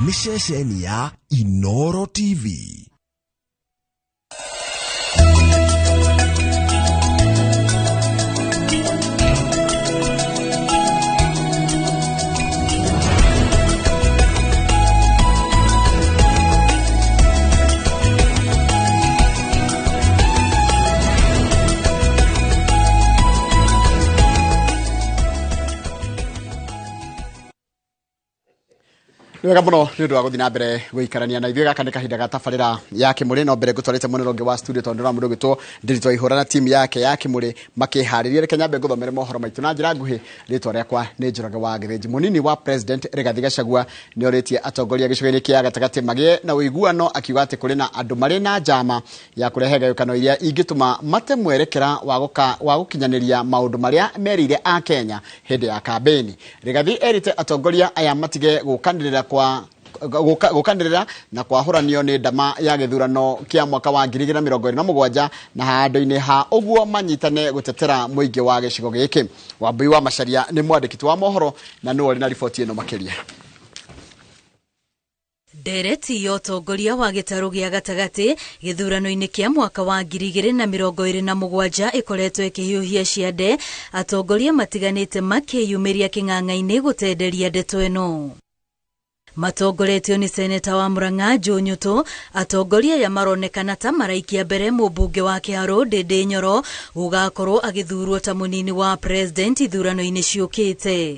nĩ ceceni ya Inooro TV. Wega muno ni ndu aguthina mbere guikarania na ithuĩ gaka nĩ kahinda ga tabarĩra ya Kĩmũrĩ no mbere gũtwarĩte mũneronge wa studio tondũ na mũndũ gĩtwo Ndiritu ihũra na timu yake ya Kĩmũrĩ makĩharĩria reke nyambe ngũthomere mohoro maitũ na njĩra nguhĩ rĩtwa rĩakwa nĩ Njoroge wa Gĩthĩnji. Mũnini wa president Rigathi Gachagua nĩ orĩtie atongoria gĩcigo-inĩ kĩa gatagatĩ magĩe na ũiguano akiuga atĩ kũrĩ na andũ marĩ na njama ya kũrehe gayũkano iria ingĩtũma mate mwerekera wa gũkinyanĩria maũndũ marĩa merĩire a Kenya hĩndĩ ya kambeni. Rigathi erĩte atongoria aya matige gũkanĩrĩra na kwahuranio nĩ ndama ya gĩthurano kĩa mwaka wa 2027 na handũ-inĩ ha ũguo manyitane gũtetera mũingĩ wa gĩcigo gĩkĩ. Wambui wa Macharia nĩ mwandĩki wa mohoro na nĩ na riboti ĩno makĩria. Ndereti ya ũtongoria wa gĩtarũ gĩa gatagatĩ gĩthurano-inĩ kĩa mwaka wa 2027 ĩkoretwo ĩkĩhiũhia ciande, atongoria matiganĩte makĩyumĩria kĩng'ang'a-inĩ gũtenderia ndeto ĩno. Matongoretio ni seneta wa Murang'a Joe Nyuto, atongoria ya maronekana ta maraikia mbere mũmbunge wa Kĩharũ Ndĩndĩ Nyoro ũgakorwo agĩthurwo ta mũnini wa president ithurano-inĩ ciũkĩte.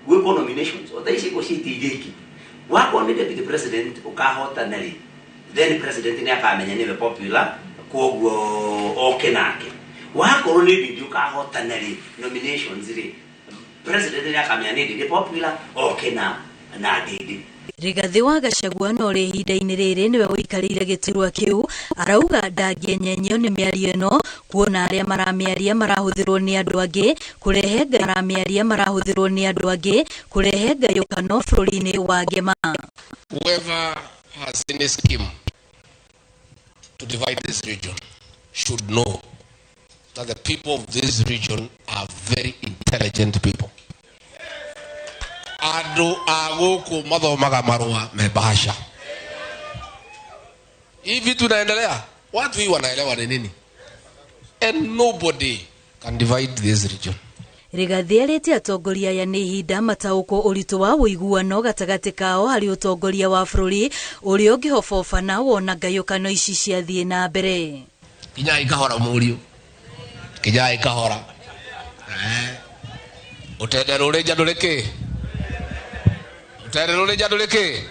Gwĩko nominations o thaici gũcitirĩki wako nĩ deputy president ũkahotana rĩ, then president nĩ akamenya nĩwe popular koguo oke nake. Wakorwo nĩ ndĩndĩ ũkahotana rĩ nominations rĩ, president nĩ akamenya nĩ ndĩndĩ popular oke na ndĩndĩ. Rigathi wa Gachagua no rĩ ihinda-inĩ rĩrĩ nĩwe ũikarĩire gĩturwa kĩu, arauga ndangĩenyenyio nĩ mĩario ĩno kuona arĩa maramĩaria marahũthĩrwo nĩ andũ angĩ kũrehe ngayũkano bũrũri-inĩ wa ngema. Whoever has any scheme to divide this region should know that the people of this region are very intelligent people. Ado agoko mathomaga marua mebasha. Hivi tunaendelea, watu hii wanaelewa ni nini? And nobody can divide this region. Rigathi erĩte atongoria aya nĩ ihinda mataũkwo ũritũ wa ũiguano gatagatĩ kao harĩ ũtongoria wa bũrũri ũrĩa ũngĩhobobana wona ngayũkano ici ciathiĩ na mbere. Kinyai kahora mũriũ. Kinyai kahora. Ũtendero rĩnja ndũrĩkĩ. Ũtendero rĩnja ndũrĩkĩ.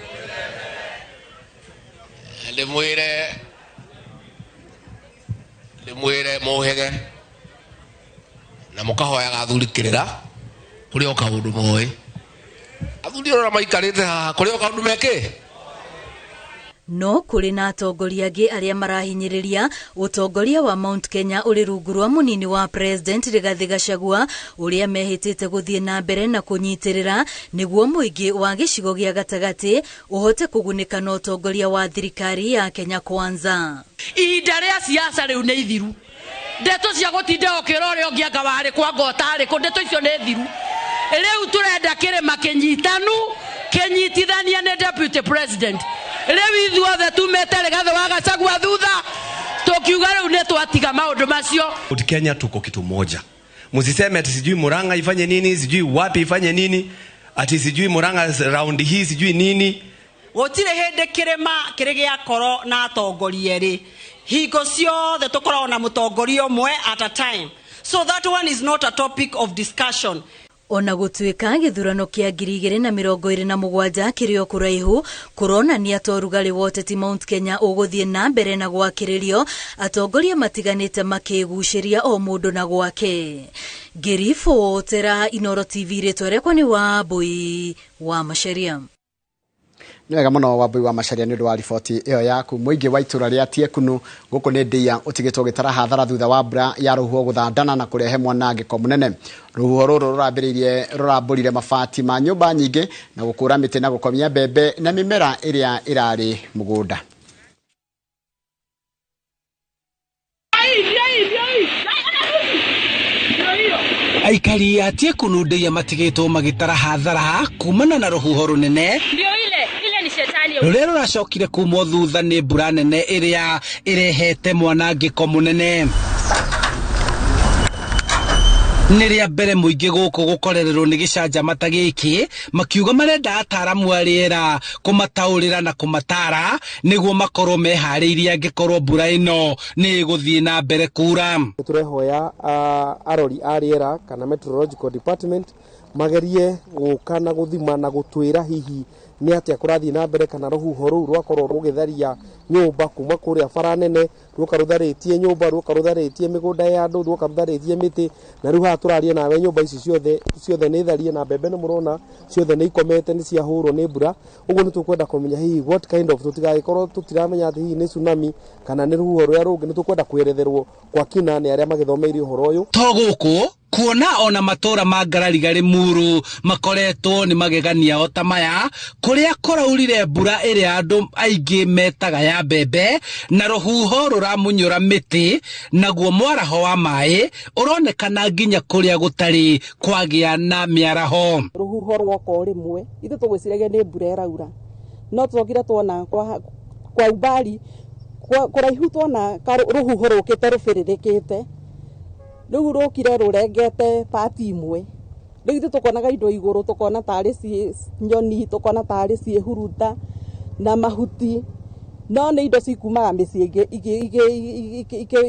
Ndĩmwĩre mũhege na mũkahoyaga athurikĩrĩra kũrĩ o kaũndũ moĩ. Athuri orora maikarĩte haha kũrĩ o kaũndũ mekĩ. No kũrĩ na atongoria angĩ arĩa marahinyĩrĩria ũtongoria wa Mount Kenya ũrĩ rungu rwa mũnini wa president Rigathi Gachagua ũrĩa mehĩtĩte gũthiĩ na mbere na kũnyitĩrĩra nĩguo mũingĩ wa gĩcigo gĩa gatagatĩ ũhote kũgunĩka na ũtongoria wa thirikari ya Kenya Kwanza. Ihinda rĩa siasa rĩu nĩ ithiru. Ndeto cia gũtinda okĩra ũrĩa ũngĩ anga warĩ kwa ngotarĩ kũ ndeto icio nĩ thiru. Rĩu tũrenda kĩrĩma kĩnyitanu kĩnyitithania nĩ deputy president. Rĩu ithuothe tumete Rigathi wa Gachagua thutha tukiuga rĩu nĩ twatiga maũndũ macio. Kenya tuko kitu moja. Msiseme ati sijui Murang'a ifanye nini, sijui wapi ifanye nini, ati sijui Murang'a round hii sijui nini. Gũtirĩ hĩndĩ kĩrĩma kĩrĩ gĩakorwo na atongoria erĩ. Hingo ciothe tũkoragwo na mũtongoria ũmwe at a time. So that one is not a topic of discussion. Ona gũtuĩka gĩthurano kĩa 2027 kĩrĩ o kũraihu kũronania ta ũrugarĩ wa ũteti Mount Kenya ũgũthiĩ na mbere na gwakĩrĩrio, atongoria matiganĩte makĩgucĩria o mũndũ na gwake. Ngĩribotera Inooro TV rĩtwa rĩakwa nĩ Wambui wa Macharia. Nĩ wega mũno Wambui wa Macharia nĩ ũndũ wa riboti ĩyo yaku. Mũingĩ wa itũra rĩa Tiekunu gũkũ nĩ ndĩya ũtigĩtwo gĩtara hathara thutha wa mbura ya rũhuho gũthandana na kũrehe mwanangĩko mũnene. Rũhuho rũrũ rũrambũrire mabati ma nyũmba nyingĩ na gũkũra mĩtĩ na gũkomia mbembe na mĩmera ĩrĩa ĩrarĩ mũgũnda. Aikari a Tiekunu ndĩya matigĩtwo magĩtara hathara kumana na rũhuho rũnene. Ndio ile rurero racokire kumwo thutha ni mbura nene iria irehete mwanangiko munene niria mbere muingi guku gukorererwo ni gicanjamata giki makiuga marenda ataramu ariera kumataurira na kumatara niguo makorwo mehariirie angikorwo mbura ino ni guthie na mbere kura. Turehoya arori ariera kana meteorological department magerie guka na guthima na gutwira hihi ni atia kurathie na mbere kana ruhuho ruu rwakorwo rugitharia nyumba kuma kuria bara nene rukarutharĩtie nyumba rukarutharĩtie migunda ya andu rukarutharĩtie miti na riu haturaria nawe nyumba ici ciothe ni tharie na mbembe ni murona ciothe ni ikomete ni ciahurwo ni mbura uguo ni tukwenda kumenya hihi what kind of tutigagikorwo tutiramenya ati hihi ni tsunami kana ni ruhuho rwa rungi ni tukwenda kweretherwo kwa kina ni aria magithomeire uhoro uyu to guku kuona ona matora mangarariga rimuru makoretwo ni magegania o tamaya kuria koraurire mbura iria andu aingi metaga ya mbembe na ruhuho ruramunyura miti naguo mwaraho wa mai uronekana nginya kuria gutari kwagia na miaraho ruhuho rwoko rimwe ithu tugwiciragia ni mbura iraura no twogire twona kwa ubali kuraihu twona ruhuho rukite rubiririkite riu rukire rurengete pati imwe riu ithu tukonaga indo iguru tukona tari ci nyoni tukona tari ci huruta na mahuti no ni indo cikumaga micii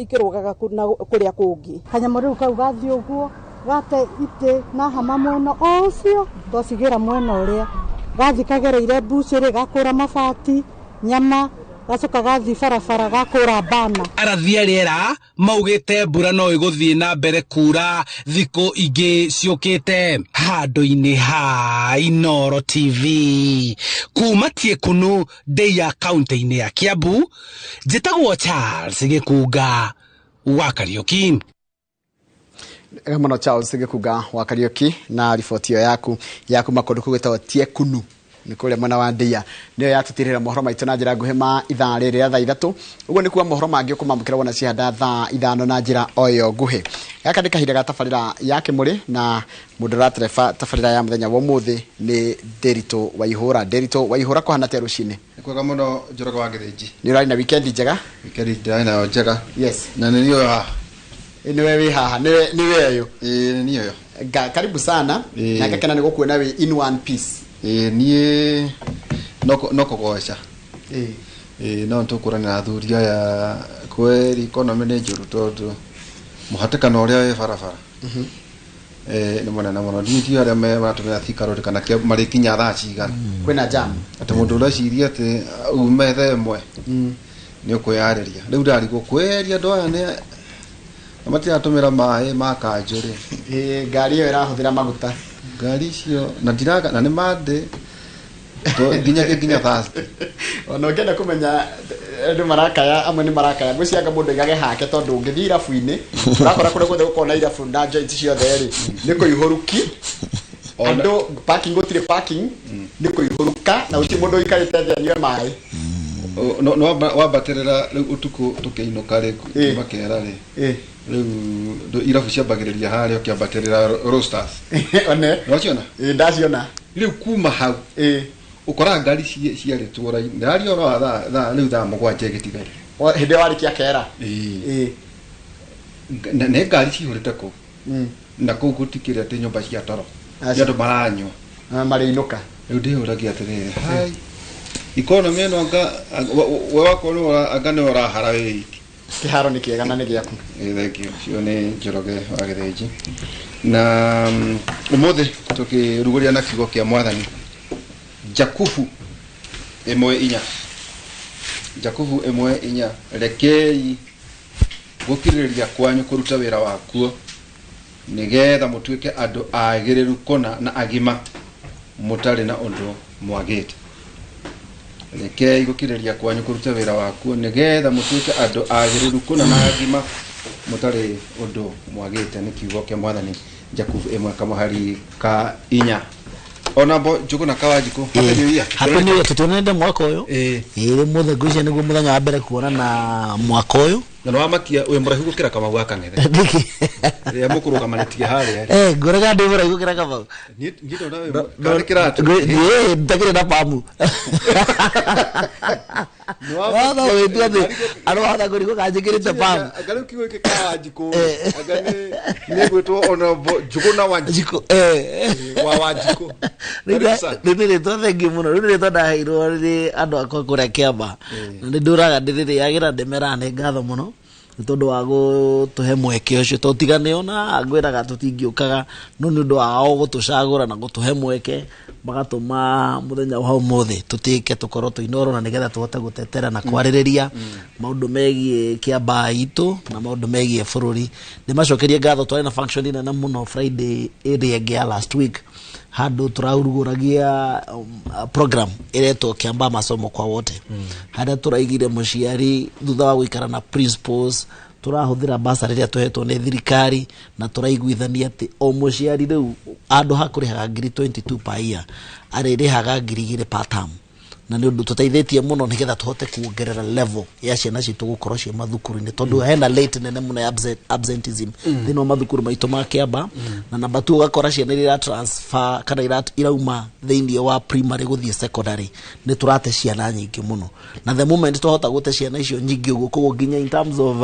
ikirugaga kuria kungi kanyamo riu kau gathie uguo gate ite na hama mwena ocio twocigira mwena uria gathie kagereire mbuciri gakura mabati nyama gacoka gathie barabara gakura bana arathia riera maugite mbura no iguthie na mbere kura thiku ingi ciukite handu-ini ha Inooro TV kuma Tiekunu Ndeia kaunti-ini ya Kiambu njitagwo Charles Gikunga wa Kariuki. Gamano Charles Gikunga wa Kariuki na riboti yaku makundu kugwetwo Tiekunu ni kuria mwena wa Ndeia niyo yatutirira mohoro maitu na njira nguhi ma ithaa riri ya thaa 3 uguo ni kuwa mohoro mangi ukumamukira wona cianda thaa 5 na njira oyo nguhi gaka ni kahinda ga tabarira ya Kimuri na mundu ratereba tabarira ya muthenya wa muthi ni Derito Waihura kuhana tia rucine kwega muno njoroga wa Githinji ni urari na weekend njega na njega yes na niyo ha ni wewe haha ni wewe niyo karibu sana na gakena ni gukuona we in one piece nie noko gocha no ntukurana athuria ya kweri economy ni njuru tondu muhatikano uria we barabara ni munene muno nditio aria matumira thikarori kana mari kinya thaa cigana kwina jam ati mundu uraciria ati ume themwe ni ukwiyariria riu ndari gukweria ndoya ni matiratumira mai makanjuri ngari iyo irahuthira maguta ngari cio na ndiraga na ni mande to ginya fast ona ngenda kumenya ndu marakaya amwe ni marakaya gwicianga mundu igage hake tondu ngithira fuini urakora kure guthe ukona ira funda joint ciothe ri niko ihoruki andu parking gutire parking niko ihoruka na uti mundu ikarite thia nywe mai no wabaterera utuku tukeinuka ri makera ri riu irafu ciambagiriria haria ukiambaterera roasters one waciona ndaciona riu kuma hau ukora ngari ciaritwo rai ndario no tha riu tha mugwanje gitigari hinde warikia kera ne ngari cihurite ku na ku gutikire ati nyumba cia toro andu maranywa mariinuka riu ndihuragia atiriri hai economy no anga we wakorwo anga ne urahara we kiharo ni kiega na ni giaku thank you cio ni Njoroge wa Githinji na umuthi tukiruguria na kigo kia mwathani Jakubu 1:4 Jakubu 1:4 rekei gukiriria kwanyu kuruta wira wakuo nigetha mutuike andu agiriru kona na agima mutari na undu mwagite rekei gukiriria kwanyu kuruta wira wakuo nigetha mutuike andu agiriru kona na agima mutari undu mwagite ni kiugo kia mwathani Jakubu 1:4 ona bo juko na kawajiko happy new year happy new year tutonende mwaka uyu ire muthe gucia niguo muthenya wa mbere kuona na mwaka uyu na no amakia uyu murahi gukira kama gwaka ng'ethe ya mukuru kama netie hali ngorega ndi murahi gukira kama ngito na we kiratu ndakire na pamu no wetu ati aro hada gori ko kajikirite pamu agale kiwe ke kawajiko agale negweto ona juko na wanjiko wa wajiko ndirire to thengi muno ndirire to ndaheirwo ri andu akwa kurekiamba ndi nduraga ndirire yagira ndemera ne ngatho muno tondu wa gutuhe mweke ucio tutigane ona ngwiraga tutingiukaga no ni undu wao gutucagura na gutuhe mweke magatuma muthenya hau mothe tutike tukorwo tuinoro na nigetha tuhote gutetera na kwaririria maundu megie kiamba itu na maundu megie bururi ni macokerie ngatho twari na function ina na muno Friday area ya last week handu turauruguragia program iretwo kiamba masomo kwa wote hada turaigire muciari thutha wa guikara na principals turahuthira basari ria tuhetwo ni thirikari na turaiguithania ati o muciari riu andu hakurihaga 22 per year aririhaga 2,000 per term na ni undu tutaithetie muno nigetha tuhote kuongerera level ya ciana citu gukorwo cie mathukuru-ini tondu hena late nene muno ya absenteeism thino mathukuru maitu ma Kiamba na namba 2 ugakora ciana ira transfer kana irauma thiini wa primary guthie secondary ni turate ciana nyingi muno na the moment tuhota gute ciana icio nyingi uguo koguo nginya in terms of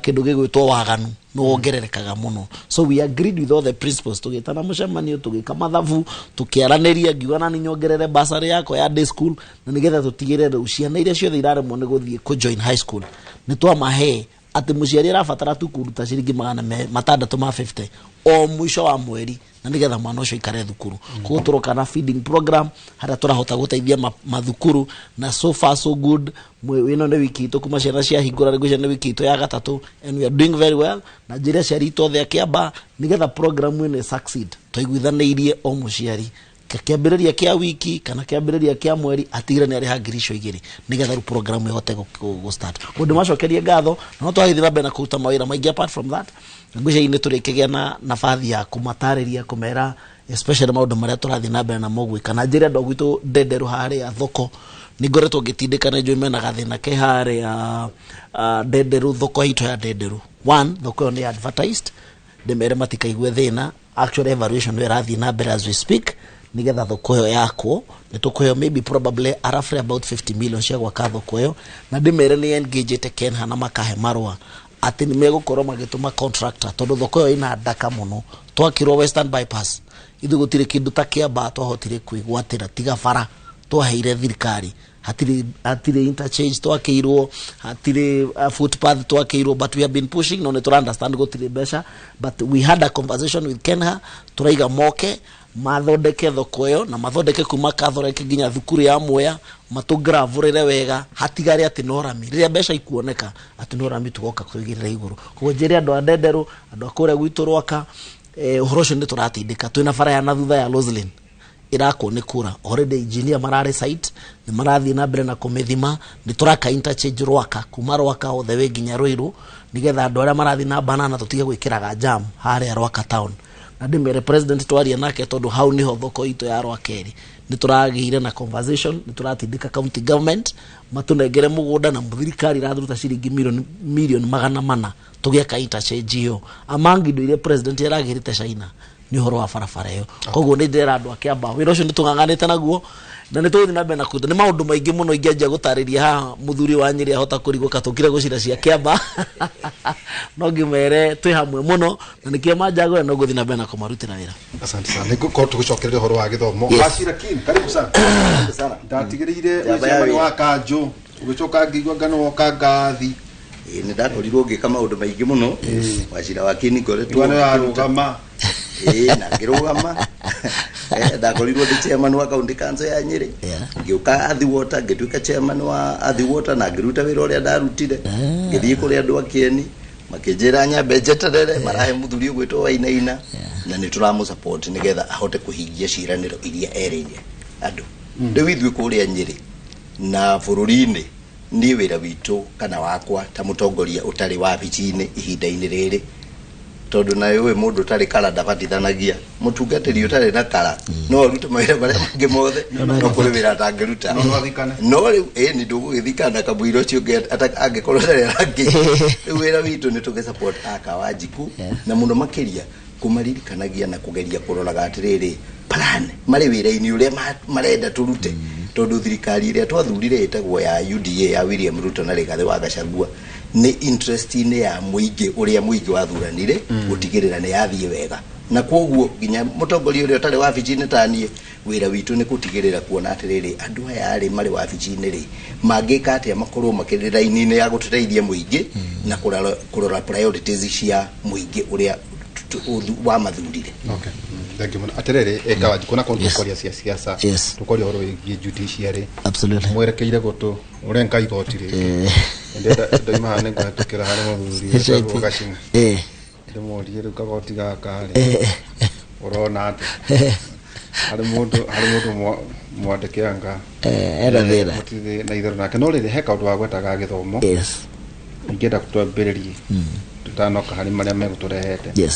kindu gigwitwo waganu no wongererekaga muno so we agreed with all the principals tugitana mucemanio tugika mathabu tukiaraniria ngiugana ni nyongerere basari yako ya day school na nigetha tutigire ciana iria ciothe iraremwo ni guthie ku join high school ni twamahe ati muciari arabatara tu kuruta ciringi 650 o mwisho wa mweri na nigetha mwana ucio ikare thukuru kuko turoka na feeding program hara turahota guteithia mathukuru na so far so good wino ne wiki itu kuma ciana cia hingura rigucia ne wiki itu ya gatatu and we are doing very well na njira cia rito the Kiamba nigetha program ine succeed twaiguithanirie o muciari kiambiriria kia wiki kana kiambiriria kia mweri atigire ni ari hangirisho igiri nigetha ru program ihote go start undu macokerie ngatho no twahithira bena kuruta mawira maingi apart from that ngwica ine turikigia na nafathi ya kumatariria kumera especially maundu maria turathi na bena mogwi kana njira ndo gwitu ndenderu hari ya thoko ningoretwo ngitindikana njui mena gathina ke hari ya ndenderu thoko hito ya ndenderu one thoko ni advertised ndemere matikaigwe thina actual evaluation we rathi na mbere as we speak nigetha thoko yo yako nitukoyo maybe probably arafre about 50 million cia gwaka thoko yo na ndimere ni engage te Kenha na makahe marwa ati ni megukorwo magituma contractor tondu thoko yo ina ndaka muno twakirwo Western bypass ithu gutire kindu ta Kiamba twahotire kuigwatira tiga bara twaheire thirikari hatire interchange twakirwo hatire footpath twakirwo but we have been pushing no to understand gutire besha but we had a conversation with Kenha turaiga moke mathondeke thoko yo na mathondeke kuma kathoreke nginya thukuru ya Mwea matugravurire wega hatigari ati norami riria besha ikuoneka ati norami tugoka kwigirira iguru kugo njiri andu andenderu andu akure gwitu rwaka uhoro cio ni turatindika twina bara ya nathutha ya Roslyn irako ni kura already engineer marare site ni marathi na mbere na kumithima ni turaka interchange rwaka kuma rwaka o the way nginya Ruiru nigetha andu aria marathi na banana tutige gwikiraga jam hare rwaka town na ndimere president twaria nake tondu hau niho thoko ito ya rwakeri ni turagire na conversation ni turatindika county government matunengere mugunda na thirikari rathuruta ciringi million 400 tugiaka interchange yo amangi ndu ile president yaragirite China ni horo wa barabara yo koguo ni ndira andu a Kiamba wira ucio nituganganite naguo na nituthi na bena kuta ni maundu maingi muno ingianjia gutariria ha muthuri wa Nyeri ahota kuriguka tukire gucira cia Kiamba no ngimere twi hamwe muno na nikio manjagura no guthi na bena kumarutira wira. Asante sana niko tugicokerera horo wa githomo Ashira Kim karibu sana sana ndatigirire ujamani wa kanjo ugicoka ngigwa ngano woka ngathi ni ndakorirwo ngika maundu maingi muno wacira wa kini ngoretwo arugama na ngirugama ndakorirwo ndi chairman wa county council ya Nyeri ngiuka Athi Water ngituika chairman wa Athi Water na ngiruta wira uria ndarutire ngithii kuri andu akieni makinjira nyambe njeterere marahe muthuri ugwitwo wa Inaina na ni turamu support nigetha ahote kuhingia ciraniro iria erire andu riu ithui kuria Nyeri na bururi-ini ni wira witu kana wakwa ta mutongoria utari wa bicini ihinda-ini riri tondu na iwe mundu tari kala ndabatithanagia mutungatiri utari na kala no rute mawira bare mangi mothe no kuri wira tangiruta no ni ndugugithikana kabuiro cio angikorwo tari rangi wira witu ni tuge support aka Wanjiku na muno makiria kumaririkanagia na kugeria kuroraga atiriri plan mari wira-ini uria marenda turute tondu thirikari iria twathurire itagwo ya UDA ya William Ruto na Rigathi wa Gachagua ni interest ine ya muingi uria muingi wathuranire gutigirira ni yathie wega na koguo ginya mutongoria uria tari wabici-ini tanie wira witu ni gutigirira kuona atiriri andu aya ari mari wabici-ini ri mangika atia makorwo makirira ini ya gututeithia muingi na kurora priorities cia muingi uria wa mathurire. Okay. Thank you. Aterere eka Wanjiku na kontokoria cia siasa. Tukoria horo igi judiciary. Absolutely. Mwerekeire goto urenka igoti ri. Ndenda ndoima hane ngatukira hane muthuri ugashinga. Ndimorie ru kagoti gaka ri. Urona ati. Hari mundu mwandikianga. Era thira. Na ithero nake no riri heka undu wa gwetaga githomo. Ingenda kutwambiririe. Tutanoka hari maria meguturehete.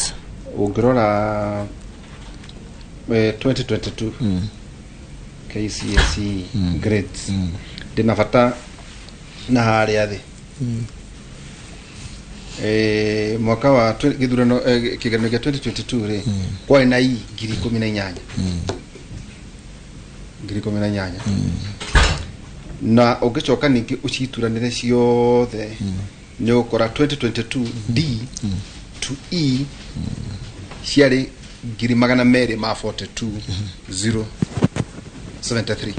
Ungirora 2022 KCSE grades dina fata na hari athi mwaka wa githurano kigeranio kia 2022 ri kwa na i 18 na ugicoka ningi ucituranire ciothe ni ukora 2022 D to E ciari 242,073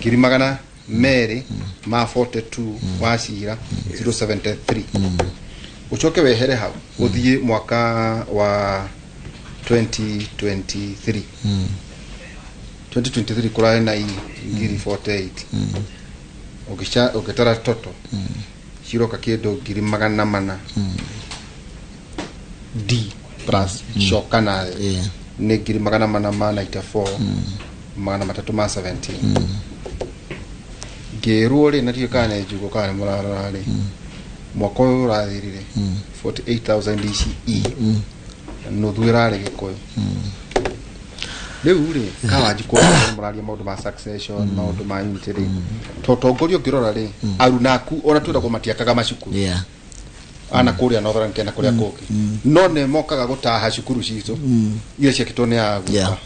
242,042 wacira 073 ucoke wehere hau uthie mwaka wa 2023 2023 kurare na 48 ukitara toto shiroka kiedo 400 D plus shokana ne 494 mana matatu ma 17 geruore na tikane jugo kane murarare mwako urathirire 48,000 DCE no duirare gikoyo riu ri Wanjiku muraria maundu ma succession maundu ma unity ri totongorio ngirora ri arunaku ona twira kumatiakaga macukuru ana kuria Northern Kenya kuria koki no ne mokaga gutaha cukuru citu ile cia kitone ya guka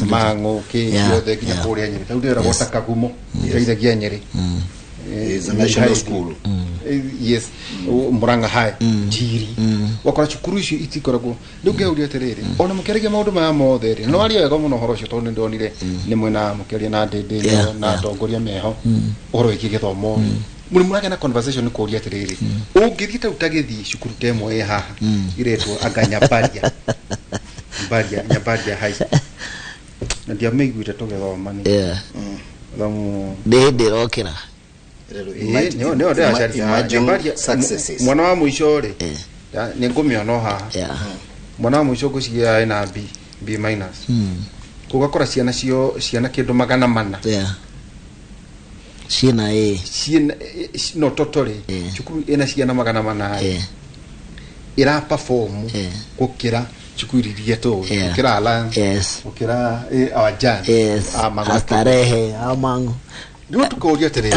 mango ke yothe kinya kuria Nyeri tau ndira gotaka gumo iraithagia Nyeri is a national school yes Muranga High Chiri wakora cukuru icio itikoragwo riu ngeuria atiriri ona mukeragia maundu maya mothe ri no ari wega muno horo cio tondu ndonire ni mwena mukeria na ndindi na ndongoria meho horo iki githomo muri murage na conversation kuria atiriri ungithita utagithi cukuru temwe haha iretwo aganya baria high na dia meiguite tugethoma ni thamu ndirokira mwana wa muico ri ni ngumiona haha mwana wa muico gucia na B minus kugakora ciana kindu 400 ciana no totally cukuru ina ciana 400 ira perform gukira cukuru iria to gukira Alliance gukira awajan astarehe amangu ndio tukoria tere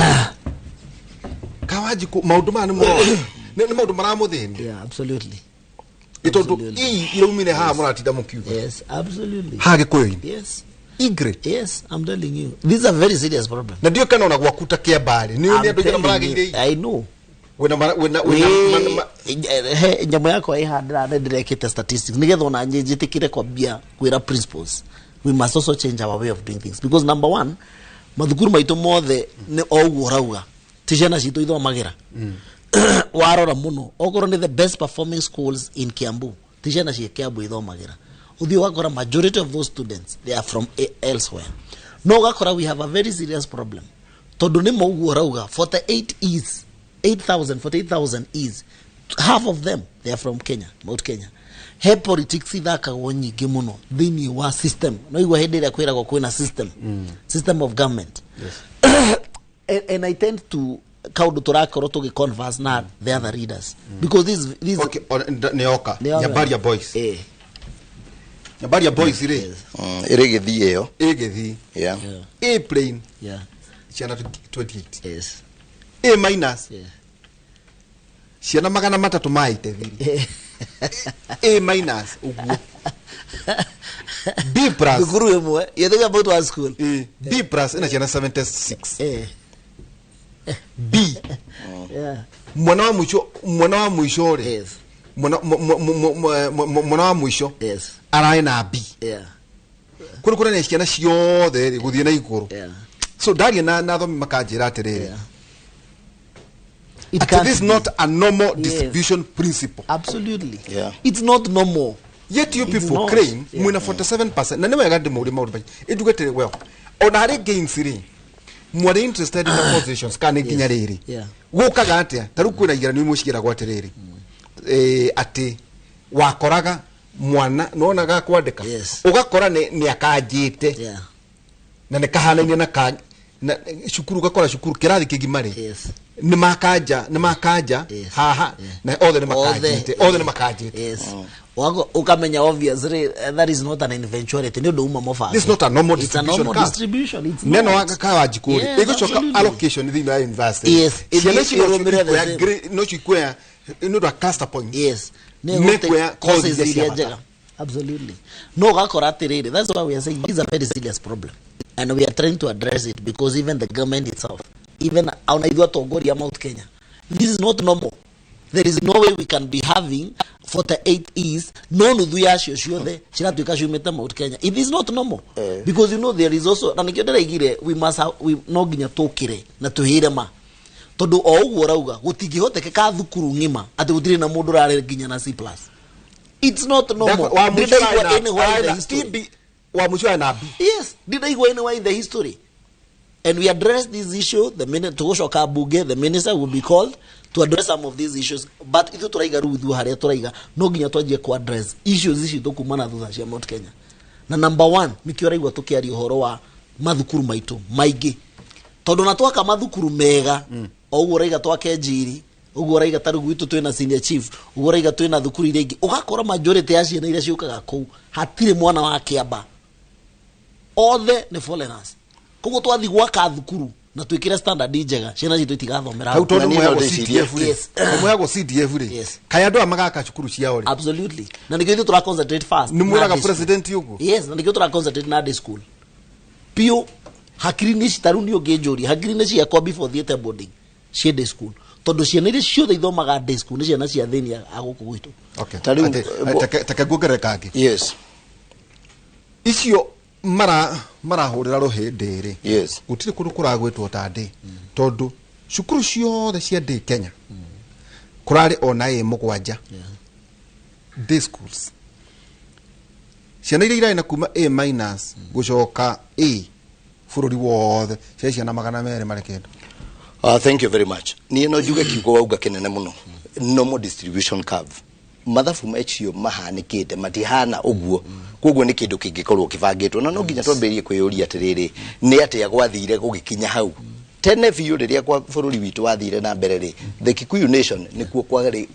Wanjiku maundu mani mo ni maundu maramuthini absolutely itondu irumine ha muratinda mukiuga absolutely ha gikuyu I'm telling you this is a very serious problem na ndio kana ona gwakuta kia bari ni ndio ndio maragire I know wena nyamo yako ihadira na direkete statistics nigetha ona njitikire kwa bia kwira principles we must also change our way of doing things because number one mathukuru maitu mothe ni oguo rauga tijana citu ithomagira warora muno okorwo ni the best performing schools in Kiambu tijana cia Kiambu ithomagira uthio wakora majority of those students they are from elsewhere no gakora we have a very serious problem tondu ni moguo rauga 48,000 is half of them they are from Kenya Mount Kenya he politics ithakagwo nyingi muno thini wa system no igwa hindi ria kwiragwo kwina system of government and I tend to kaundu turakoro tugi converse na the other leaders because this okay neoka Nyabaria boys Nyabaria boys ire iregethi iyo igethi yeah A plane yeah ciana 28 yes A minus ciana magana matatu maite thiri A minus uguo B plus thukuru imwe yethiga about one school B plus ina ciana 76 B mwana wa mwisho re yes mwana wa mwisho yes arae na B yeah kuri ne ciana ciothe guthie na iguru yeah so daria na thomi makanjira atiriri it is not a normal distribution principle. Absolutely. Yeah. It's not normal. Yet you people claim mwina 47%. Na niwe gadi mwuri mwuri. Educated well. Onare gains iri. Mwari interested in the positions. Kane kinyariri. Yeah. Woka gatia. Taruku na igira ni mushikira kwa tereri. Ati wakoraga mwana nona ga kwandika. Ugakora ni akajite. Yeah. Na ne kahana ni na ka na shukuru gakora shukuru kirathi kigimari. Yes. Ni makaja haha na othe ni makajite yes wago ukamenya obviously that is not an eventuality no do uma mofa this is not a normal it's distribution. It's a normal distribution. It's neno waka wa jikuri igochoka allocation in the university. Yes no chikwea no do caster point. Yes nekwea causes iliajaga absolutely no gakora atiriri. That's why we are saying this is a very serious problem and we are trying to address it because even the government itself even unaidwa tongoria Mount Kenya, this is not normal. There is no way we can be having 48 E's no nuthu yacio ciothe ciratuika ciumite Mount Kenya. It is not normal because you know there is also na nikio ndiraigire we no nginya tukire na tuhire ma tondu o uguo rauga gutingihoteka thukuru ngima ati gutire na mundu rare nginya na C+. It's not normal. Wa mucho na B. Yes, did I go anywhere in the history? And we address this issue. The minute to Oshoka Buge, the minister will be called to address some of these issues. But if you try to do hare try no ginya twaje ku address issues ici tukumana thutha cia Mount Kenya. Na number 1 nikio raigwa tukiari uhoro wa mathukuru maitu maigi. Tondu na twaka mathukuru mega oguo raiga twake njiri uguo raiga taru gwitu twina senior chief uguo raiga twina thukuru iringi ugakora majority ya ciana iria ciukaga kuu hatire mwana wa kiamba othe ni foreigners. Koguo twathi gwaka thukuru na twikire standard njega ciana citu itigathomera hau tondu mweago CDF mweago CDF ri kaya ndo amagaka cukuru ciao ri absolutely na nikio tura concentrate fast ni mwiraga president yugo yes na nikio tura concentrate na day school pio hakiri ni citaruni ongenjuri hakiri ni ciakwa before theater boarding cie day school tondu ciana iria ciothe ithomaga day school ni ciana cia thini aguku gwitu okay tari takagugere kangi yes icio marahurira ruhindiri yes gutire kundu kuragwitwo tandi tondu cukuru ciothe cia ndi Kenya kurari ona mugwanja day schools ciana iria iraina kuma A- gucoka A fururi wothe ciana magana mere marekendo. Thank you very much. Ni no juga kiugo wauga kinene muno normal distribution curve mathabu macio mahanikite matihana uguo koguo ni kindu kingikorwo kibangitwo na no nginya twambirie kwiyuria atiriri ni atia gwathire gugikinya hau tene biu riria kwa bururi witu wathire na mbere ri the Kikuyu nation nikuo kwagari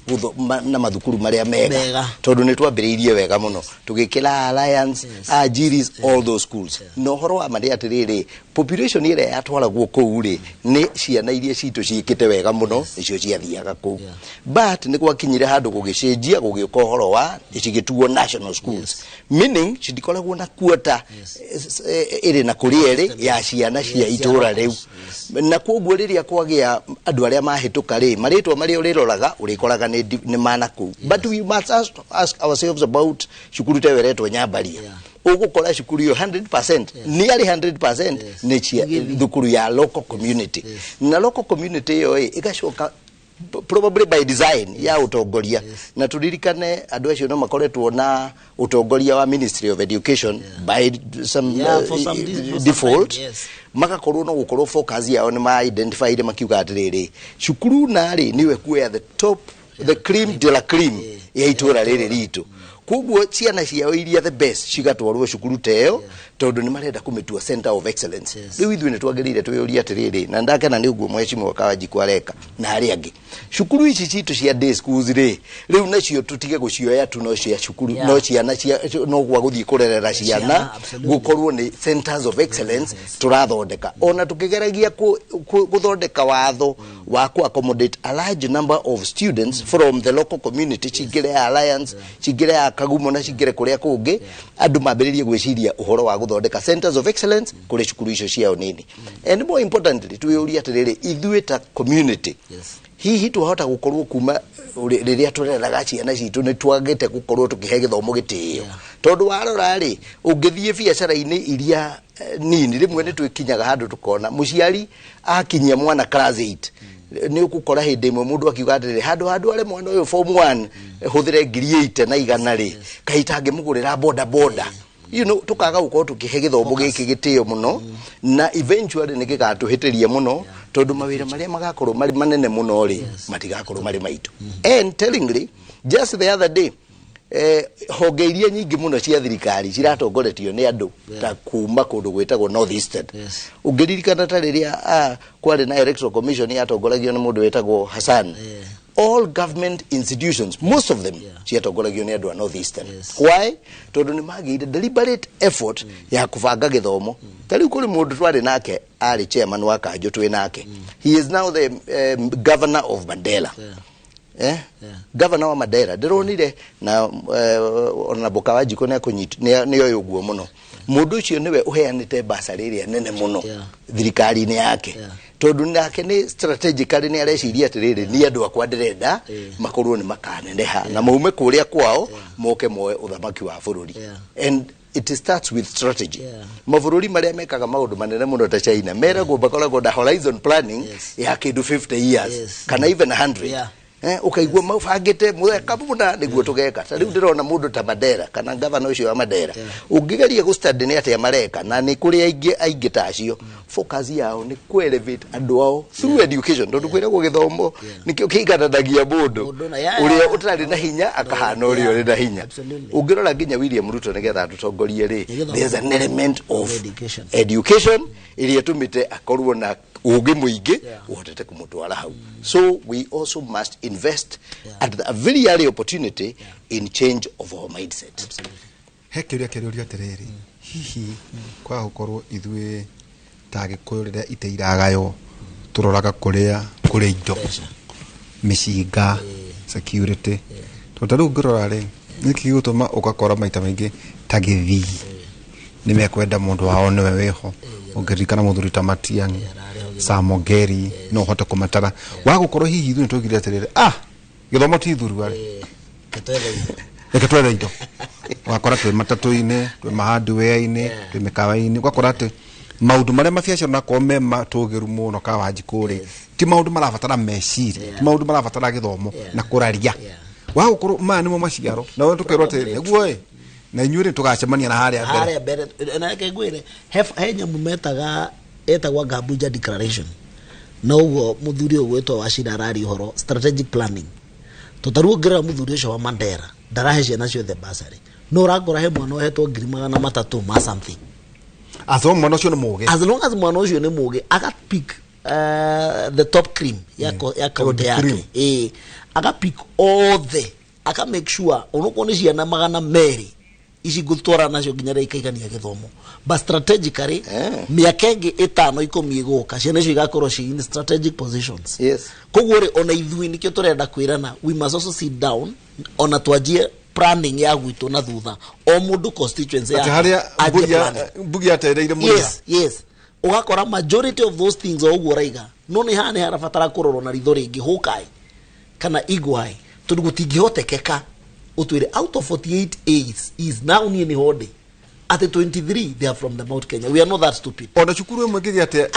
na mathukuru maria mega tondu ni twambiriirie wega muno tugikira alliance ajiris all those schools no horo wa mari atiriri population ire yatwaragwo kou ri ni ciana iria citu ciikite wega muno icio ciathiaga kou but ni gwakinyire handu gugicenjia gugioka horo wa icigituo national schools meaning cidikoragwo na quota ire na kuriere ya ciana cia itura riu na koguo riria kwagia andu aria mahituka ri maritwa mari uriroraga urikoraga ni manaku but we must ask ourselves about shukuru teweretwo Nyabaria ugukora shukuru yo 100% nearly 100% ni chia thukuru ya local community na local community yo igashoka probably by design ya utongoria na turirikane andu acio no makoretwo na utongoria wa Ministry of Education by some default magakorwo no gukorwo focus yao ni ma identify ile makiuga atiriri shukuru na ri niwe kuya the top the cream de la cream ya itura riri ritu Kuguo ciana ciao iria the best cigatwarwo cukuru teo tondu ni marenda kumitua center of excellence. Riu ithuĩ nĩtwagĩrĩire twĩyũrie atĩrĩrĩ, na ndakena nĩ ũguo mheshimiwa Kawanjiku areka na arĩa angĩ. Cukuru ici citũ cia day schools rĩ, riu nacio tutige gucioya tu no cia cukuru no ciana no gwa guthii kurerera ciana gukorwo ni centers of excellence turathondeka. Ona tukigeragia guthondeka watho wa ku accommodate a large number of students from the local community, chigire alliance, chigire akagumo na chigire kuria kungi, andu mambiririe gwiciria uhoro wa guthondeka centers of excellence kuri cukuru icio ciao nini. And more importantly, tuyuria atiriri ithuĩ ta community hihi twahota gukorwo kuma riria tureraga ciana citu ni twagite gukorwo tukihe githomo gitio tondu warora ri ungithie biacara-ini iria nini rimwe ni twikinyaga handu tukona muciari akinyia mwana class 8 ni ukukora hindi imwe mundu akiuga atiri handu ale mwana uyu form 1 huthire ngiri 8 na igana ri kahitange mugurira boda you know tukaga gukorwo tukihe githomo giki gitio muno na eventually ni gigatuhitiria muno tondu mawira maria magakorwo mari manene muno ri matigakorwo mari maitu. And tellingly just the other day honge iria nyingi muno cia thirikari ciratongoretio ni andu ta kuma kundu gwetagwo North Eastern. Ungiririkana ta riria kwari na electoral commission yatongoragio ni mundu wetagwo Hassan. All government institutions, most of them, ciatongoragio ni andu wa North Eastern. Why? Tondu ni magire deliberate effort ya kuvanga githomo. Tari kuri mundu twari nake ari chairman wa Kanjo twi nake. He is now the governor of Mandela. Governor wa Madera ndironire na ona Kawanjiku ne kunyit ne oyuguo muno. Mundu ucio niwe uheanite basari iria nene muno thirikari-ini yake. Tondu nake ni strategically ni areciria atiriri ni andu akwa ndirenda makorwo ni makaneneha na maume kuria kwao moke moe uthamaki wa bururi. And it starts with strategy. Mavururi maria mekaga maundu manene muno ta China meragwo bakoragwo na horizon planning ya kindu 50 years kana even 100. Ukaigua mabangite mutheka muna niguo tugeka. Riu ndirona mundu ta Madera kana governor ucio wa Madera ungigeria gu study ni atia mareka na ni kuri aingi tacio focus yao ni ku elevate andu ao through education. Tondu kwiragwo githomo nikio kiigananagia mundu uria utari na hinya akahana uria uri na hinya. Ungirora nginya William Ruto nigetha tutongorie ri there's an element of education iria tumite akorwo na ugi muingi uhotete kumutwara hau. So we also must invest at a very early opportunity in change of our mindset. Hekiria kiruria tereri hihi kwa gukorwo ithuĩ ta Gĩkũyũ rĩrĩa iteiragayo turoraga kuria indo mishinga security tondu ngirora ri niki gutuma ukakora maita maingi ta Gĩthii nimekwenda mundu wao niwe weho ungiririkana muthuri ta Matiang'i Samogeri no hote kumatara wa gukorwo hihi ithuĩ nitugire atiriri githomo ti thuru ari twethe indo wakora twi matatu-ini twi mahardware-ini twi mikawa-ini wakora ati maundu maria mabiacara na kome matugiru muno Kawanjiku ri ti maundu marabatara meciri ti maundu marabatara githomo na kuraria wa gukorwo ma nimo maciaro na we tukirwo ati neguo na inyuĩ tugacemania na haria mbere na kegwire he nyamu metaga etagwa Gabuja declaration na uguo muthuri ugwetwo Wachira arari horo strategic planning tutaruo ngira muthuri ucio wa Mandera ndarahe ciana ciothe basari no uragora he mwana uhetwo 300,000 ma something as long mwana ucio ni muge as long as mwana ucio ni muge aka pick the top cream ya kaunti yake aka pick all the aka make sure onoko ni ciana magana meri ici gutwara nacio nginya ria ikaigania githomo but strategically miaka ingi 5-10 iguka ciana icio igakorwo ci in strategic positions. Koguo ri ona ithui nikio turenda kwirana we must also sit down ona twanjie planning ya gwitu na thutha o mundu constituency ya haria bugia atereire munya yes ugakora majority of those things oguo raiga no ni hane harabatara kurorwo na ritho ringi hukai kana igwai tondu gutingihotekeka utwire out of 48 A's is now nearly hode at 23 they are from the Mount Kenya. We are not that stupid. Ona chukuru mwegiria ate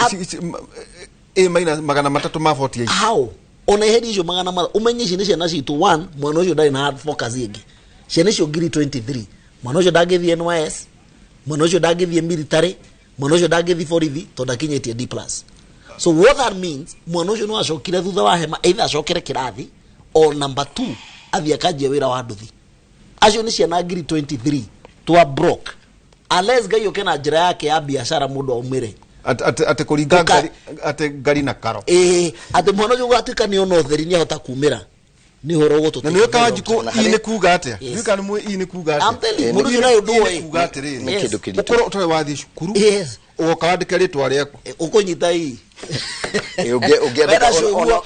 A minus magana matatu ma 48 how ona hedi hizo magana umenye ciana ciana citu 1 mwana ucio ndari na hard focus ingi ciana cio ngiri 23 mwana ucio ndagithie NYS mwana ucio ndagithie military mwana ucio ndagithie borithi tonda kinyetie D+. So what that means mwana ucio no acokire thutha wa hema either acokere kirathi or number 2 athia kanjia wira wa nduthi acio ni ciana ngiri 23 twa broke unless gai ukena njira yake ya biashara mundu aumire ate kuringa ate ngari na karo ate mwana jo gatuika ni ono theri ni ahota kumira ni horo goto na niyo Kawajiko ine kuga atia niyo kana mwe ine kuga atia amteli mundu yo nayo duwe kuga atiri ni kindu kiritu ukoro towe wathi cukuru ukawandika ritwa riaku ukonyita hii ugiandika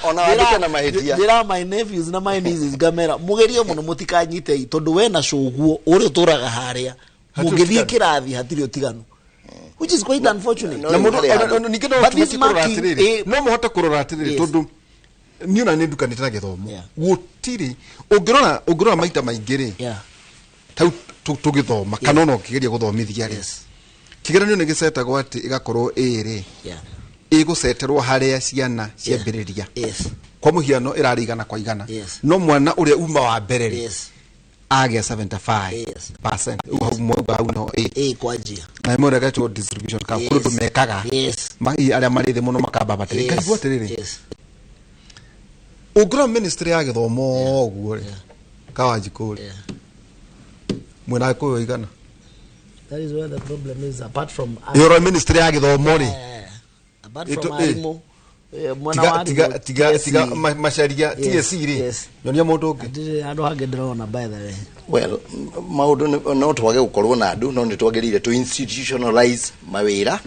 ona wandika na mahitia ndira my nephews na my nieces gamera mugerio muno mutikanyite hii tondu we na shoguo uri turaga haria mugithie kirathi hatiri utiganu which is quite unfortunate na mundu nikino kurora atiriri no muhote kurora atiriri tondu niuna ni nduka nitana githomo gutiri ungirora maita maingiri tau tugithoma kana no kigeria guthomithia ri kigeranio ni gisetagwo ati igakorwo iri iguseterwo haria ciana ciambiriria kwa muhiano irarigana kwa igana no mwana uria uma wa mbere ri agia 75% uhaumwa uno kwa njia na mo regato distribution ka kundu mekaga mai aria marithi muno makamba batiri karibu atiriri ugro ministry ya githomo guo Kawajiko mwena ko igana. That is where the problem is apart from your ministry ya githomo ri apart from aimo tiga masharia TSC ri nyonia mundu ungi andu hange ndrona by the way. Well, maundu no twage gukorwo na andu no ni twagirire to institutionalize mawira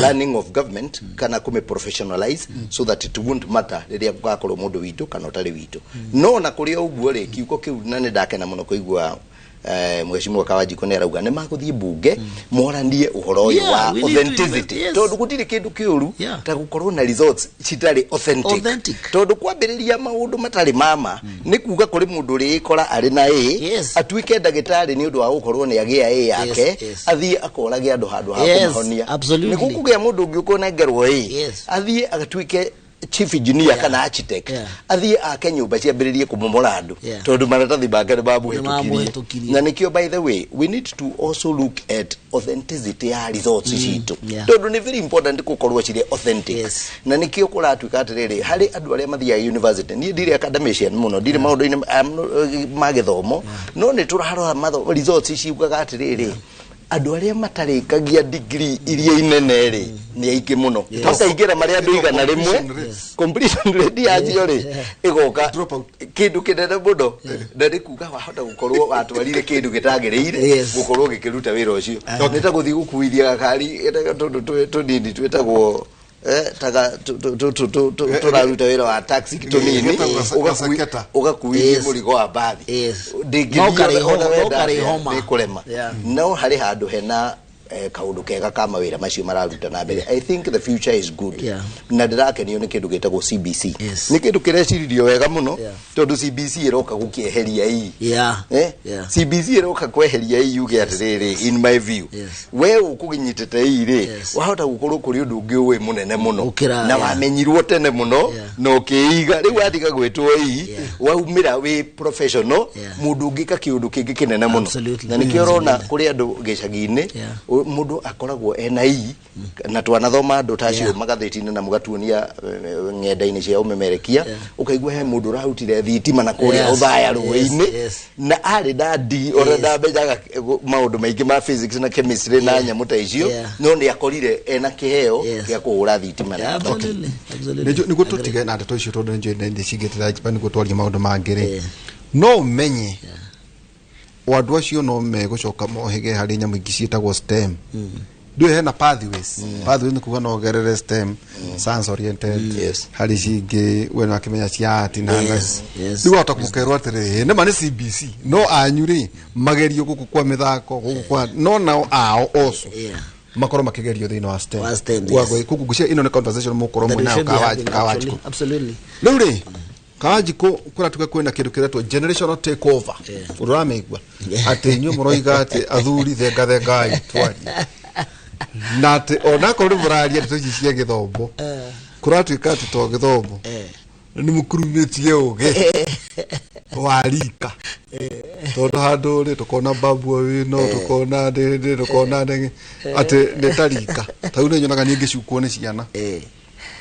learning of government kana kume professionalize so that it won't matter riria gakorwo mundu witu kana utari witu no na kuria uguo ri kiuko kiu na ni ndakena muno kuigua Mheshimiwa Kawajiko ne rauga ne makuthie bunge morandie uhoro uyu wa authenticity tondu gutiri kindu kiuru ta gukorwo na results citari authentic tondu kwambiriria maundu matari mama ni kuga kuri mundu ri ikora ari na atuike ndagitari ni undu wa gukorwo ni agia yake athie akorage andu handu ha kumahonia ni gukugia mundu ungi ukonengerwo athie agatuike chief engineer kana architect athie ake nyumba ciambiririe kumomora andu tondu maratathi bake ni babu hetukirie na nikio by the way we need to also look at authenticity ya results citu tondu ni very important gukorwo cire authentic na nikio kuratuika atiriri hari andu aria mathia university ni ndire academician muno ndire maundu-ini ma githomo no ni turarora results ciugaga atiriri andu aria matarikagia degree iria inene ri ni aiki muno tutaingira maria andu igana rimwe completion rate yacio ri igoka kindu kinene muno na ni kuga wahota gukorwo watwarire kindu gitagiriire gukorwo gikiruta wira ucio nita guthii gukuithia gakari tunini twetagwo taga turaruta wira wa taxi tunini ugakuithia murigo wa bathi no kurema no hari handu hena kaundu kega kama wira macio mararuta na mbere. I think the future is good na ndirakenio ni kindu gitagwo CBC ni kindu kireciririo wega muno tondu CBC iroka gukieheria CBC iroka kweheria yuge atiriri in my view we ukuginyitete ri wahota gukorwo kuri undu ungi we munene muno na wamenyirwo tene muno no ukiiga riu atiga gwitwo waumira we professional mundu ungi ka kiundu kingi kinene muno na nikio rona kuri andu gicagi-ini mundu akoragwo ena na twanathoma andu tacio magatheti-ini na mugatuonia ng'enda-ini cia umemerekia ukaigua he mundu rahutire thitima na kuria uthaya ruwe-ini na ari dadi ora ndabejaga maundu maingi ma physics na chemistry na nyamu ta icio no ni akorire ena kiheo gia kuhura thitima na nigo tutige na ndeto icio tondu nje ndi cigitira ni gutwaria maundu mangiri no menye wandu acio no megucoka mohege hari nyamu ingi cietagwo STEM ndio hena pathways ni kuga no gerere STEM science oriented hari cingi wena akimenya cia art na ndio atakukerwa atiriri ne mane CBC no anyuri magerio guku kwa mithako guku kwa no nao ao oso makoro makigerio thina wa STEM wagwe kukugucia ino ni conversation mukoro mwina Kawajiko absolutely ruri Kawajiko kuratuka kwena kindu kiretwo generational takeover urameigwa ati nyu muroiga ati athuri thenga twari nate ona kuri muraria tuci cia githomo kuratuika ati to githomo ni mukurumetie uge warika tondu handu ri tukona babu wino tukona ndende tukona ndenge ati netarika tau ni nyonaga ni ngicukwo ni ciana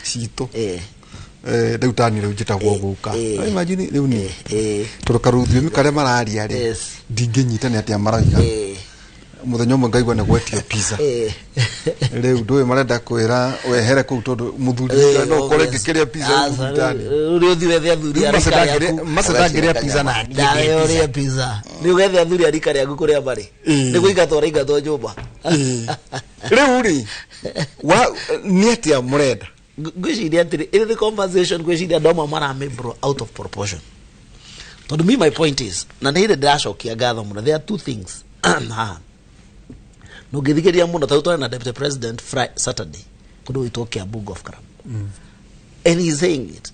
cito Deutani rĩu njĩtagwo gũka. Imagine rĩu ni tũroka rũthiomi karĩa mararia rĩ ndingĩnyita nĩ atĩa maraiga mũthenya ũmwe ngaigua nĩ gwetio pizza rĩu ndũĩ marenda kwĩra wehere kũu tondũ mũthuri no kore ngĩkĩrĩa pizza Deutani rĩu thiĩ wethe athuri macedangĩrĩa pizza na ndĩrĩa pizza rĩu wethe athuri arika rĩaku kũrĩa marĩ nĩ gũingatwo nyũmba rĩu rĩ nĩ atĩa mũrenda gwĩciria atĩrĩ in the conversation gwĩciria andũ amwe maramembro out of proportion tondũ me my point is na nĩ hĩndĩ ndĩracokia ngatho mũno there are two things no ngĩthikĩrĩria mũno tondũ twarĩ na deputy president Saturday kũndũ gwĩtwo Kiambu Golf Club and he's saying it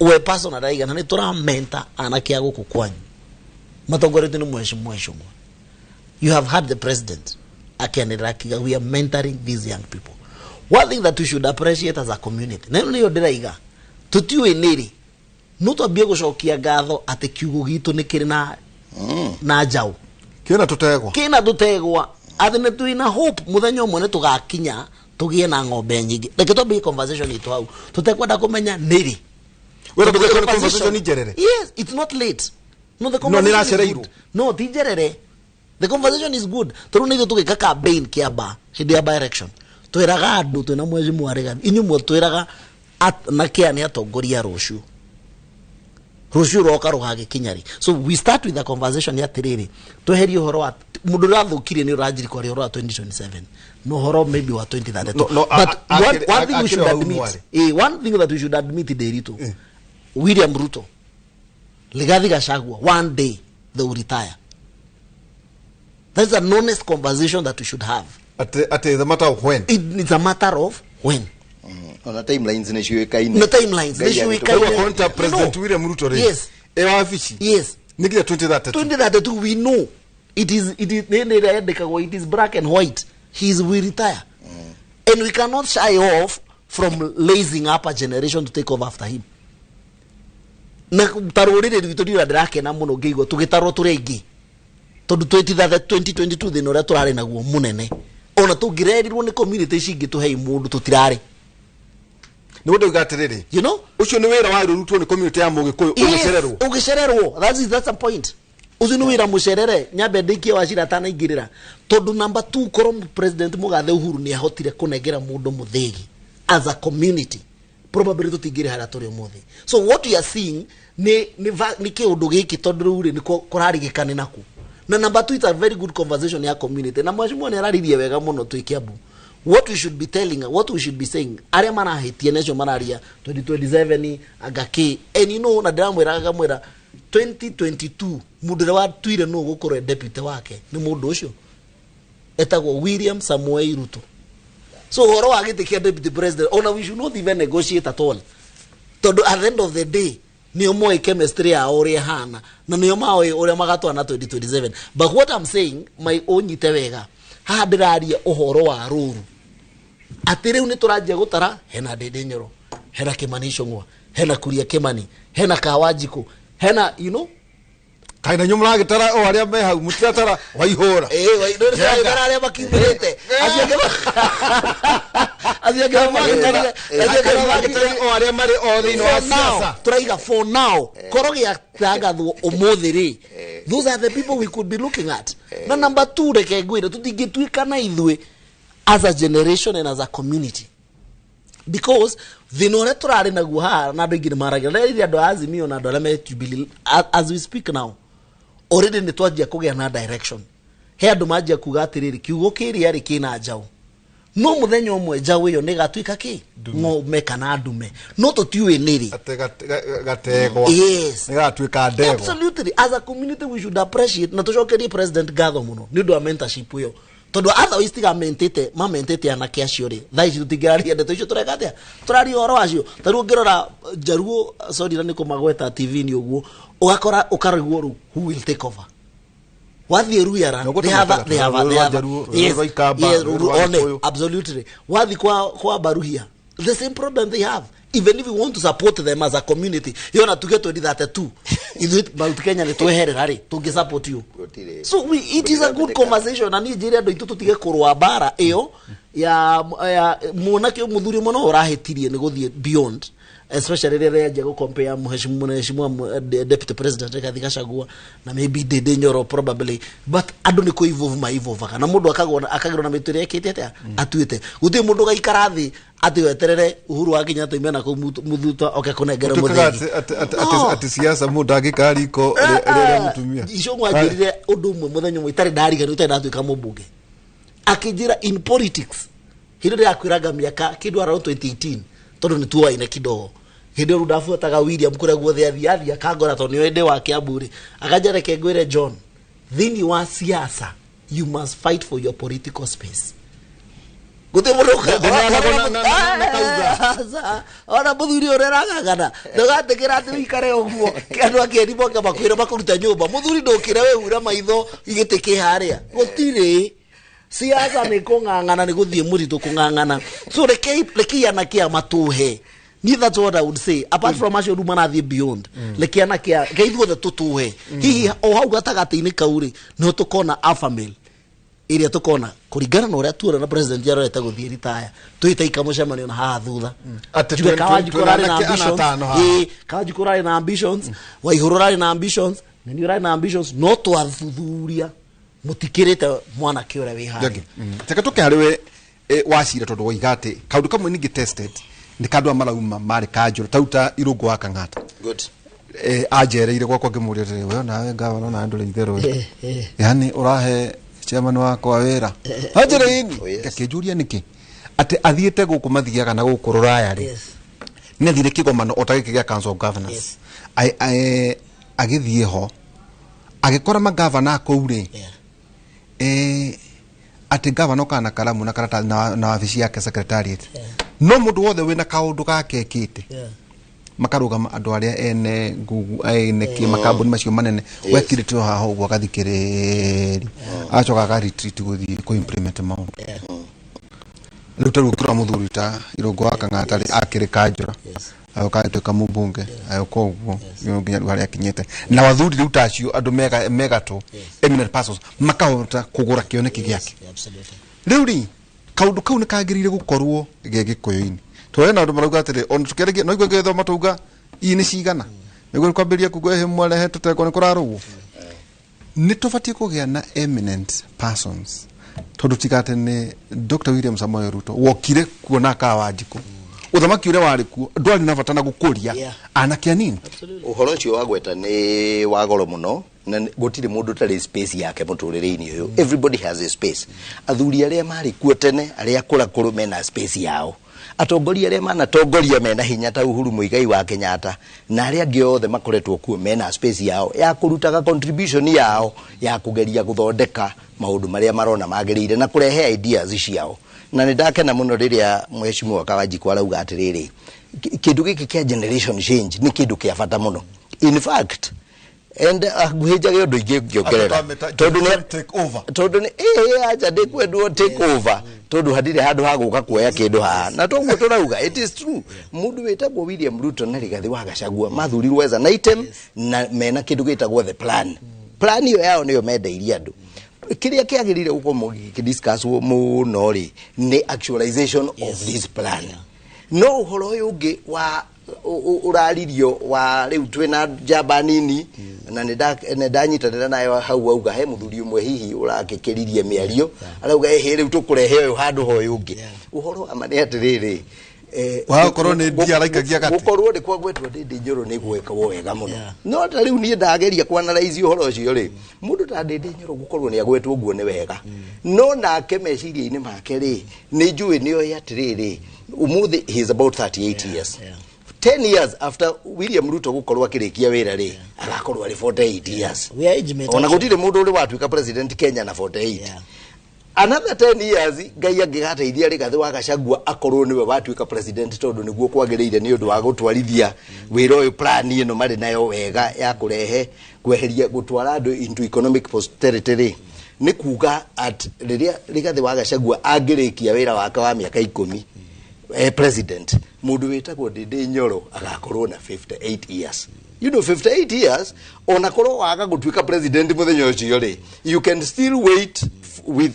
we person araiga na nĩ tũramenta anake a gũkũ kwanyu matongoretio nĩ mheshimiwa you have had the president akianĩrĩra akiuga we are mentoring these young people. One thing that we should appreciate as a community na nĩ ndĩraiga tũtiũĩ nĩrĩ no twambie gũcokia ngatho atĩ kiugo gitũ nĩ kĩrĩ na njaũ kĩna tũtegwa atĩ nĩ twĩna hope mũthenya ũmwe nĩ tũgakinya tũgĩe na ng'ombe nyingĩ reke twambie conversation itũ hau tũtekwenda kũmenya nĩrĩ yes it's not late no the conversation is good no ti njerere the conversation is good tondũ nĩ ithuĩ tũgĩka campaign Kiambaa hĩndĩ ya by-election twĩraga andũ twĩna mwezi mwarĩga inyuĩ twĩraga na kĩa nĩ atongoria rũciũ roka rũhagĩkinyarĩ so we start with the conversation ya tiriri tweherie uhoro wa mundu rathukirie ni urajiri kwa uhoro wa 2027 no uhoro maybe wa 2032 but one thing we should admit one thing that we should admit Derito William Ruto Rigathi Gachagua one day they will retire. That's an honest conversation that we should have at the matter of when it's a matter of when on the timelines na shiwekaine na timelines na shiwekaine kwa president William Ruto yes ewa afisi yes nikia 2032 we know it is black and white will retire and we cannot shy off from raising up a generation to take over after him na tarorire ritu ndira ndrakena muno ngeigo tugitarwo turengi tondu 2022 thina uria turari naguo munene ona tungirerirwo ni community cingi tuhei mundu tutirari ni wendo gatiriri you know ucio ni wira wa rutwo ni community ya Mugikuyu ugicererwo that's a point ucio ni wira mucerere nyambe ndikie wacira tana ingirira tondu number 2 korom president Mugathe Uhuru ni ahotire kunengera mundu muthegi as a community probably tutingire hara turi muthi so what we are seeing ni kiundu giki tondu ri ni kurarigikane naku na number 2 it's a very good conversation ya community na mheshimiwa ni araririe wega muno twi Kiambu what we should be telling what we should be saying aria marahitie necio mararia 2027 agaki and you know na ndamwiraga mwira 2022 mundu wa twire no gukorwo deputy wake ni mundu ucio etagwo William Samuel Ruto so horo wa gitikia deputy president ona we should not even negotiate at all tondu at the end of the day niyo moe chemistry ya ore hana na niyo mawe ore magatwa na 2027 but what I'm saying my own itewega ha ndiraria uhoro wa ruru atiriu ni turajia gutara hena Ndindi Nyoro hena Kimani Ichung'wa hena Kuria Kimani hena Kawanjiku hena you know kaina nyumra gitara o aria me hau mutiratara waihora waihora aria makimurite aziaga o aria mari o thini wa siasa turaiga for now korogia tagathwo umuthiri those are the people we could be looking at na number 2 reke ngwire tutingituika na ithwe as a generation and as a community because thinore turari naguo ha na andu ingine maragira rĩrĩa andu Azimio na andu arĩa me Jubilee as we speak now already ni twajia kugea na direction he andu majia kuga atiriri kiugo kiri ari kina njau no muthenya umwe njau iyo ni gatuika ki ng'ombe kana ndume no tutiwe niri gategwa yes ni gatuika ndego absolutely as a community we should appreciate na tucokerie president gatho muno ni ndu a mentorship yo tondu otherwise tiga mentete anake acio ri thaici tutingiraria ndeto icio tureka atia turari horo wacio taru ngirora Jaruo sorry na nikumagweta TV ni uguo ugakora ukariguo ru who will take over wathi ruyara they have yes absolutely wathi kwa baruhia the same problem they have even if we want to support them as a community yona tuge 2032 ithu Mount Kenya ni tweherera ri tungi support you so it is a good conversation and njire andu itu tutige kurwa bara iyo ya mwanake muthuri muno urahetirie ni guthie beyond, especially rere aje go compare mheshimiwa deputy president Rigathi Gachagua na maybe Ndindi Nyoro probably, but andu ni kuivolve maivolve kana mundu akagirwo na mituri yake atia atuite guti mundu gaikara thi ati weterere Uhuru wa Kenyatta imena ko muthuta okekunengera muthigi ati siasa mundu agikariko rere mutumia icio mwagirire undu umwe muthenyo mwitari ndariga ni utendatuika mubunge akijira in politics hindi ya kwiraga miaka kidu around 2018 tondu ni tuwa ina kidogo hindi rudafuataga William kure guothe athia akagora to ni wende wake aburi akajara kegwire John thini wa siasa you must fight for your political space gute muruka ona muthuri ureraga kana ndugatikira ati wikare uguo kindu akiendi moke makwira makuruta nyumba muthuri ndukire we hura maitho igitiki haria gutire siasa ni kungangana ni guthie muritu kungangana so lekiana kia matuhe ni that's what I would say apart from acio rumana thie beyond lekiana kia geithu the tutuhe hihi o hau gatagati-ini kauri no tukona alpha male iria tukona kuringana na uria tuona na president yarorete guthie ritaya tuita ikamucemanio na haha thutha ati kawajikorari na ambitions kawajikorari na ambitions waihururari na ambitions na ni urari na ambitions no twathuthuria mutikirite mwana kiore wi hari teka tuke hariwe wacira tondu waigate kaundu kamwe ningi tested ni kandu amalauma mari kanjura tauta irungu wa Kang'ata good ajereire gwakwa ngimuria ri we nawe ngavana na andu leithero yani urahe chairman wakwa wira ajereini kakijuria niki ati athiete guku mathiaga na guku ruraya ri ni thire kigomano otagiki gia council of governors agithie ho agikora magavana akoure ati gavana kana kalamu na karata na wabici yake secretariat no mundu wothe wina kaundu gake kite makarugama andu aria ene ngugu ene ki makambuni macio manene wekirite haha uguo gathikiriri acoka ga retreat guthii ku implement maundu rutaru kura muthuri ta irungu wa Kang'ata ri akiri kanjura ayoka mubunge ayoko uguo nginya rwari akinyete na wathuri riu tacio andu megato eminent persons makahota kugura kioneki giake riu ri kaundu kau ni kagirire gukorwo gegikuyu-ini twae na andu marauga atiri on tukerege no igwe gethoma tuga ini cigana niguo kwambiria kugwe he mwalehe tuteko ni kurarugo ni tubatie kugia na eminent persons tondu tigate ni Dr. William Samoei Ruto wokire kuona ka Wanjiku uthamaki uria wari ku ndwari na bata na gukuria anakia nini uhoro ucio wagweta ni wagoro muno na gutire mundu tari space yake muturire-ini uyu everybody has a space athuri aria mari kuo tene aria kuru mena space yao atongoria aria manatongoria mena hinya ta Uhuru Muigai wa Kenyatta na aria angi othe makoretwo kuo mena space yao ya kurutaga contribution yao ya kugeria guthondeka maundu maria marona magirire na kurehe ideas ciao na nindakena muno riria mheshimiwa Kawanjiku arauga atiriri kindu giki kia generation change ni kindu kia bata muno in fact and guhejage undu ingi ngiongerera tondu ni acha ndikwendwo take over tondu hadire handu ha guka kuoya kindu ha na toguo turauga it is true mundu wetagwo William Ruto na Rigathi wa Gachagua mathurirwo as an item na mena kindu gitagwo the plan iyo yao niyo mendeirie andu kiria kiagirire guko discuss muno ri ni actualization of this plan no uhoro uyu ungi wa uraririo wa riu twina jamba nini na ndanyitanira nayo hau auga he muthuri umwe hihi urakikiririe miario arauga he riu tukurehe uyu handu hoyu ungi uhoro amane atiriri wa korwo ni ndia raikagia gati ukorwo ndi kwagwetwo Ndindi Nyoro ni gweka wega muno no ta riu ni ndageria ku analyze uhoro ucio ri mundu ta Ndindi Nyoro gukorwo ni agwetwo guo ni wega no nake meciria-ini make ri ni njui ni oya atiriri umuthi he is about 38 years 10 years after William Ruto gukorwo akirikia wira ri agakorwo ari 48 years ona gutire mundu uri watuika president Kenya na 48 another 10 years ngai angigateithia Rigathi wa Gachagua akorwo niwe watuika president tondu niguo kwagiriire ni undu wa gutwarithia wira uyu plan ino mari nayo wega ya kurehe kweheria gutwara andu into economic prosperity ni kuga at riria Rigathi wa Gachagua angirikia wira wake wa miaka 10 president mundu wetagwo Ndindi Nyoro agakorwo na 58 years you know 58 years ona korwo waga gutwika president muthenya ucio ri you can still wait with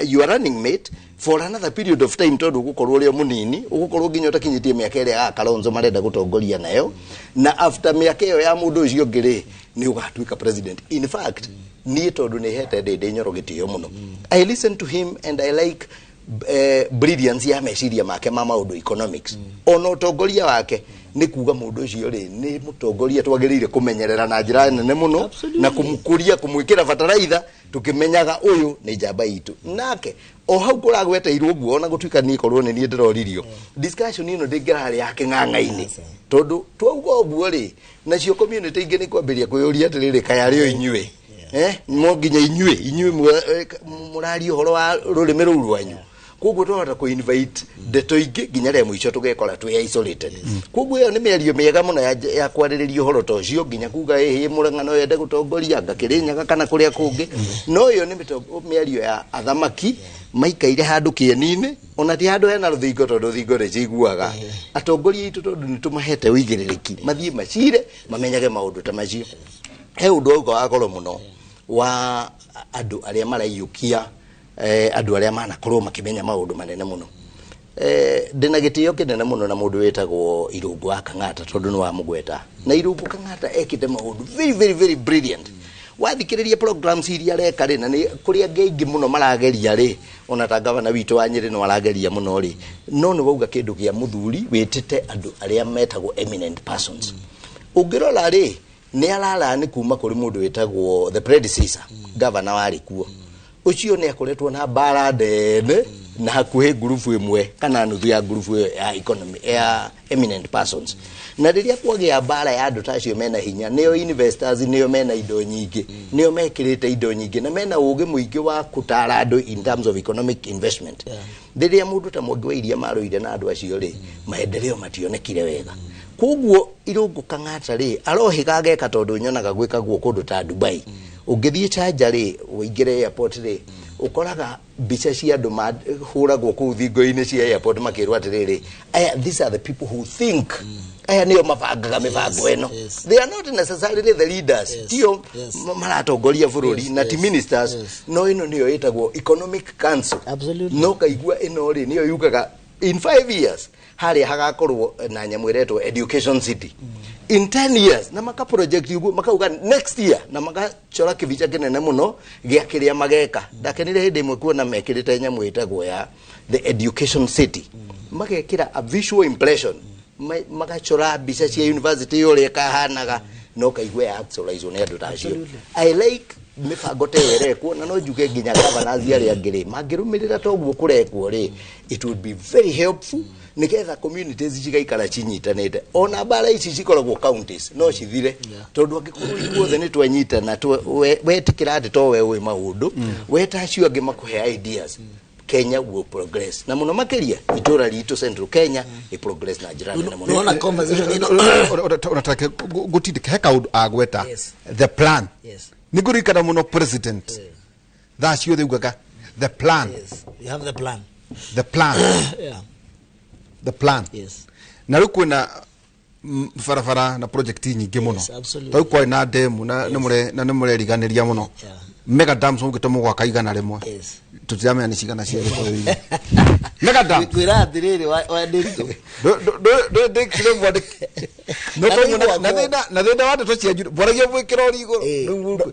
your running mate for another period of time tondu gukorwo ri munini ugukorwo nginya utakinyitie miaka iri ya Kalonzo marenda gutongoria nayo na after miaka iyo ya mundu ucio ngiri ni ugatwika president. In fact ni tondu ni hete ndende nyorogitio muno. I listen to him and I like brilliance ya meciria make ma maundu economics. Ono utongoria wake ni kuga mundu ucio ri ni mutongoria twagirire kumenyerera na njira nene muno na kumkuria kumwikira fertilizer tukimenyaga uyu ni njamba itu nake o hau kuragweteirwo guo ona gutwika ni korwo ni ndiroririo discussion ino ndingirari yake ng'ang'a-ini tondu twauga uguo ri nacio community ingi ni kwambiria kuyuria atiriri kayari o inyue mo nginya inyue murari horo wa rurimi ruu rwanyu koguo twahota ku invite ndeto ingi nginya re muico tugekora twi isolated koguo iyo ni mĩario mĩega muno ya kwarĩrĩria horo ta ũcio nginya kuga Murang'a yende gutongoria Kirinyaga kana kuria kungi no iyo ni mĩario ya athamaki maikaire handu kieni-ini ona ti handu hena ruthingo tondu ruthingo ri ciguaga atongoria itu tondu ni tumahete uigĩrĩrĩki mathie macire mamenyage maundu ta macio he undu ugo agoro muno wa andu aria maraiyukia andu aria manakorwo makimenya maundu manene muno ndina gitio kinene muno na mundu wetagwo Irungu wa Kang'ata tondu ni wa mugweta na Irungu Kang'ata ekite maundu very brilliant wathikiriria programs iria reka ri na ni kuria ngeingi muno marageria ri ona ta gavana witu wa Nyeri no arageria muno ri no no wauga kindu kia muthuri witite andu aria metagwo eminent persons ungirora ri ni arara ni kuma kuri mundu wetagwo the predecessor governor wari kuo ucio ni akoretwo na bara ndene na hakuhe group imwe kana nuthu ya group ya economy ya eminent persons na riria kwagia bara ya andu tacio mena hinya neo investors neo mena indo nyingi neo mekirite indo nyingi na mena ugi muingi wa kutara andu in terms of economic investment riria mundu ta Mwangi wa Iria maroire na andu acio ri maendeleo mationekire wega koguo Irungu Kang'ata ri arohiga geka tondu nyonaga gwika guo kundu ta Dubai ungithie chaja ri uingire airport ri ukoraga bicha cia andu mahuragwo ku thingo-ini cia airport makirwa atiriri these are the people who think aya nio mabangaga mibango eno they are not necessarily the leaders tio maratongoria bururi na ti ministers no ino nio itagwo economic council no kaigua ino ri nio yukaga in 5 years hari hagakorwo na nyamwiretwo education city in 10 years na maka project yugo makauga next year na magachora kivicha kinene muno giakiria mageka ndakenire hindi imwe kuona mekirite nyamwitagwo ya the education city magekira a visual impression magachora bicha cia university yore kahanaga no kaigwe actualize ne andu tacio I like mibango te werekwo na no njuge nginya governors aria angiri mangirumirira toguo kurekwo ri it would be very helpful nigetha communities cigaikara cinyitanite ona bara ici cikoragwo counties no cithire tondu angikorwo ithuothe ni twanyita na wetikira ati to we wi maundu wetacio angi makuhe ideas Kenya will progress na muno makeria itura ritu Central Kenya i progress na jirani na muno ona conversation ino unataka gutindika heka undu agweta the plan nigurikana muno president that's you the the plan you have the plan yeah the plan na rukwena farafara na project nyingi muno to kwa na demu na nemure riganiria muno mega dams ungitomo gwa kaigana rimwe tutiyame ni cigana cia gitoi mega dam kwira atiriri wa ndiritu do kile mwade no to na thenda watu to cia boragia bwikira rigo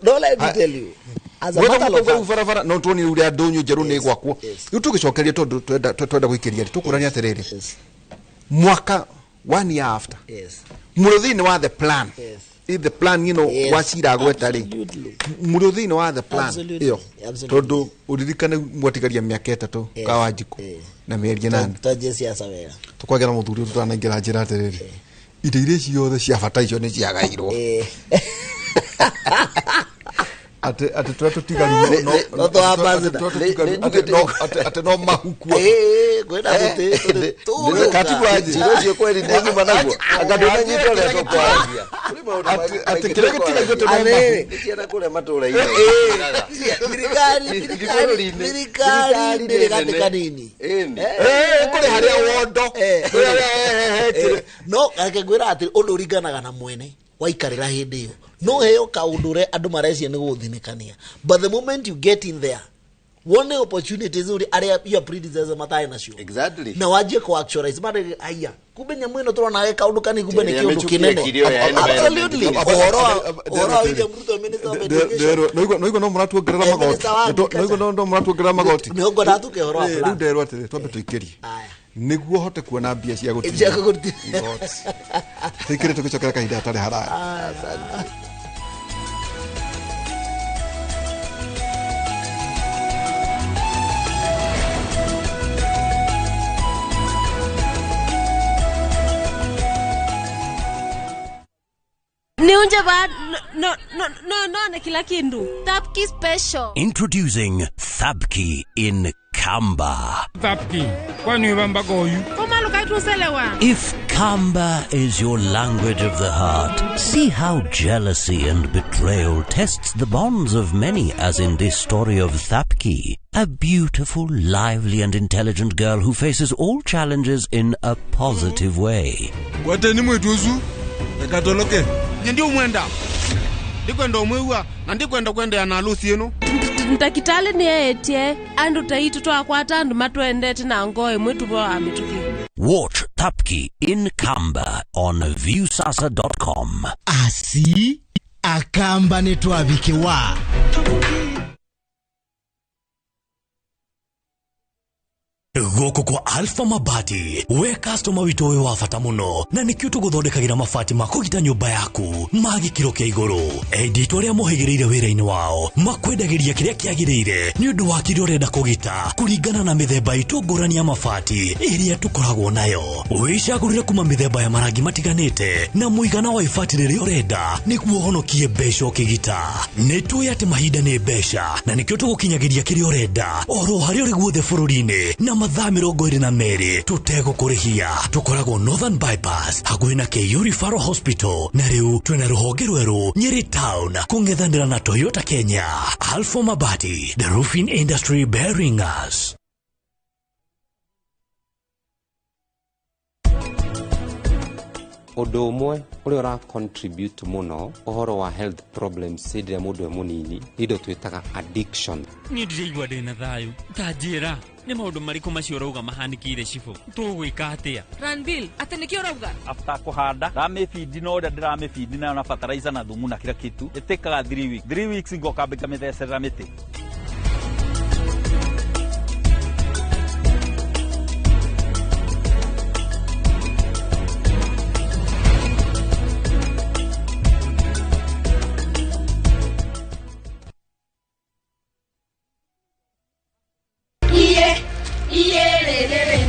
don't let me tell you as a matter of fact farafara no tuoni uria ndonyu njeru ni gwakwo tugicokeria tondu twenda gwikiria tukurania atiriri mwaka 1 year after muruthini wa the plan if the plan wacira gweta ri muruthini wa the plan iyo tondu uririkane mwatigaria miaka 3 kawanjiku na mieri 8 taje siasa wera tukwagira muthuri tutanaingira njira atiriri inde iria ciothe cia bata icio ni ciagairwo ate twatigaria no to abaza ate no mahukwa kwenda gute tu katibu aje cio kweli ndengi manago akadona nyito le to kwaria ate kile kitika yote no kiera kule matura ile birikari ndirigate kanini kule haria wondo no akegwira ati undu ringanaga na mwene waikarira hindi iyo no heyo kaundure andu marecia ni guthinikania but the moment you get in there one opportunity zuri area your predecessor matai nacio exactly na waje ko actualize made aya kumbe nyamwino turona we kaundu kani kumbe ni kiundu kinene absolutely ora ile mruto minister of education no muratuongerera magoti no muratuongerera magoti ni ngo ndatuke horo afla nderwa atire twambe tuikirie niguo hote kuona mbia cia gutia tikire tukicokera kahinda atari haraya No, kila kindu. Thabki special. Introducing Thabki in Kamba. Thabki. Kwani wamba goyu? Koma lukaitu selewa. If Kamba is your language of the heart, see how jealousy and betrayal tests the bonds of many, as in this story of Thabki, a beautiful, lively and intelligent girl who faces all challenges in a positive way. Wateni mwetuzu? Ekatoloke. Ndio mwenda. Ndikwenda umwewa na ndikwenda kwenda ya nalusi yenu. Ntakitale ni etie andu taitu twakwata andu matwendete na ngoe mwetu bo amituki. Watch Thabki in Kamba on viewsasa.com. Asi akamba netwabikewa. Goko kwa Alpha Mabati, we customer wito we wafata muno na nikio tuguthondekagira mabati makugita nyumba yaku magi kiro kia iguru editwa ria muhigirire wira-ini wao makwendagiria kiria kiagirire ni undu wa kirio renda kugita kuringana na mithemba itungurani ya mabati iria tukoragwo nayo wicagurire kuma mithemba ya marangi matiganite na muigana wa ibati riria urenda niguo honokie mbeca ukigita nitui ati mahinda ni mbeca na nikio tugukinyagiria kiria urenda oro hari uri guothe bururi-ini na mathaa 22 tutegũkũrĩhia tukoragwo Northern Bypass hakuhĩ na Keiyo Referral Hospital na rĩu twĩna rũhonge rwerũ Nyeri Town kũng'ethanĩra na Toyota Kenya. Alpha Mabati, the roofing industry bearing us. Odo umwe uri ora contribute muno ohoro wa health problems sidire mundu munini indo twitaga addiction. Ni ndiraigua ndina thayu tajira ni maundu mariku macio rauga mahanikire cifu tugwika atia Ranbil atenekio rauga after kuhanda rame feed no ndirame feed na fertilizer na thumu na kila kitu itekaga 3 weeks ngo kabika mithesera miti.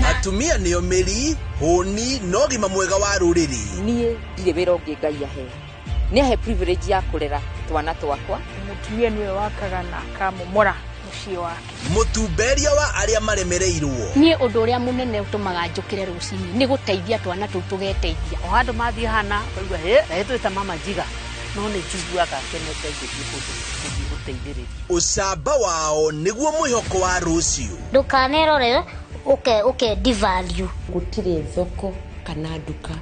Atumia niyo meri honi no gima mwega wa ruriri nie ire wira ngai ahe ni ahe privilege ya kurera twana twakwa mutumia niwe wakaga na akamomora muciĩ wake mutumberia wa aria maremereirwo nie undu uria munene utumaga njukire rucini ni guteithia twana tu tugeteithia o handu mathie hana koigwa he twita mama jiga no ni njiguaga kenete guteithĩrĩria ucamba wao niguo mwihoko wa rucio ndukanerore uke devalue gutire thoko kana nduka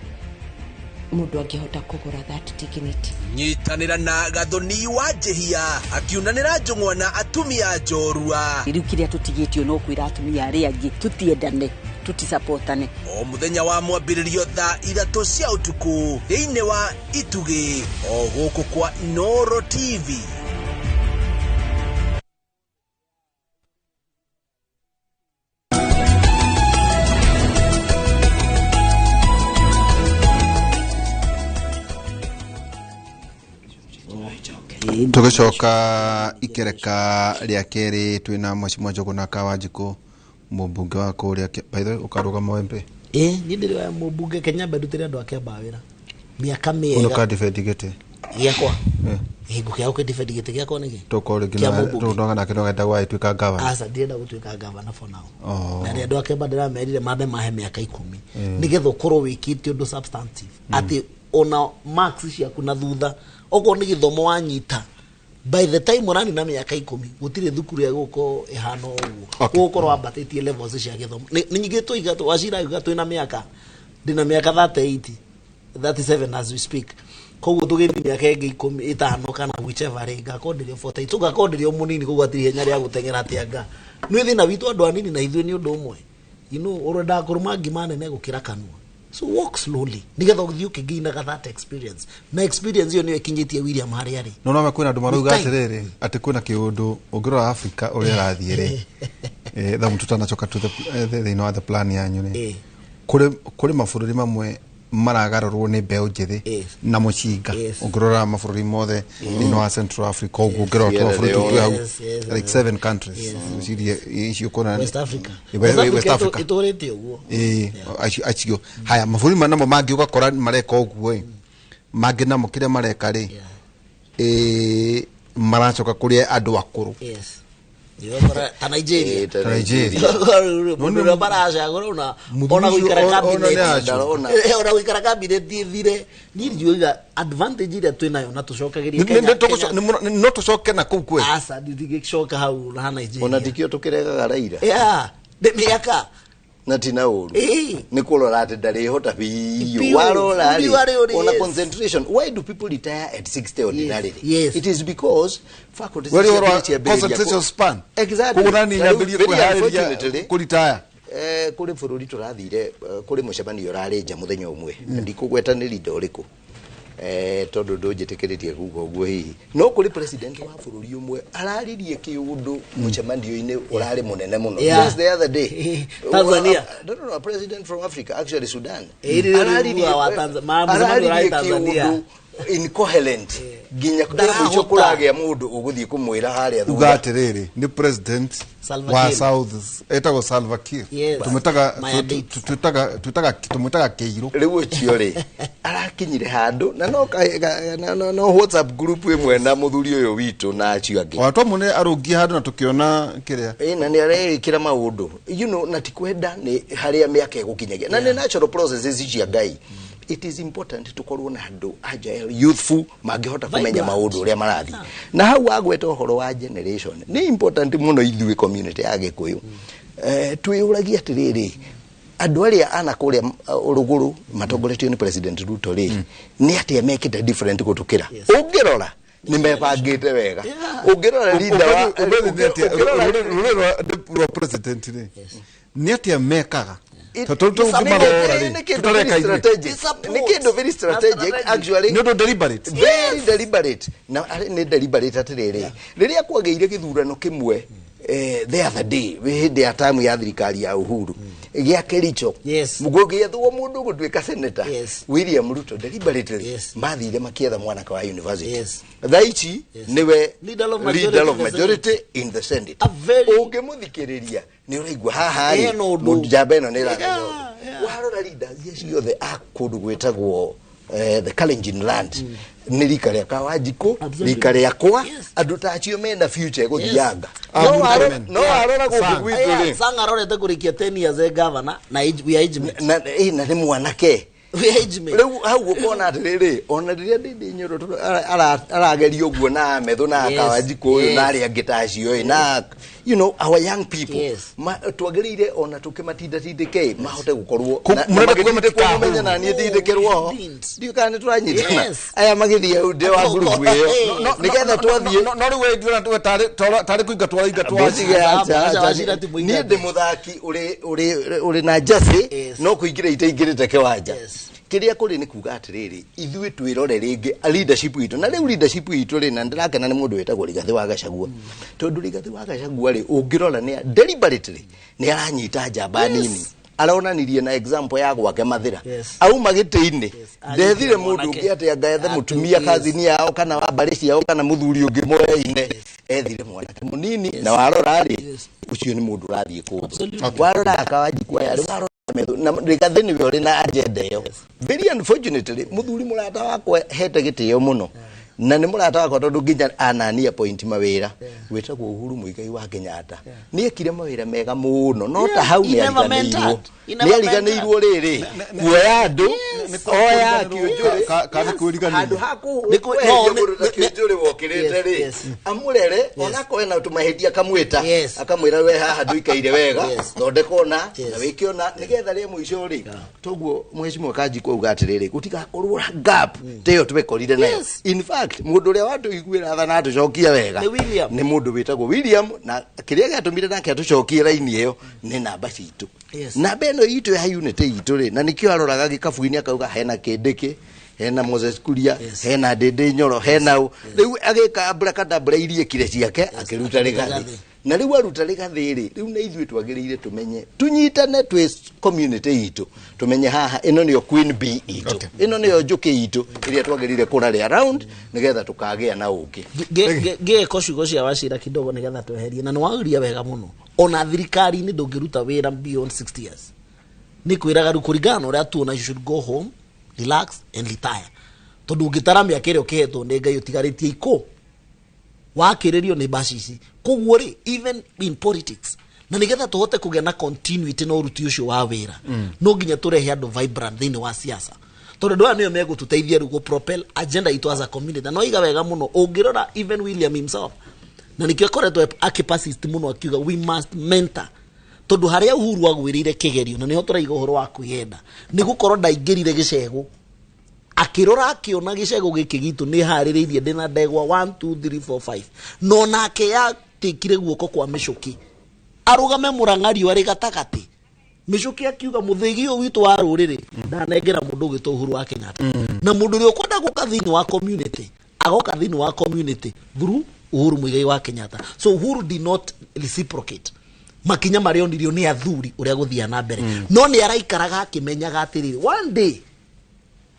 mundu angihota kugura that dignity. Nyitanira na gathoni wa Jehia akiunanira njung'wa na atumia njorua riu kiria tutigitio no kwira atumia aria angi tutiendane tutisupportane o muthenya wa mwambiririo thaa 3 cia utuku thiini wa Itugi o guku kwa Inooro TV. tugicoka ikereka ria keri twina mwashimwa Njuguna Kawanjiku mubunge wa kuria paithe ukaruga mwembe ni ndiri wa mubunge Kenya bedutire andu ake bawira miaka miega uno ka defetigete yakwa ngukia uke defetigete yakwa niki tokore gina tundoga na kindoga ndagwa itwika gava asa ndienda gutwika gava for now na andu ake badira merire mabe mahe miaka 10 nigetho korwo wikiti undu substantive ati ona marks cia kuna thutha oko ni githomo wanyita by the time urani na miaka 10 gutire thukuru ya guko ihano uguo gukorwo ambatetie levels cia githomo ni nyigitwo igatu wacira igatu ina miaka ndina miaka 38 37 as we speak koguo tugithimia kenge 15 kana whichever ringa kondirio 40 tugakondirio munini koguo atiri henya ria gutengera atianga nwi thina witu andu anini na ithuĩ nĩ ũndũ ũmwe urenda kũrũma ngima nene gũkĩra kanua so walk slowly nigetha ũgĩthiĩ ũkĩgĩinaga that experience na experience iyo nĩyo ĩkinyĩtie William harĩa arĩ no no kwĩna andũ marauga atĩrĩrĩ atĩ kwĩna kĩũndũ ũngĩrora Africa ũrĩa rathiĩ rĩ thamu tutanacoka to the no other plan yanyu nĩ kũrĩ mabũrũri mamwe maragarũrwo nĩ mbeũ njĩthĩ na mũcinga ũngĩrora mabũrũri mothe thĩinĩ wa Central Africa ũguo ũngĩrora bũrũri tũtũ hau like 7 countries ciria icio kona West Africa itũrĩte ũguo acio haya mabũrũri manamo mangĩ ũgakora mareka ũguo mangĩ namo kĩrĩa mareka rĩ maracoka kũrĩa andũ akũrũ ta Nigeria mundu baraja gorona ona guikara cabinet ona guikara cabinet thire ni njuga advantage ile twinayo na tucokageria Kenya no tucoke na kuu kwe asa ndigicoka hau na Nigeria ona dikio tukiregaga Raila de miaka na tina uru ni kulora ati ndari hota biyo warora ona concentration. Why do people retire at 60 ordinarily? It is because faculty concentration span exactly kunani nyambirie kweharĩria kuritaya kuri bururi turathire kuri mucemanio rareja muthenya umwe ndikugwetanĩri ndoriku tondu ndũnjĩtĩkĩrĩtie kuga ũguo hihi no kuri president wa bururi umwe araririe kiundu mucemanio-inĩ urari munene muno just the other day Tanzania no president from Africa actually Sudan araririe wa Tanzania incoherent ginya kudaramucho kuragia mundu uguthii kumwira haria thuga atiriri ni president wa South etagwo Salva Kiir tumutaga Keiru riu ucio ri arakinyire handu na no WhatsApp group imwe na muthuri uyu witu na acio angi watu amwe arungi handu na tukiona kiria na ni arekira maundu na tikwenda ni haria miaka igukinyagia na ni natural processes cia Ngai. It is important to korwo na handu agile youthful mangihota kumenya maundu uria marathi na hau agweta uhoro wa generation ni important muno ithuĩ community ya Gikuyu twiyuragia atiriri andu aria ana kuria uruguru matongoretio ni president Ruto ri ni atia mekite different gutukira ungirora ni mebangite wega ungirora leader wa president ni atia mekaga very strategic actually no deliberate very deliberate na ni deliberate atiriri riria kwageire githurano kimwe the other day we hinde ya time ya thirikari ya Uhuru gia Kericho mugogethwo mundu gutwika senator William Ruto deliberately mathire makietha mwanaka wa university thaichi niwe leader of majority in the senate ungemuthikiriria ni uraigwa haha mujambe no nira warora leaders yecio the akudu gwetagwo the Kalenjin land ni rikaria Kawajiko rikaria kwa andu tacio mena future guthianga no arora gundu gwitu ri sanga arorete kurikia 10 years governor na we age na ni mwanake riu hau ukona atiriri ona riria ndi nyoro arageria uguo na metho na Kawajiko uyu na ari angitacio na our young people twagirire ona tukimatinda tindike mahote gukorwo magirite kumenya na ni tindikerwo ndikane turanyitana aya magithie unde wa group iyo nigetha twathie no riu wendio na tari kuinga twainga ni ndi muthaki uri na jasi no kuingira itaingirite kiwanja kiria kuri ni kuga atiriri ithuĩ twirore ringi leadership itu na riu leadership itu ri na ndirakena ni mundu wetagwo Rigathi wa Gachagua tondu Rigathi wa Gachagua ri ungirora ni deliberately ni aranyita njamba nini aronanirie na example ya gwake Mathira au magiti-ini ndethire mundu ungi ati angaethe mutumia kazini yao kana wa mbari ciao kana muthuri ungi moeine ethire mwanake munini na warora ri ucio ni mundu rathie kundu warora Kawajiko ya warora na Rigathi ni we na agenda yo very unfortunately muthuri murata wakwa hete gitio muno na ni murata wakwa tondu nginya anania point mawira wetagwo Uhuru Muigai wa Kenyatta ni ekire mawira mega muno no ta hau ni ariganirwo riri kuoya andu oya kiunjuri kana kuririkana handu haku no kiunjuri wokirite ri amurere ona ko ena tumahetia kamwita akamwira we haha nduikaire wega thondekona na wikiona nigetha ri muico ri toguo mwecimu kaji kuuga atiriri gutigakorwo gap teyo tubekorire nayo in fact mundu ria watu igwira tha na atucokia wega ni mundu witagwo William na kiria gatumire nake atucokie raini iyo ni namba citu namba eno itu ya unity itu ri na nikio aroraga gikabu-ini akauga hena kindiki hena Moses Kuria hena Dede Nyoro hena riu agika abrakadabra irie kire ciake akiruta rigathi na riu aruta rigathi ri riu na ithuĩ twagĩrĩire tumenye tunyitane twi community itu tumenye haha ino niyo Queen Bee itu ino niyo njuki itu iria twagĩrĩire kurari around nigetha tukagĩa na ũki geko ciugo cia Wachira kidogo nigetha tweherie na nĩwauria wega muno ona thirikari ni ndũngĩruta wĩra beyond 60 years ni kwiraga ru kuringana uria tuona you should go home relax and retire tondu ngitara miaka ĩrĩa ũkĩhetwo nĩ Ngai ũtigarĩtie iko wakĩrĩrio nĩ bacici koguo ri even in politics na nigetha tuhote kugĩa na continuity na uruti ucio wa wĩra no nginya turehe andũ vibrant thĩinĩ wa siasa tondu ndwa nĩo megũtũteithia rĩu propel agenda itu as a community no iga wega muno ũngĩrora even William himself na nikio akoretwo akipersist muno akiuga we must mentor tondu haria Uhuru agwirire kigerio na niho turaiga uhoro wa kwiyenda ni gukorwo ndaingirire gicego akirora akiona gicego giki gitu ni haririirie ndina ndegwa 1 2 3 4 5 no nake yatikire guoko kwa Michuki arugame murang'ari wari gatagati Michuki akiuga muthigi uyu witu wa ruriri ndanengera mundu gito Uhuru wa Kenyatta na mundu ri ukwenda guka thini wa community agoka thini wa community through Uhuru Muigai wa Kenyatta so Uhuru did not reciprocate makinya mario ndirio ni athuri uria guthia na mbere no ni araikaraga akimenyaga atiriri one day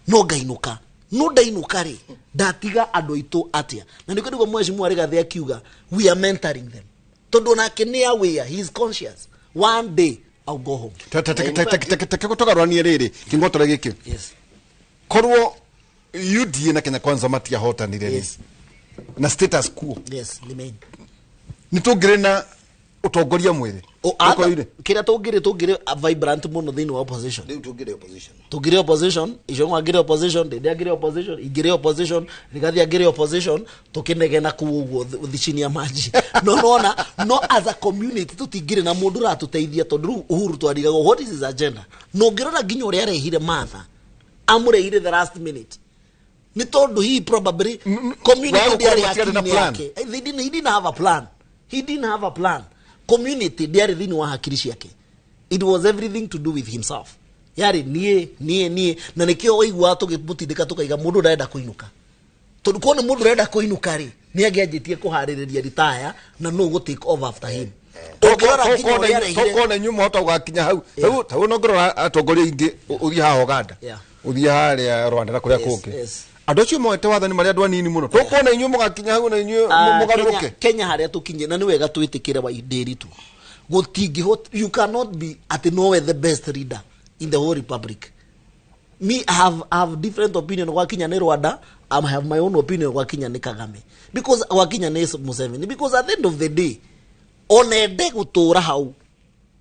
no ngainuka no ndainuka ri ndatiga andu itu atia na niko ndiko mwecimu ari gathia kiuga we are mentoring them tondu nake ni aware he is conscious one day I'll go home kutoka rwani riri kingotore giki korwo UDA na Kenya Kwanza matia hotanire na status quo nitugire na utongoria mwiri kira tugire vibrant muno thini wa opposition tugire opposition ijo ngire opposition de ngire opposition igire opposition rigathi ngire opposition tukinegena kuuguo thichini ya maji no as a community tutigire na mundu ratuteithia tondu Uhuru twarigago what is his agenda no ngirora nginya uria arehire matha amurehire the last minute ni tondu he probably community he didn't have a plan community diari thini wa hakiri ciake it was everything to do with himself yari nie na nikio oigwa tugiputindika tukaiga mundu ndaenda kuinuka tondu kone mundu ndaenda kuinuka ri ni angianjitie kuhaririria retire na no go take over after him tokona nyuma hota ugakinya hau no ngoro atongoria ingi uthi ha Uganda uthi haria Rwanda na kuria kungi andu acio moete wathani maria andu anini muno tukona inyu mugakinya hau na inyu mugaruke Kenya haria tukinye na ni wega twitikire wa ideri tu gutingi you cannot be at no the best leader in the whole republic me I have different opinion kwa Kenya ni Rwanda I have my own opinion kwa Kenya ni Kagame because kwa Kenya ni Museveni because at the end of the day onende gutura hau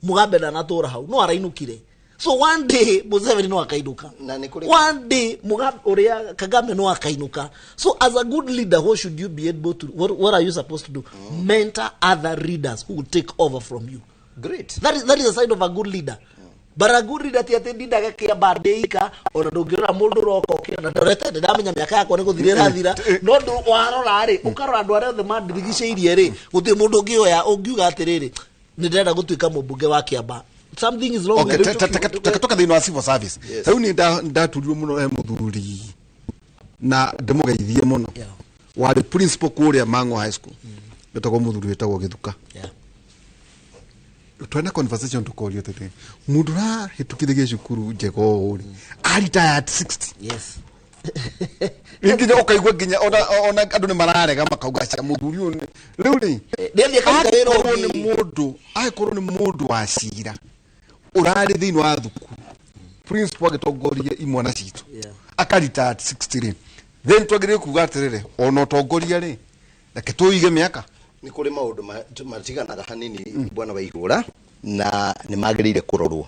Mugabe na natura hau no arainukire so one day Museveni no akainuka one day Mugabe uria Kagame no akainuka so as a good leader what should you be able to what are you supposed to do mentor other leaders who will take over from you great that is a sign of a good leader but a good leader tiatendi kia bardeika ona ndungirora mundu roko kia na ndorete ndamenya miaka yakwa ni guthirira thira no ndu warora ri ukarora andu aria othe mandirigiceirie ri guti mundu ngioya ungiuga atiriri ni ndenda gutuika mubunge wa Kiamba something is wrong toka thini wa civil service hau ni ndaturirwo muno muthuri na ndemugeithie muno wari principal kuria Mango High School betagwo muthuri wetagwo Githuka twena conversation tukorio tete mundu ra hitukithigie cukuru njego uri aritaya at 60 yes nginya ukaigwa nginya ona andu ni mararega makauga cia muthuri uni riu ri ndethi akaigwa ni mundu wa cira urari thini wa thukuru principal agitongoria imwana citu akarita at 60 then twagire kuga atirire ona utongoria ri reke tuige miaka ni kuri maundu matiganaga hanini bwana Waigura na ni magirire kurorwo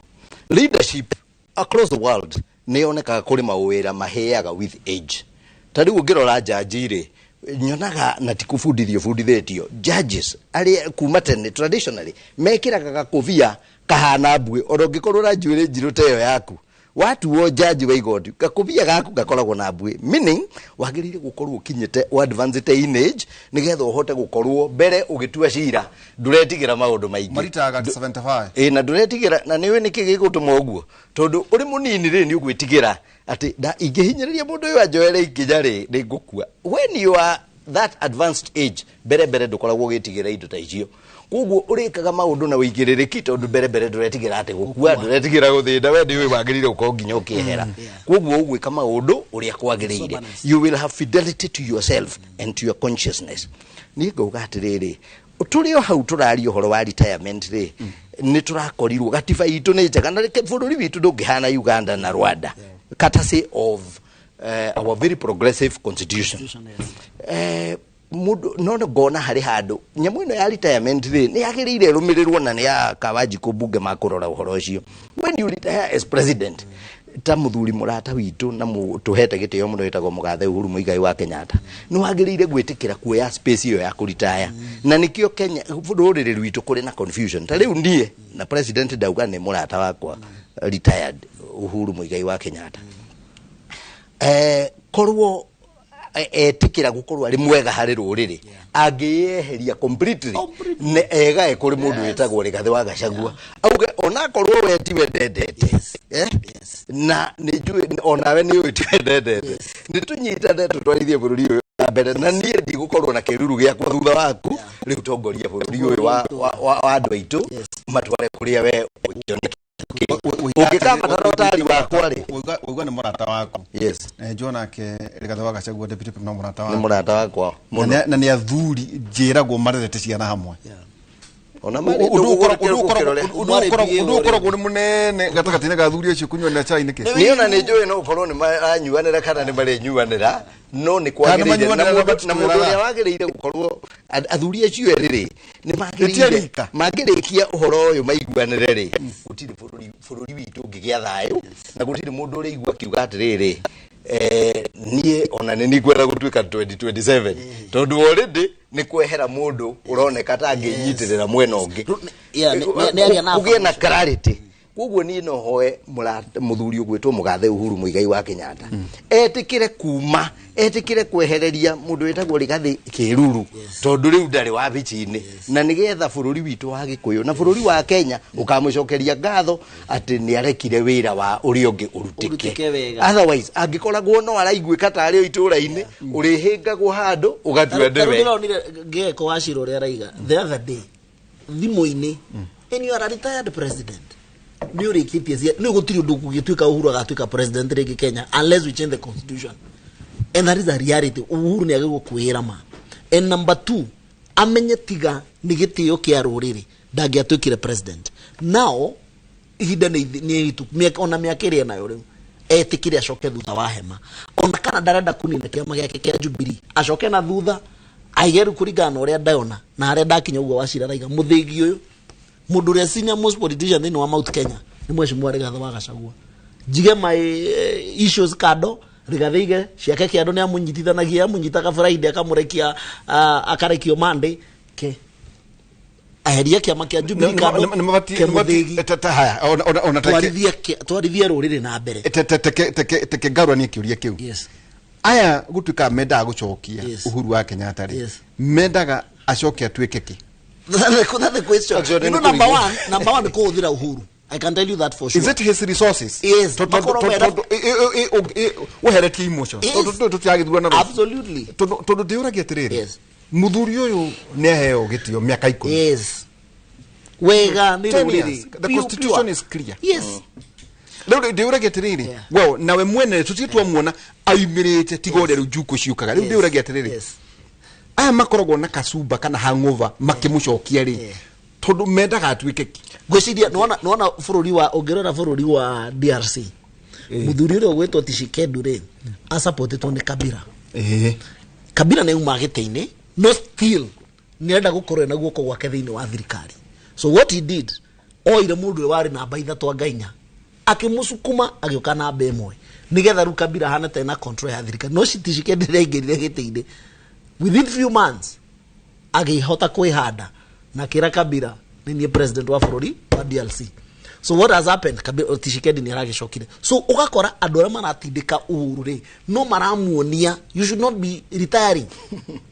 leadership across the world nionekaga kuri mawira maheaga with age tari ungirora judge nyonaga na tikufundithio judges ari kuma tene traditionally mekiraga gakuvia kahana mbue orongikorwo na njuire njiru teyo yaku watu wo judge wa igoti gakuvia gaku gakoragwo na mbue meaning wagirire gukorwo kinyete o advanced age nigetha uhote gukorwo mbere ugitua cira nduretigira maundu maingi maritaga 75 na nduretigira na niwe nikigigutuma uguo tondu uri munini ri ni ugwitigira ati da ingihinyiriria mundu uyu ajoere ikinya ri ni ngukua when you are that advanced age bere ndukoragwo gitigira indo ta icio kuguo urikaga maundu na wigiririki tondu bere nduretigira ati gukua nduretigira guthinda we ndiwe wagirire uko nginya ukihera kuguo ugwika maundu uria kwagirire you will have fidelity to yourself and to your consciousness ni ngauga atiriri turio hau turari uhoro wa retirement ri ni turakorirwo gatiba itu ni njega na bururi witu ndungihana Uganda na Rwanda courtesy of our very progressive constitution mudu no ngona hari handu nyamu ino ya retirement ri ni yagirire rumirirwo na ni ya kawaji kubunge makurora uhoro ucio when you retire as president ta muthuri murata witu na tuhete gitio mundu witagwo Mugathe Uhuru Muigai wa Kenyatta no wagirire gwitikira kuoya space iyo ya kuritaya na nikio Kenya rurire rwitu kuri na confusion ta riu ndie na president ndauga ni murata wakwa retired Uhuru Muigai wa Kenyatta korwo etikira gukorwo ari mwega hari ruriri angiyeheria completely ne ega kuri mundu witagwo Rigathi wa Gachagua auge ona korwo we tiwe ndendete na nijue onawe ni utiwe ndendete nitunyitane tutwarithie bururi uyu mbere na nie ndigukorwo na kiruru giakwa thutha waku riu tongoria bururi uyu wa andu aitu matware kuria we ujoneke ukikamba tarotari wakwa ri uigwa ni murata waku yes John ke Rigathi wa Gachagua deputy premier murata waku ni murata wakwa na ni athuri njiragwo marerete ciana hamwe ona mari ukoragwo ni munene gatagati-ini ga athuri acio kunywanira chai niki ni ona ni njui no ukorwo ni maranyuanira kana ni marenyuanira no ni kwagirire na mundu uria wagirire gukorwo athuri acio eriri ni magirikia uhoro uyu maiguanire ri gutiri bururi witu ngigia thayu na gutiri mundu uri igua kiuga atiriri nie ona ni gwera gutuika 2027 tondu already ni kwehera mundu uroneka ta nginyitirira mwena ungi ugie na clarity kuguo ni no hoe muthuri ugwitwo Mugathe Uhuru Muigai wa Kenyatta etikire kuma etikire kwehereria mundu witagwo Rigathi kiruru tondu riu ndari wa bichini na nigetha bururi witu wa Gikuyu na bururi wa Kenya ukamucokeria ngatho ati ni arekire wira wa uri ungi urutike otherwise angikoragwo no araiguika tari itura-ini urihingagwo handu ugatua ndewe ngeko washiro uri araiga the other day thimu-ini and you are a retired president ni urikitie ni gutiri undu kugituika Uhuru agatuika president rigi Kenya unless we change the constitution and that is a reality Uhuru ni agego kwira ma and number 2 amenye tiga ni gitio kia ruriri ndangiatuikire president now ihinda ni itu ona miakiri nayo riu etikire acoke thutha wa hema ona kana ndarenda kunina kiama giake kia Jubilee acoke na thutha aigeru kuringana uria ndaiona na aria ndakinya ugo wacira raiga muthigi uyu mundu uria senior most politician thini wa Mount Kenya ni Mheshimiwa Rigathi wa Gachagua jige my issues kado Rigathi ige ciake kiando ni amunyitithanagia amunyitaga Friday akamurekia akarekio Monday ke aheria kiama kia Jubilee kado ke muthigi haya ona twarithia ruriri na mbere teke ngarwa ni kiuria kiu yes aya gutuika menda gucokia Uhuru wa Kenyatta ri mendaga acoke atuike ki that's the question. You know, number one, kuhudhira Uhuru. I can tell you that for sure. Is it his resources? Yes. Uhereti emotions. Absolutely. Todo deuragia tiriri. Yes. Muthuri uyu neheo gitio miaka 10. Yes. Wega ni ruriri. The constitution is clear. Yes. Leo deuragia tiriri. Well, nawe mwene tutitwa muona ayumirite tigore rujuko ciukaga. Leo deuragia tiriri. Yes. Aya makoragwo na kasuba kana hangover makimucokia ri tondu mendaga atuike gwiciria nona bururi wa ongerera bururi wa DRC muthuri uri gwetwo Tshisekedi ri asupportitwo ni Kabila Kabila ni uma gite-ini no still ni enda gukorwo na guoko gwake thiini wa thirikari so what he did oire mundu wari namba 3 ngainya akimusukuma agioka namba 1 nigetha ru Kabira hana ta na control ya thirikari no citishike ndirengerire gitinde within few months agihota kwihanda na kira Kabira ni president wa bururi wa DRC. So what has happened? Kabira Tshisekedi ni aragicokire. So ugakora andu aria maratindika Uhuru ri no maramuonia you should not be retiring.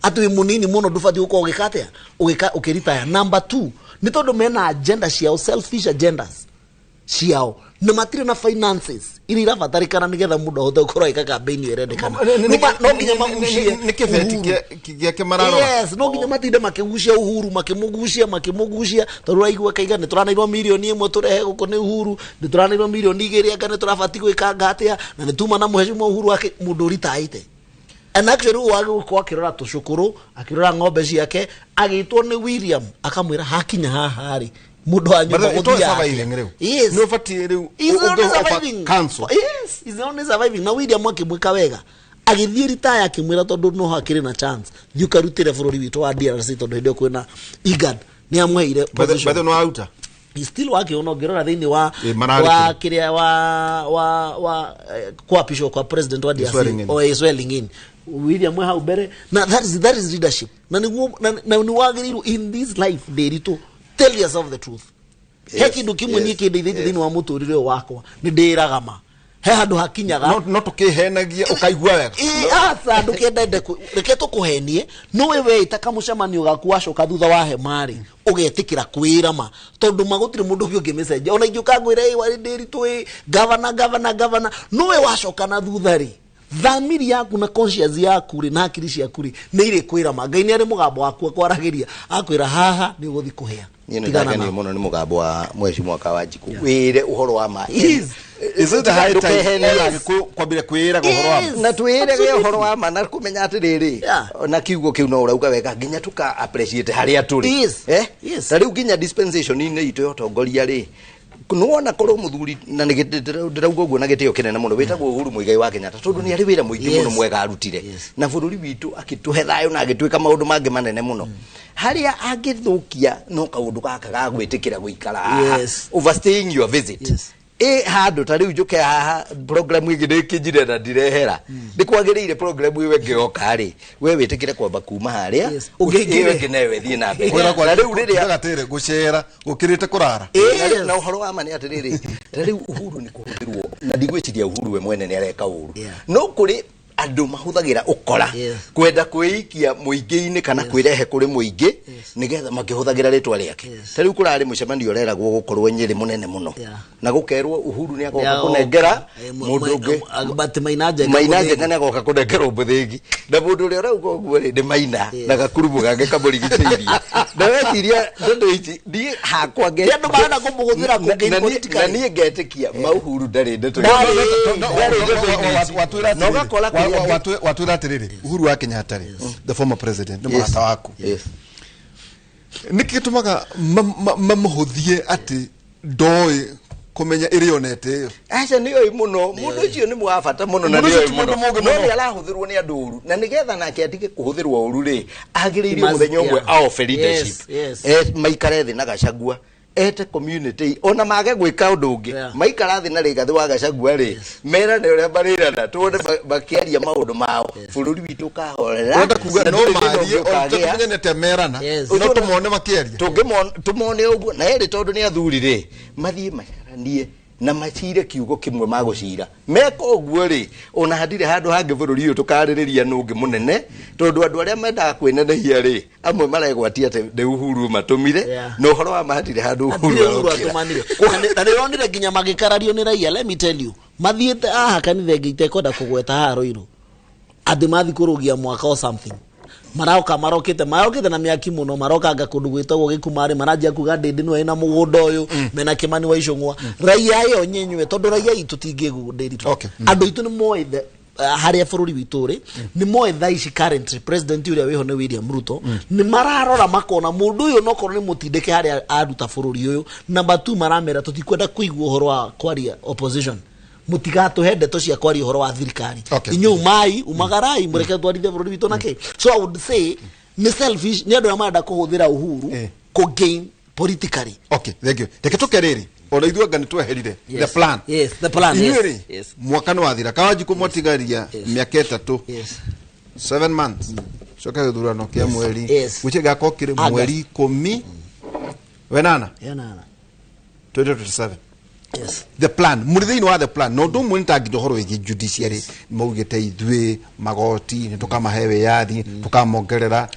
Atu munini muno ndufati uko ugikatea ukiretire. Number 2 ni tondu mena agenda ciao, selfish agendas ciao, na matire na finances ili irabatarikana nigetha mundu ahote gukorwo ika campaign irendekana no nginya magucie ni kibeti giake mararo. Yes, no nginya matinde makigucia Uhuru makimugucia tondu raigua kaiga ni turanairwo milioni 1 turehe guko ni Uhuru, ni turanairwo milioni 2 anga ni turabati gwikanga atia na ni tuma na muheshimu Uhuru wake mundu ritaite. And actually wagi kwa kirora tushukuru akirora ng'ombe ciake agitwo ni William akamwira hakinya haha ri mudo anyu bagudia. Yes, no fati riu council. Yes, is only surviving na William akimwika wega agithie retire akimwira tondu no hakiri na chance thiukarutire bururi witu wa DRC tondu ndio kwina IGAD ni amweire position but no auta he still working on ogirora thini wa kiria wa kwa pisho kwa president wa DRC o swelling in William hau bere na that is leadership na ni wagiriru in this life derito tell yourself the truth. Heki ndukimwe ni kindeithite thini wa muturire wakwa ni ndiragama he handu hakinyaga no tukihenagia ukaigua wega asa ndukendende reke tukuhenie no wewe itakamucemanio gaku wacoka thutha wa hemari ugetikira kwirama tondu magutire mundu ungi message ona ingiuka ngwire ei wari ndiritu governor no we wacoka na thutha ri thamiri yaku na conscience yaku ri na akiri ciaku ri ni ire kwirama Ngai ni ari mugambo waku kwaragiria akwira haha ni guthi kuhea tigana ni muno ni mugambo wa mweci mwaka wa Njiku wire uhoro wa ma is it the high time kwambire kwira uhoro wa na twire ge uhoro wa ma na kumenya atiriri na kiugo kiu no urauga wega nginya tuka appreciate haria turi tari nginya dispensation ni itu yotongoria ri nuona korwo muthuri na ndirauga uguo na gitio kinene muno witagwo Uhuru Muigai wa Kenyatta tondu ni ari wira muingi muno mwega arutire na bururi witu akituhe thayo na agitwika maundu mangi manene muno haria agithukia no kaundu gaka ga gwitikira guikara overstaying your visit handu tari ujuke haha program igi ndikijire na ndirehera ndikwagirire program iwe ngioka ri we witikire kwamba kuma haria ugingire nginewe thie na mbere kwira kwa riu riria gatire gucera gukirite kurara na uhoro wa mani atiriri tari Uhuru ni kuhuthirwo na ndigwiciria Uhuru we mwene ni areka uru no kuri andu mahuthagira ukora kwenda kwiikia muingi-ini kana kwirehe kuri muingi nigetha makihuthagira ritwa riake tari kurari mucemanio ureragwo gukorwo Nyeri munene muno na gukerwo Uhuru ni agoka kunengera mundu ungi but Mainaje ni agoka kunengera mbuthingi na mundu uria urauga uguo ri ni Maina na gakurubu gake kamurigiceirie na wetiria ndondo ici ni hakwa nge andu marana kumuguthira kungi na ni ngetikia Uhuru ndari ndeto no gakora watu ratiriri Uhuru wa Kenyatta the former president ni mata waku nikitumaga mamuhuthie ati ndoi kumenya irionete acha niyo muno mundu ucio ni mwafata muno na niyo muno no arahuthirwo ni andu uru na nigetha nake atige kuhuthirwo uru ri agiriire muthenya umwe off leadership maikare thi na Gachagua ete community ona mage gwika undu ungi maikara thi na rigathi wa Gachagua ri mera ni uria barirana tuone bakiaria maundu mao bururi witu kahorera wenda kuga no marie o tumenete merana no tumone makiaria tumone uguo na eri tondu ni athuri ri mathie macaranie na macire kiugo kimwe magucira meko uguo ri ona handire handu hangi bururi uyu tukaririria nungi munene tondu andu aria mendaga kwinenehia ri amwe maregwatia ati de Uhuru matumire no horo wa mahatire handu Uhuru atumanire na nironire nginya magikarario ni raia. Let me tell you mathiete aha kanitha ngite kwenda kugweta haro iru andi mathi kurugia mwaka o something marokite na miaki muno marokanga kundu gwitagwo Gikumari maranjia kuga ndindi no ina mugunda uyu mena Kimani wa Icung'wa raia yo nyenywe tondu raia itu tingigundiritu andu itu ni moithe haria bururi witu ri ni moithe ici current president uria wiho ni William Ruto ni mararora makona mundu uyu no korwo ni mutindike haria aruta bururi uyu number 2 maramera tutikwenda kuigwa uhoro wa kwaria opposition mutigatuhe ndeto cia kwaria uhoro wa thirikari inyu mai umagarai mureke twarithie bururi witu nake. So I would say ni selfish ni andu amanda kuhuthira Uhuru ku gain politically. Okay, thank you. Reke tukeriri ona ithuĩ anga nĩtweherire the plan. Yes, the plan. Inyuĩ Yes. mwaka nĩwathira kawanji kũmotigaria mĩaka 3. 7 months. Coka gĩthurano kĩa mweri. Gũtirĩ gakorwo kĩrĩ mweri 10 wenana. 2027. Yes. The plan. Mũrithĩinĩ wa the plan. No ndũ mwĩnĩ tanginya ũhoro wĩgiĩ judiciary maugĩte ithuĩ magoti nĩtũkamahe wĩyathi tũkamongerera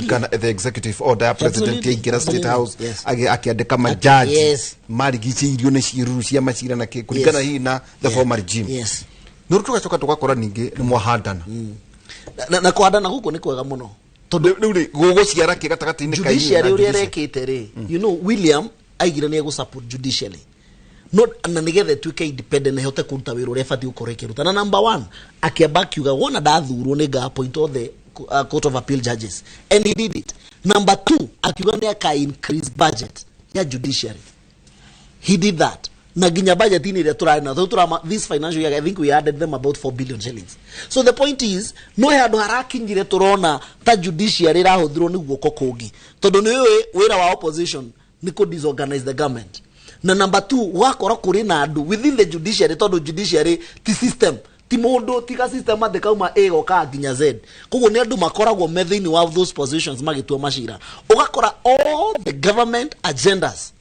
kana the executive order president yaingĩra state house akĩandĩka majaji marigicĩirio nĩ ciĩruru cia macira na kũringana hihi na the former regime. No tũgacoka tũgakora ningĩ nĩ mwahandana na kũhandana gũkũ nĩ kwega mũno tondũ rĩu gũgũciara kĩ gatagatĩ-inĩ ka judiciary ũrĩa rekĩte rĩ you know William aigire nĩ egũsupport judiciary no na nigethe tuike independent na hote kuruta wĩra ũrĩa bati ũkorwo ĩkĩruta na number 1 akiamba akiuga wona ndathurwo nĩ ga appoint all the court of appeal judges and he did it. Number 2 akiuga nĩ aka increase budget ya judiciary, he did that na ginya budget ini ile turana this financial year I think we added them about 4 billion shillings. So the point is no handu harakinyire turona ta judiciary rahuthirwo ni guoko kungi tondu ni wira wa opposition ni ku disorganize the government. Na number 2 wakora kuri na andu within the judiciary tondu judiciary ti system ti mundu tiga system athikauma ego ka ginya z koguo ni andu makoragwo methaini wa those positions magitua mashira ugakora all the government agendas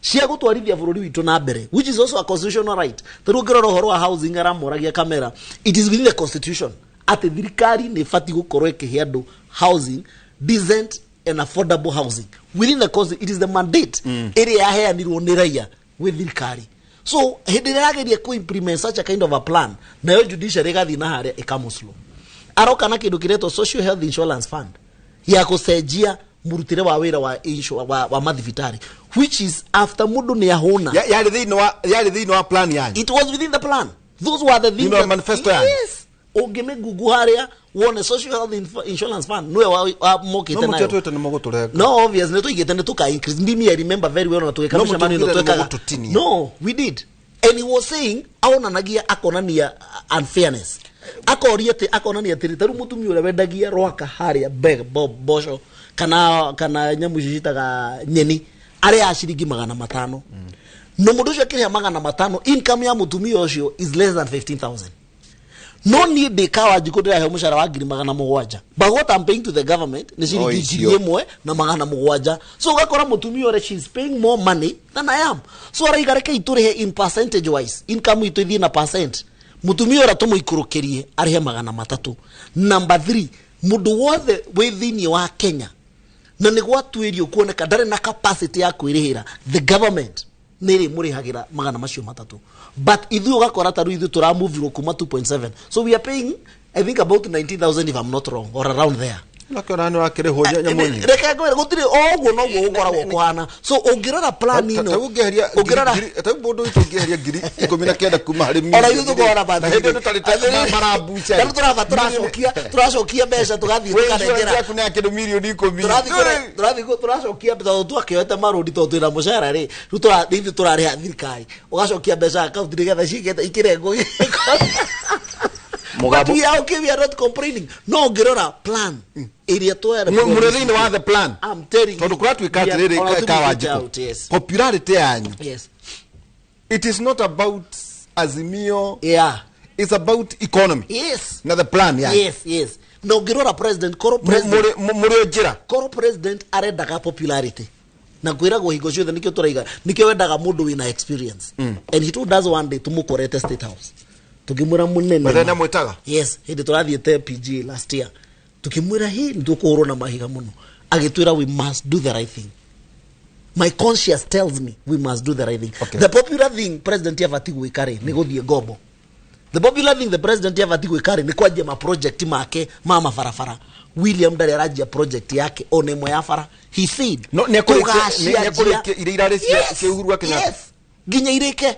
cia gutwarithia bururi witu na mbere which is also a constitutional right. Tondu ngirora horo wa housing aramoragia kamera it is within the constitution ati thirikari ni fati gukorwo ikihe andu housing decent and affordable housing within the cause it is the mandate area yaheanirwo ni raia with thirikari. So hindi rirageria ku implement such a kind of a plan na yo judiciary gathi na haria ikamuslo aroka na kindu kireto social health insurance fund ya kusejia murutire wa wira wa mathibitari which is after mundu ni ahona yari thĩinĩ wa plan yanyu. It was within the plan. Those were the things manifesto yanyu. Yes. Ogeme gugu haria wone social health insurance fund no wa mokite nayo. No obviously to igete tuka increase ndimi I remember very well na tuweka mshamani ndo tuweka. No we did and he was saying aona nagia akonania unfairness akoriete akonania tiritaru mutumia ule wendagia rwaka haria beg bosho kana nyamu cicitaga nyeni ari a ciringi 500 no mundu ucio akiria 500 income ya mutumia ucio is less than 15,000. No need the kawa jikodera he mushara wa 700 but what I'm paying to the government ni ciringi 1,000 na 700. So ugakora mutumia ore she's paying more money than I am. So ara igareke iturihe in percentage wise income itu ithie na percent mutumia ora tumuikurukirie arihe 300. Number 3 mundu wothe within wa Kenya na nĩ gwatuĩrio kuoneka ndare na capacity ya kwĩrĩhĩra the government nĩrĩ mũrĩhagira 300 but ithuĩ ugakora taru ithuĩ tũramove kuma 2.7 so we are paying I think about 19,000 if I'm not wrong or around there. Nakona no akĩrĩho nyamũnyi reke ngwĩre gũtirĩ oguo no gũkoragwo kwana so ũngĩrora plan ino ũngĩrora ta mũndũ ũngĩheria 19 kuma harĩ mimi ora ithuĩ tũkora ba hĩndĩ tũtarĩ marabucha tũracokia mbeca tũgathiĩ tũkarengera kuna kĩndũ milioni 10 tũracokia tondũ twakĩoete marũndi tondũ twĩna mũcara rĩ rĩu tũrathiĩ tũrarĩha thirikari ũgacokia mbeca account nĩgetha cigete ikĩrengwo But we are okay, we are not complaining. No, Gerora plan. Area to Muradini was the plan. I'm telling you. Yes. Popularity. Yes. It is not about Azimio. Yeah. It's about economy. Yes. Not the plan. Yeah. Yes, yes. No, Gerora president, Koro president arendaga popularity. Na kwira go higo ciothe nikio turaiga nikio wendaga mundu wina experience. And he told us one day tumukorete state house. Tukimwira munene madana mwetaga yes hindi turathiete PG last year tukimwira hi ndukuhurwo na mahiga muno agitwira we must do the right thing. My conscience tells me we must do the right thing. Okay. The popular thing president yavati gwikare ni guthie gobo. The popular thing the president yavati gwikare ni kwajia ma project make mama farafara. William ndare arajia project yake onemwe ya fara he said no nekurike ire irare cia uhuru wake yes ginya ireke.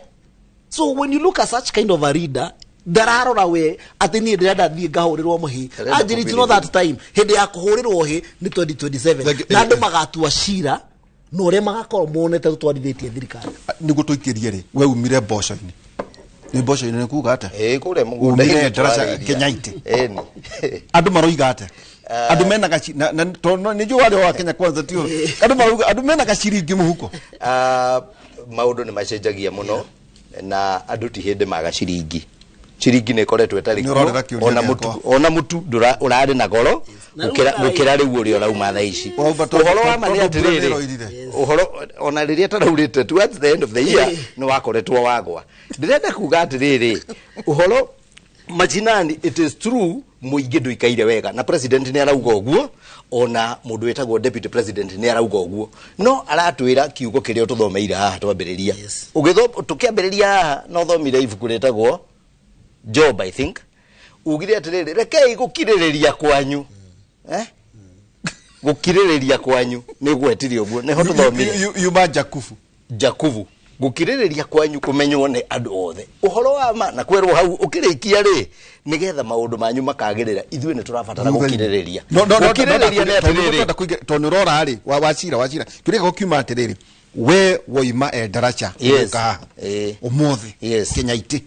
So when you look at such kind of a reader, there are a way at the need that the gahorirwo muhi. I did it know that time. Hede ya kuhorirwo hi ni 2027. Na ndo magatu ashira no re magakorwo monete tutwarithitie thirikari. Ni gutuikirie ri we umire mboco-ini. Ni mboco-ini ni kuga ata? Kure mugunda umire darasa Kenyaite. Andu maroiga ata? Andu mena gachi na ni jo wale wa Kenya kwanza tio. Andu mena gachiringi muhuko. maundu ni macenjagia muno na andu ti hindi maga ciringi ne koretwo etari ona mutu urari na goro gukira riu uri urauma tha ici uhoro wa mani atiriri uhoro ona riria taraurite towards the end of the year ni wakoretwo wagwa ndirenda kuga atiriri uhoro machinani it is true muingi nduikaire wega na president ni arauga uguo ona mundu wetagwo deputy president ni arauga uguo no aratwira kiugo kiria tuthomeire haha twambiriria tukiambiriria haha no thomire ibuku retagwo Job I think ugire atiriri rekei gukiririria kwanyu gukiririria kwanyu ni gwetirio uguo ni ho tuthomire yuma Jakuvu gukiririria kwanyu kumenywo ni andu othe uhoro wa ma na kwerwo hau ukirikia ri nigetha maundu manyu makagirira ithuĩ ni turabatara gukiririria gukiririria ni atiriri tondu rora ri wacira kiria gokiuma atiriri we woima Daracha umuthi Kenyaiti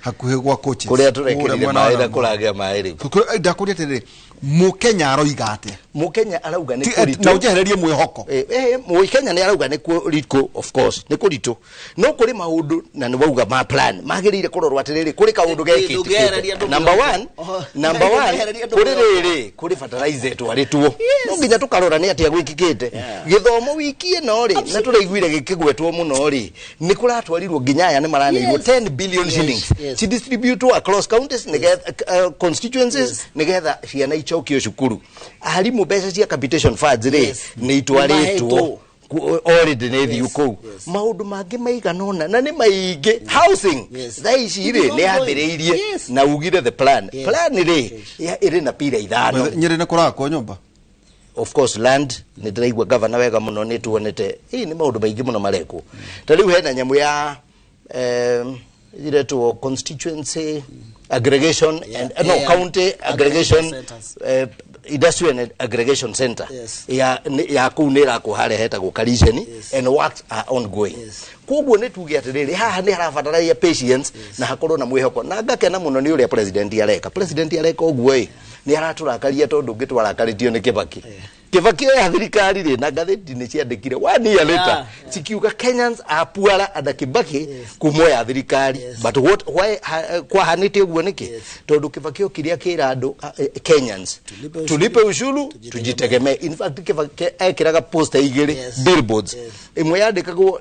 hakuhe gwa coaches kuria turekirire maira kuragia mairi ndakuria atiriri Mukenya aroiga ate Mukenya arauga ni kurito na ujehererie mwihoko Mukenya ni arauga ni kurito of course ni kurito no kuri maundu na ni wauga ma plan magirire kurorwa atiriri kuri kaundu gekite number 1 kuri riri kuri fertilizer twaritwo no nginya tukarora ni atia gwikikite githomo wiki no ri na turaiguire gikigwetwo muno ri ni kuratwarirwo nginya aya ni maranirwo 10 billion shillings to distribute across counties nigetha constituencies nigetha ciana ichokio cukuru arimu mbeca cia capitation funds ri ni itwaritwo already ne thiu kou maundu mangi maiganona na ni maingi housing thaici ri ni ambiriirie na ugire the plan ri iri na pira ithano nyiri ne kurako nyumba of course land ni ndiraigua governor wega muno ni tuonete ni maundu maingi muno mareko ta riu hena nyamu ya iretwo constituency aggregation and county aggregation industrial and aggregation center ya kunira ko hare heta go coalition and works are ongoing koguo ne tuge atiriri haha ni harabatararia patience na hakorwo na mwihoko na ngakena muno ni uria president areka uguo ni araturakaria tondu ngitwarakaritio ni Kibaki ya thirikari ri na gatheti ni ciandikire 1 year later cikiuga Kenyans are poorer and Kibaki kumoya thirikari but why kwa hanite uguo niki tondu Kibaki okiria kira andu Kenyans tulipe ushuru tujitegemee in fact Kibaki ekiraga poster igiri billboards imwe yandikagwo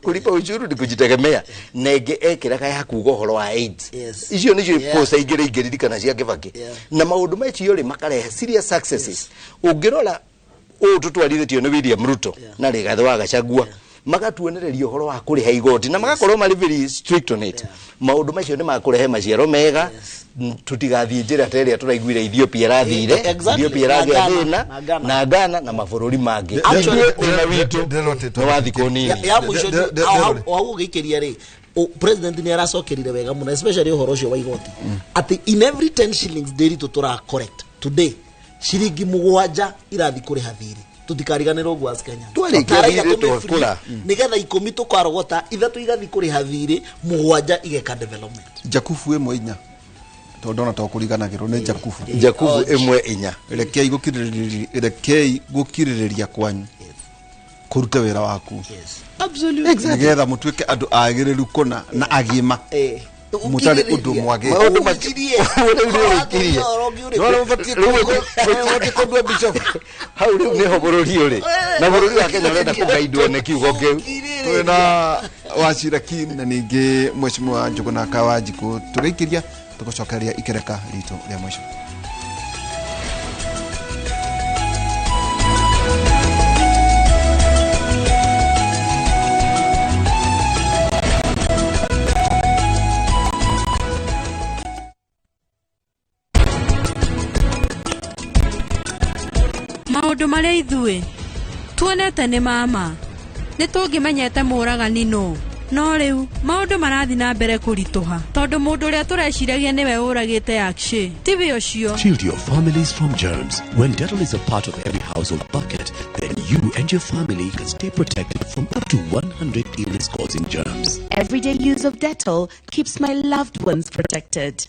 kulipa ushuru ni kujitegemea nenge ekiraga ya kuuga horo wa AIDS icio nicio poster igiri kana cia Kibaki na maundu macio ri makarehe serious successes ungirora tutwarithetio ni William Ruto na Rigathi wa Gachagua magatuonereria horo wa kuriha igoti na magakorwo mari very strict on it maundu macio ni makurehe maciaro mega tutigathie njira teria turaiguire Ethiopia rathire Ethiopia rathina na Ghana na mabururi mangi na witu no wathiko nini ya mwisho au gikiria ri president ni aracokerire wega muno especially horo cio wa igoti ati in every 10 shillings daily tutura correct today shiringi mugwanja irathi kuri hathiri tutikariganira ugu as Kenya tukula nigetha 10 tukarogota ithatu igathi kuri hathiri mugwanja igeka development Jakufu emwe inya tondona to kuriganagirwo ni Jakufu emwe inya rekei gukiririria kwanyu kurute wira waku absolutely nigetha mutwike andu agiriru kona na agima mutale udu mwage maundu makirie wale kondwa bishop hau riu ni hoborori uri na borori wa Kenya urenda kugaidwo ne kiugo kiu twina wacira kim na ningi mheshimiwa Njuguna Kawanjiku turikiria tugucokeria ikereka rito ria mwisho maundu maria ithue tuonete ni mama nitungimenyete muragani no riu maundu marathi na mbere kurituha tondu mundu uria tureciragia niwe uragite akshi tibi ucio. Shield your families from germs. When Dettol is a part of every household bucket, then you and your family can stay protected from up to 100 illness-causing germs. Everyday use of Dettol keeps my loved ones protected.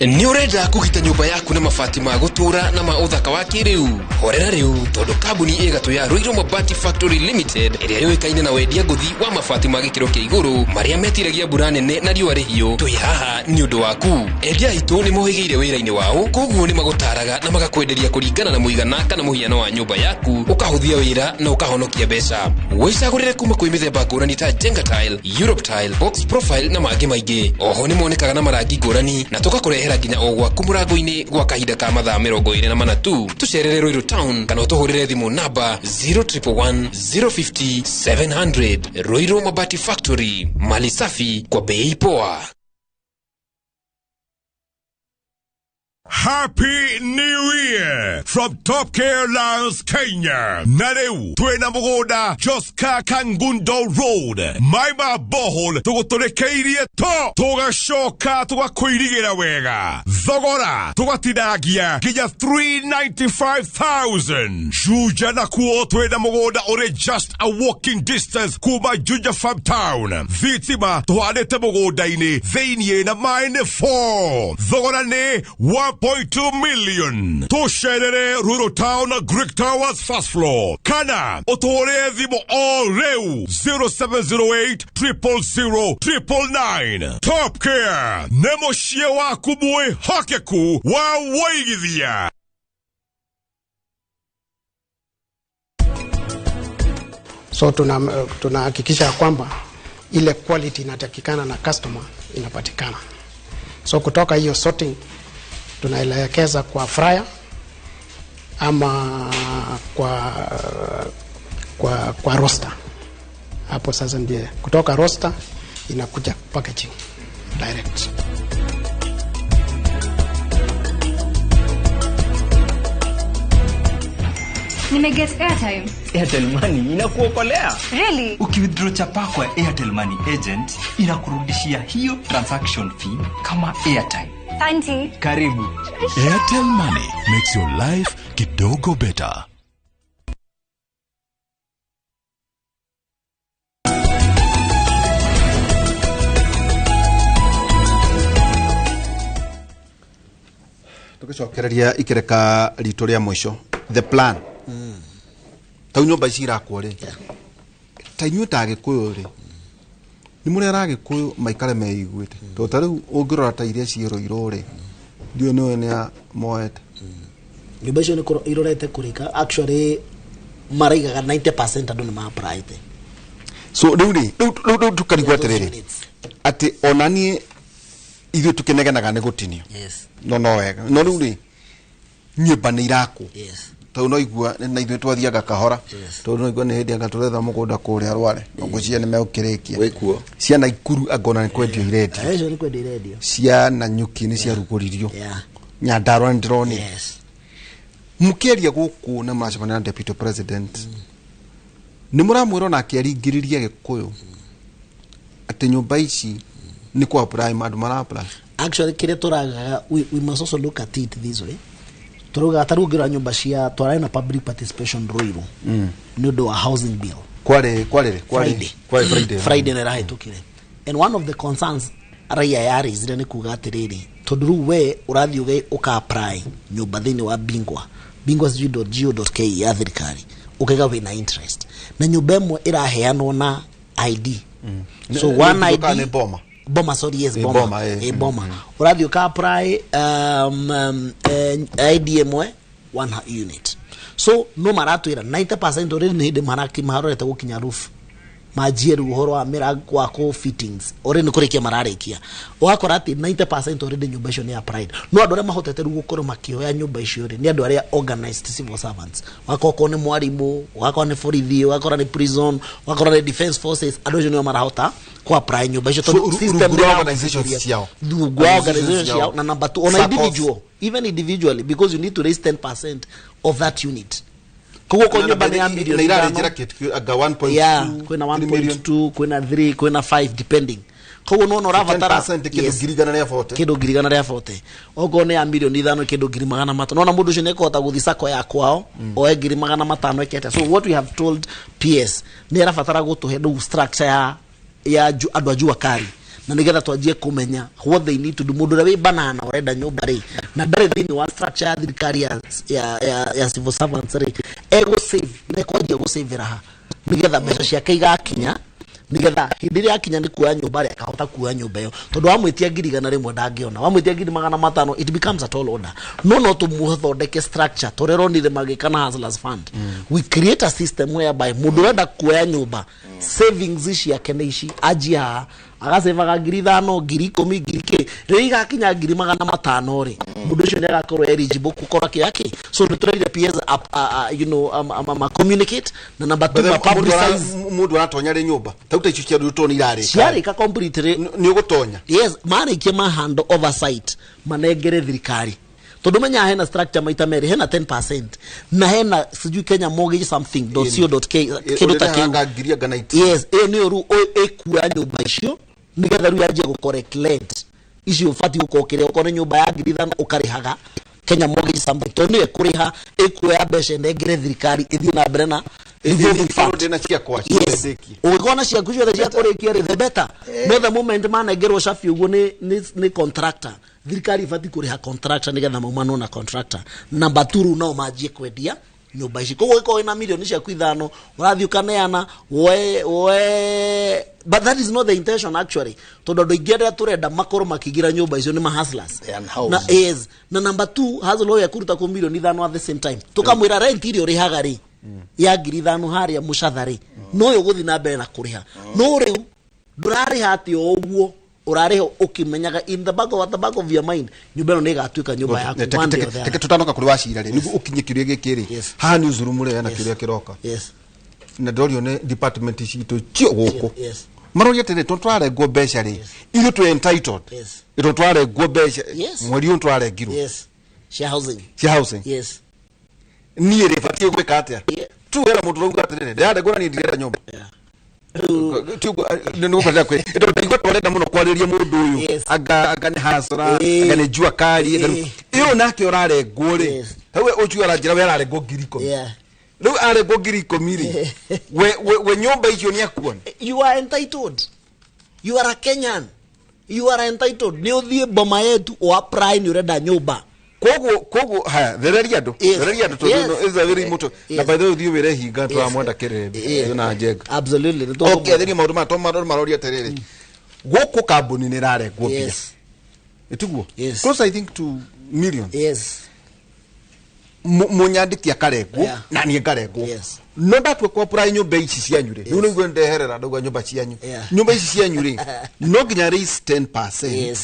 Ni urenda kugita nyumba yaku na mabati ma gutura na ma uthaka wa kiriu. Horera riu tondu kambuni igatu ya Ruiru Mabati Factory Limited iria yoikaine na wendia nguthi wa mabati ma gikiro kia iguru maria metiragia mbura nene na riua rihio. Twi haha ni undu waku. Endia itu ni mohigeire wira-ini wao, koguo ni magutaraga na magakwenderia kuringana na muigana kana muhiano wa nyumba yaku, ukahuthia wira na ukahonokia mbeca. Wicagurire kuma kwi mithemba ngurani ta Jenga tile, Europe tile, box profile na mangi maingi. Oho ni monekaga na marangi ngurani na tukakurehera nginya o gwaku murango-ini gwa kahinda ka mathaa 24 tu. Tucerere Ruiru Town kana utuhurire thimu namba 0111 050 700. Ruiru Mabati Factory, mali safi kwa bei poa. Happy New Year from Top Care Lounge, Kenya. Nareu, twena mugoda, Joska Kangundo Road. Maima bohol, tuguturekeirie to. Tuga shoka, tuga kuirigira wega. Thogora, tuga tinagia, ginya 395,000. Juja na kuo, twena mugoda ore just a walking distance kuma Juja Farm Town. Vitima, tuhanete mugoda ini, theinie na maene 4. Thogora ne, 1.2 million. Tosherere Ruiru Town Greek Towers first floor. Kana otore dhimo all reu 0708 000 999. Top Care nemoshie wa kubue hakeku wa waigithia. So tunahakikisha kwamba ile quality inatakikana na customer inapatikana. So kutoka hiyo sorting tunaelekeza kwa fryer ama kwa roaster. Hapo sasa ndiye kutoka roaster inakuja packaging direct. Nimeget airtime. Airtel Money inakuokolea. Really? Ukiwithdraw chapa kwa Airtel Money agent inakurudishia hiyo transaction fee kama airtime. Auntie. Karibu. Airtel Money makes your life kidogo better. Tukicokereria ikireka rito ria mwisho the plan. Tau nyumba icira kwore. Ta inyu ta gikuyu ri. Ni murera gikuyu maikare meiguite. To tariu ungirora ta iria ciiro ri. Ndio no ne moete. Nyumba icio ni irorete kurika actually maraigaga 90% andu ni ma private. So riu tukarigwa terere. Ati onanie ithu tukinegenaga ni gutinio. Yes. No wega. No riu ri nyumba ni irako. Yes. Tau no igua na ithu twathiaga kahora. Tau no igua ni hindi anga turetha mugunda kuria arware. Ngocia ni meukirikia. Wekuo. Ciana ikuru agona ni kwendio iredio. Ejo ni kwendio iredio. Ciana nyuki ni cia ruguririo. Yeah. Nyandarwa ndroni. Yes. Mukeria guku na macabana na deputy president. Ni muramwiro na akiaringiriria gikuyu. Ati nyumba ici ni kwa prime andu marapla. Actually kire turaga we must also look at it this way. Turuga tarugira nyumba cia twara na public participation Ruiru. Ni do a housing bill. Kwale Friday na rahitukire. And one of the concerns raia yari zire ni kuga atiriri tonduru we urathi uge uka apply nyumba thini wa bingwa.go.ke ya thirikari ukaiga wina interest na nyumba imwe iraheanwo na ID. So one ID ni Boma, sorry, yes, Boma. Urathi uka apply ID imwe 1 unit. So no maratwira 90% already ni hinde maraki maharorete gukinya roof majieru uhoro wa mirango wa co fittings already kurikia mararikia wakora ati 90% already nyumba icio ni applied. No andu aria mahotete ru gukorwo makioya nyumba icio ri ni andu aria organized civil servants wakoko ni mwarimu wakoko ni borithi wakoko ni prison wakoko ni defense forces andu acio ni marahota ku apply nyumba icio to system organization ciao na number 2 on individual even individually because you need to raise 10% of that unit. Kuko kwa nyumba ni milioni na ira kitu aga 1.2 yeah, kuna 1.2 kuna 3 kuna 5 depending. Kuko no ravatara kido girigana ria 40 kido girigana ria 40 ogo ne ya milioni 5 kido girigana matano no na mundu ucio nekota guthisa ya kwao o girigana matano ekete. So what we have told PS ni rafatara gutuhe do structure ya andu ajua kari na nigetha twanjie kumenya what they need to do mundu wi banana urenda nyumba ri na ndare thini wa structure ya thirikari ya civil servants ri ego save na kwanjia go save raha nigetha mbeca ciake igakinya nigetha hindi ria akinya ni kuoya nyumba ri akahota kuoya nyumba iyo tondu wamwitia ngiri igana rimwe ndangiona wamwitia ngiri 500 it becomes a tall order no tumuthondeke structure toreronire magikana hustlers fund we create a system whereby mundu urenda kuoya nyumba savings ici yake ni ici ajia agasevaga ngiri 5 ngiri 10 ngiri ke ri igakinya ngiri 500 ri mundu ucio ni agakorwo eligible gukora kiake so nitureire PS communicate na number 2 publicize mundu aratonya ri nyumba tauta icio cia ruto ni irari ciari ka complete ni ugutonya yes mari ke ma hand oversight manengere thirikari tondu menya hena structure maita meri hena 10% na hena sijui Kenya mortgage something .co.k yes ni ru ekuya nyumba icio nigetha ru yaje go correct rent icio fati ukokire ukone nyumba ya ngiri 5 ukarihaga Kenya mortgage something tondu ekuriha ekuya mbeca nengere thirikari ithie na mbere na ndina cia kwa ugikona cia kucio cia kurikia ri the better no the moment manengerwo shafi uguo ni contractor thirikari fati kuriha contractor nigetha maumano na contractor number 2 no majie kwendia nyumba ici koguo iko ina milioni cia kwithano urathi ukaneana we but that is not the intention actually tondu ndo ingenda turenda makoro makigira nyumba icio ni mahustlers na is na number 2 hustle ya kuruta ko milioni 5 at the same time tukamwira rent ile urihaga ri ya ngiri 5 haria mushathari no yo guthi na mbere na kuriha no riu ndurariha ati oguo urariha ukimenyaga in the back of your mind nyumba ino ni gatuika nyumba yaku teke tutanoka kuri wacira ri nigu ukinye kiria gikiri ha ni uzurumure na kiria kiroka na dorio ne department citu cio guku maroria tene tware go beca ri ile tu entitled ito tware go beca mweri un tware giru share housing ni ri fatie gwika atia tu era mundu rauga atirire ndare gora ni ndirenda nyumba ndio kwa kweli ito ndiko twalenda muno kwariria mundu uyu aga ni hasra aga ni jua kali iyo nake orare nguri hewe uchuara njira we arare go ngiri 10 riu are go ngiri 10 we nyumba icio ni akuona you are entitled you are a Kenyan you are entitled ni uthie boma yetu o apply ni urenda nyumba kogo ha thereria ndo to no is a very much na by the way wire hinga to amwenda kirebe na njega absolutely okay theni maundu maroria terere goko kambuni ni rare gwopia etuguo close I think to millions munyandiki akaregwo na ni ngaregwo no ndatwe kwa pura nyumba ici cianyu ri riu niguo ndeherera ndauga nyumba cianyu nyumba ici cianyu ri no nginya raise 10%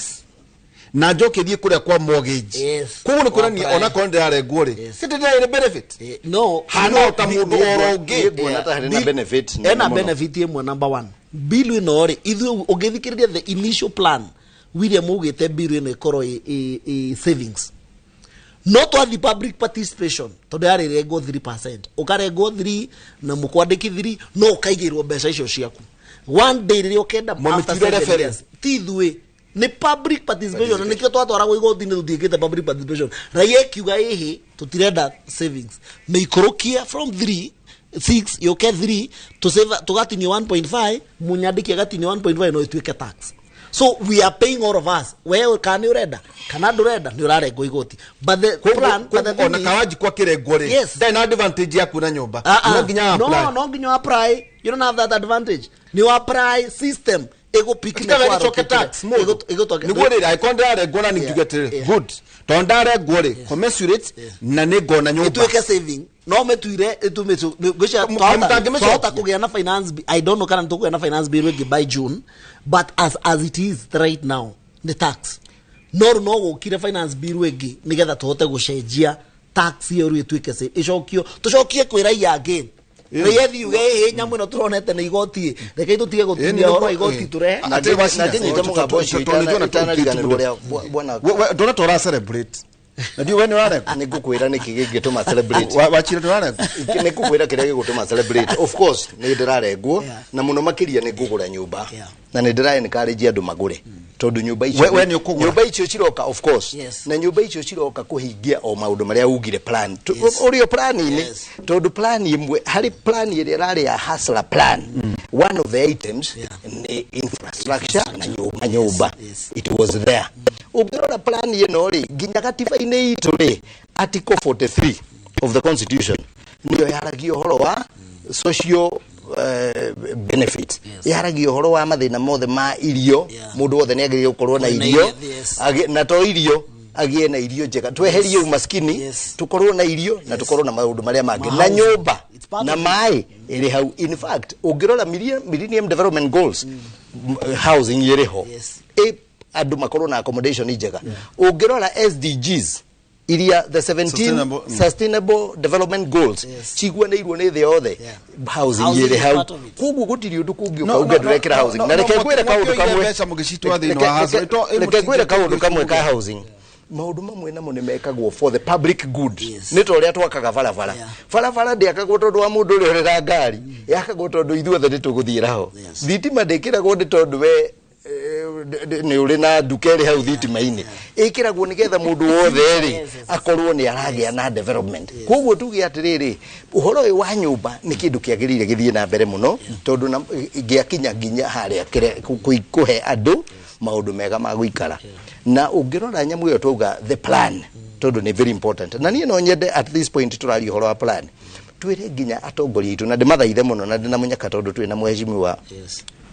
na njoke thie kuria kwa mortgage kuko ni kurani ona konde arengwo ri sitete ire benefit no hana ta mundu oronge bona ta hena benefit ena benefit imwe number 1 bill ino ri ithu ungithikiriria the initial plan William ugite bill ino ikoro savings not all the public participation tondu yarire go 3% ukarengwo 3 na mukwandiki 3 no ukaigirwo mbeca icio ciaku one day ri ukenda after 7 years tithwe ni public participation ni kio twatwara go igoti ni tutiikite public participation raia kiuga ihi tutirenda savings meikorokia from 3 6 yoke 3 to save tugatinye 1.5 munyandiki agatinye 1.5 no ituike tax so we are paying all of us wewe kana urenda kana ndurenda ni urare go igoti but the plan ona kawaji kwa kirengo ri then advantage yaku na nyumba no nginya apply no nginya apply you don't have that advantage ni apply system ego pick na kwa tax ego nigore I condare gona ni get good tondare gore commensurate na nego na nyumba ituike saving no metuire itumetu gosha twata kugia na finance I don't know kana ntukugia na finance bill by June but as it is right now the tax no gukire finance bill wegi nigetha tuhote gucenjia tax iyo ituike se icokio tucokie kwira ya again reyethi uge nyamu no turonete na igoti reke tutige gutunia horo igoti ture na kinyite mugambo cio tana riganirwo ria bwana ndona tora celebrate ndio wewe nĩũrarega nĩngũkwĩra nĩkĩ gĩgĩtũma celebrate wachire nĩũrarega nĩngũkwĩra kĩrĩa gĩgũtũma celebrate of course nĩ ndĩrarengwo na mũno makĩria nĩngũgũra nyũmba na nĩ ndĩra-encourage andũ magũre tondu nyũmba icio ciroka of course na nyũmba icio ciroka kũhingia o maũndũ marĩa ugire plan ũrĩo plan-inĩ tondu plan imwe harĩ plan ĩrĩa rarĩ ya hustler plan one of the items ni infrastructure na nyũmba it was there ũngĩrora plan ĩno rĩ nginya gatiba-inĩ itũ rĩ article 43 of the constitution nĩyo yaragia ũhoro wa social benefits yaragia ũhoro wa mathĩna mothe ma irio mũndũ wothe nĩ agĩrĩirwo gũkorwo na irio na to irio agĩe na irio njega tweherie umaskini tukorwo na irio na tukorwo na maũndũ marĩa mangĩ na nyũmba na maĩ ĩrĩ hau in fact ũngĩrora millennium development goals housing ĩrĩ ho andũ makorwo na accommodation njega ũngĩrora SDGs iria the 17 sustainable development goals ciguanĩirwo nĩ thĩ yothe housing ĩrĩ hau koguo gũtirĩ ũndũ kũngĩ ũkauga ndũrekĩra housing na reke ngwĩre kaũndũ kamwe ka housing maũndũ mamwe namo nĩ mekagwo for the public good nĩ ta ũrĩa twakaga barabara ndĩakagwo tondũ wa mũndũ ũrĩa ũrera ngari yakagwo tondũ ithuothe nĩ tũgũthiĩra ho thitima ndĩkĩragwo nĩ tondũ we nĩ ũrĩ na nduka ĩrĩ hau thitima-inĩ ĩkĩragwo nĩgetha mũndũ wothe rĩ akorwo nĩ aragĩa na development koguo tuge atĩrĩrĩ ũhoro ũyũ wa nyũmba nĩ kĩndũ kĩagĩrĩire gĩthiĩ na mbere mũno tondũ gĩakinya nginya harĩa kũhe andũ maũndũ mega ma gũikara na ũngĩrora nyamũ ĩyo twauga the plan tondũ nĩ very important na niĩ no nyende at this point tũraria ũhoro wa plan twĩre nginya atongoria itũ na ndĩmathaithe mũno na ndĩnamunyaka tondũ twĩ na mũheshimiwa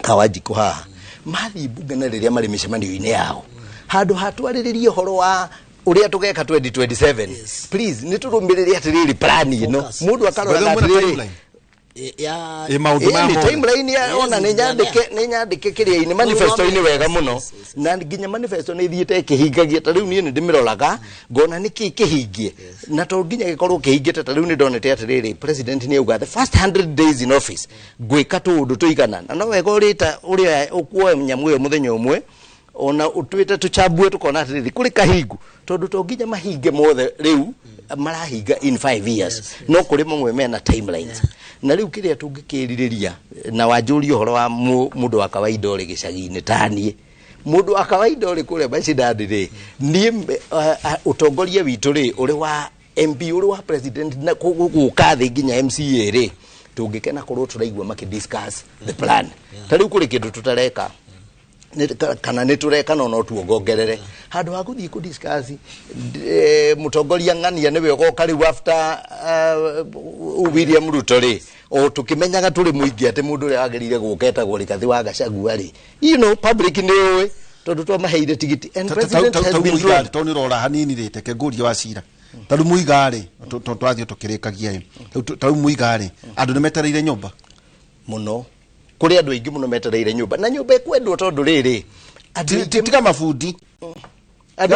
Kawanjikũ haha mathi bunge na rĩrĩa marĩ mĩcemanio-inĩ yao handũ hatwarĩrĩrie ũhoro wa ũrĩa tũgeka 2027 please nĩ tũrũmĩrĩre atĩrĩrĩ plan ĩno mũndũ akarora atĩrĩrĩ timeline ona nĩ nyandĩke kĩrĩa-inĩ manifesto-inĩ wega mũno na nginya manifesto nĩ ithiĩte ĩkĩhingagia ta rĩu niĩ nĩ ndĩmĩroraga ngona nĩkĩ kĩhingie na to nginya gĩkorwo kĩhingĩte ta rĩu nĩ ndonete atĩrĩrĩ president nĩ auga the first 100 days in office gwĩka tũũndũ tũigana na no wega ũrĩa ũkuoya nyamũ ĩyo mũthenya ũmwe ona ũtwĩte tũchambue tũkona atĩrĩrĩ kũrĩ kahingu tondũ to nginya mahinge mothe rĩu marahinga in 5 years no kũrĩ mamwe mena timelines na rĩu kĩrĩa tũngĩkĩrirĩria na wanjũria ũhoro wa mũndũ wa kawaida ũrĩ gĩcagi-inĩ ta niĩ mũndũ wa kawaida ũrĩ kũrĩa macindani rĩ niĩ ũtongoria witũ rĩ ũrĩ wa MP ũrĩ wa president na gũka thĩ nginya MCA rĩ tũngĩkena korwo tũraigua makĩdiscuss the plan ta rĩu kũrĩ kĩndũ tũtareka kana nĩ tũreka no tuongongerere handũ ha gũthiĩ kũdiscuss mũtongoria ng'ania nĩwe ũgoka rĩu after William Ruto rĩ o tũkĩmenyaga tũrĩ mũingĩ atĩ mũndũ ũrĩa wagĩrĩire gũka etagwo Rigathĩ wa Gachagua rĩ public nĩ ũĩ tondũ twamaheire tigiti and president has been told to nĩ rora hanini rĩ teke ngũria wa cira tarũ mũiga rĩ twathiĩ tũkĩrĩkagia tarũ mũiga rĩ andũ nĩ metereire nyũmba mũno kũrĩ andũ aingĩ mũno metereire nyũmba na nyũmba ĩkwendwo tondũ rĩrĩ tiga mabundi andũ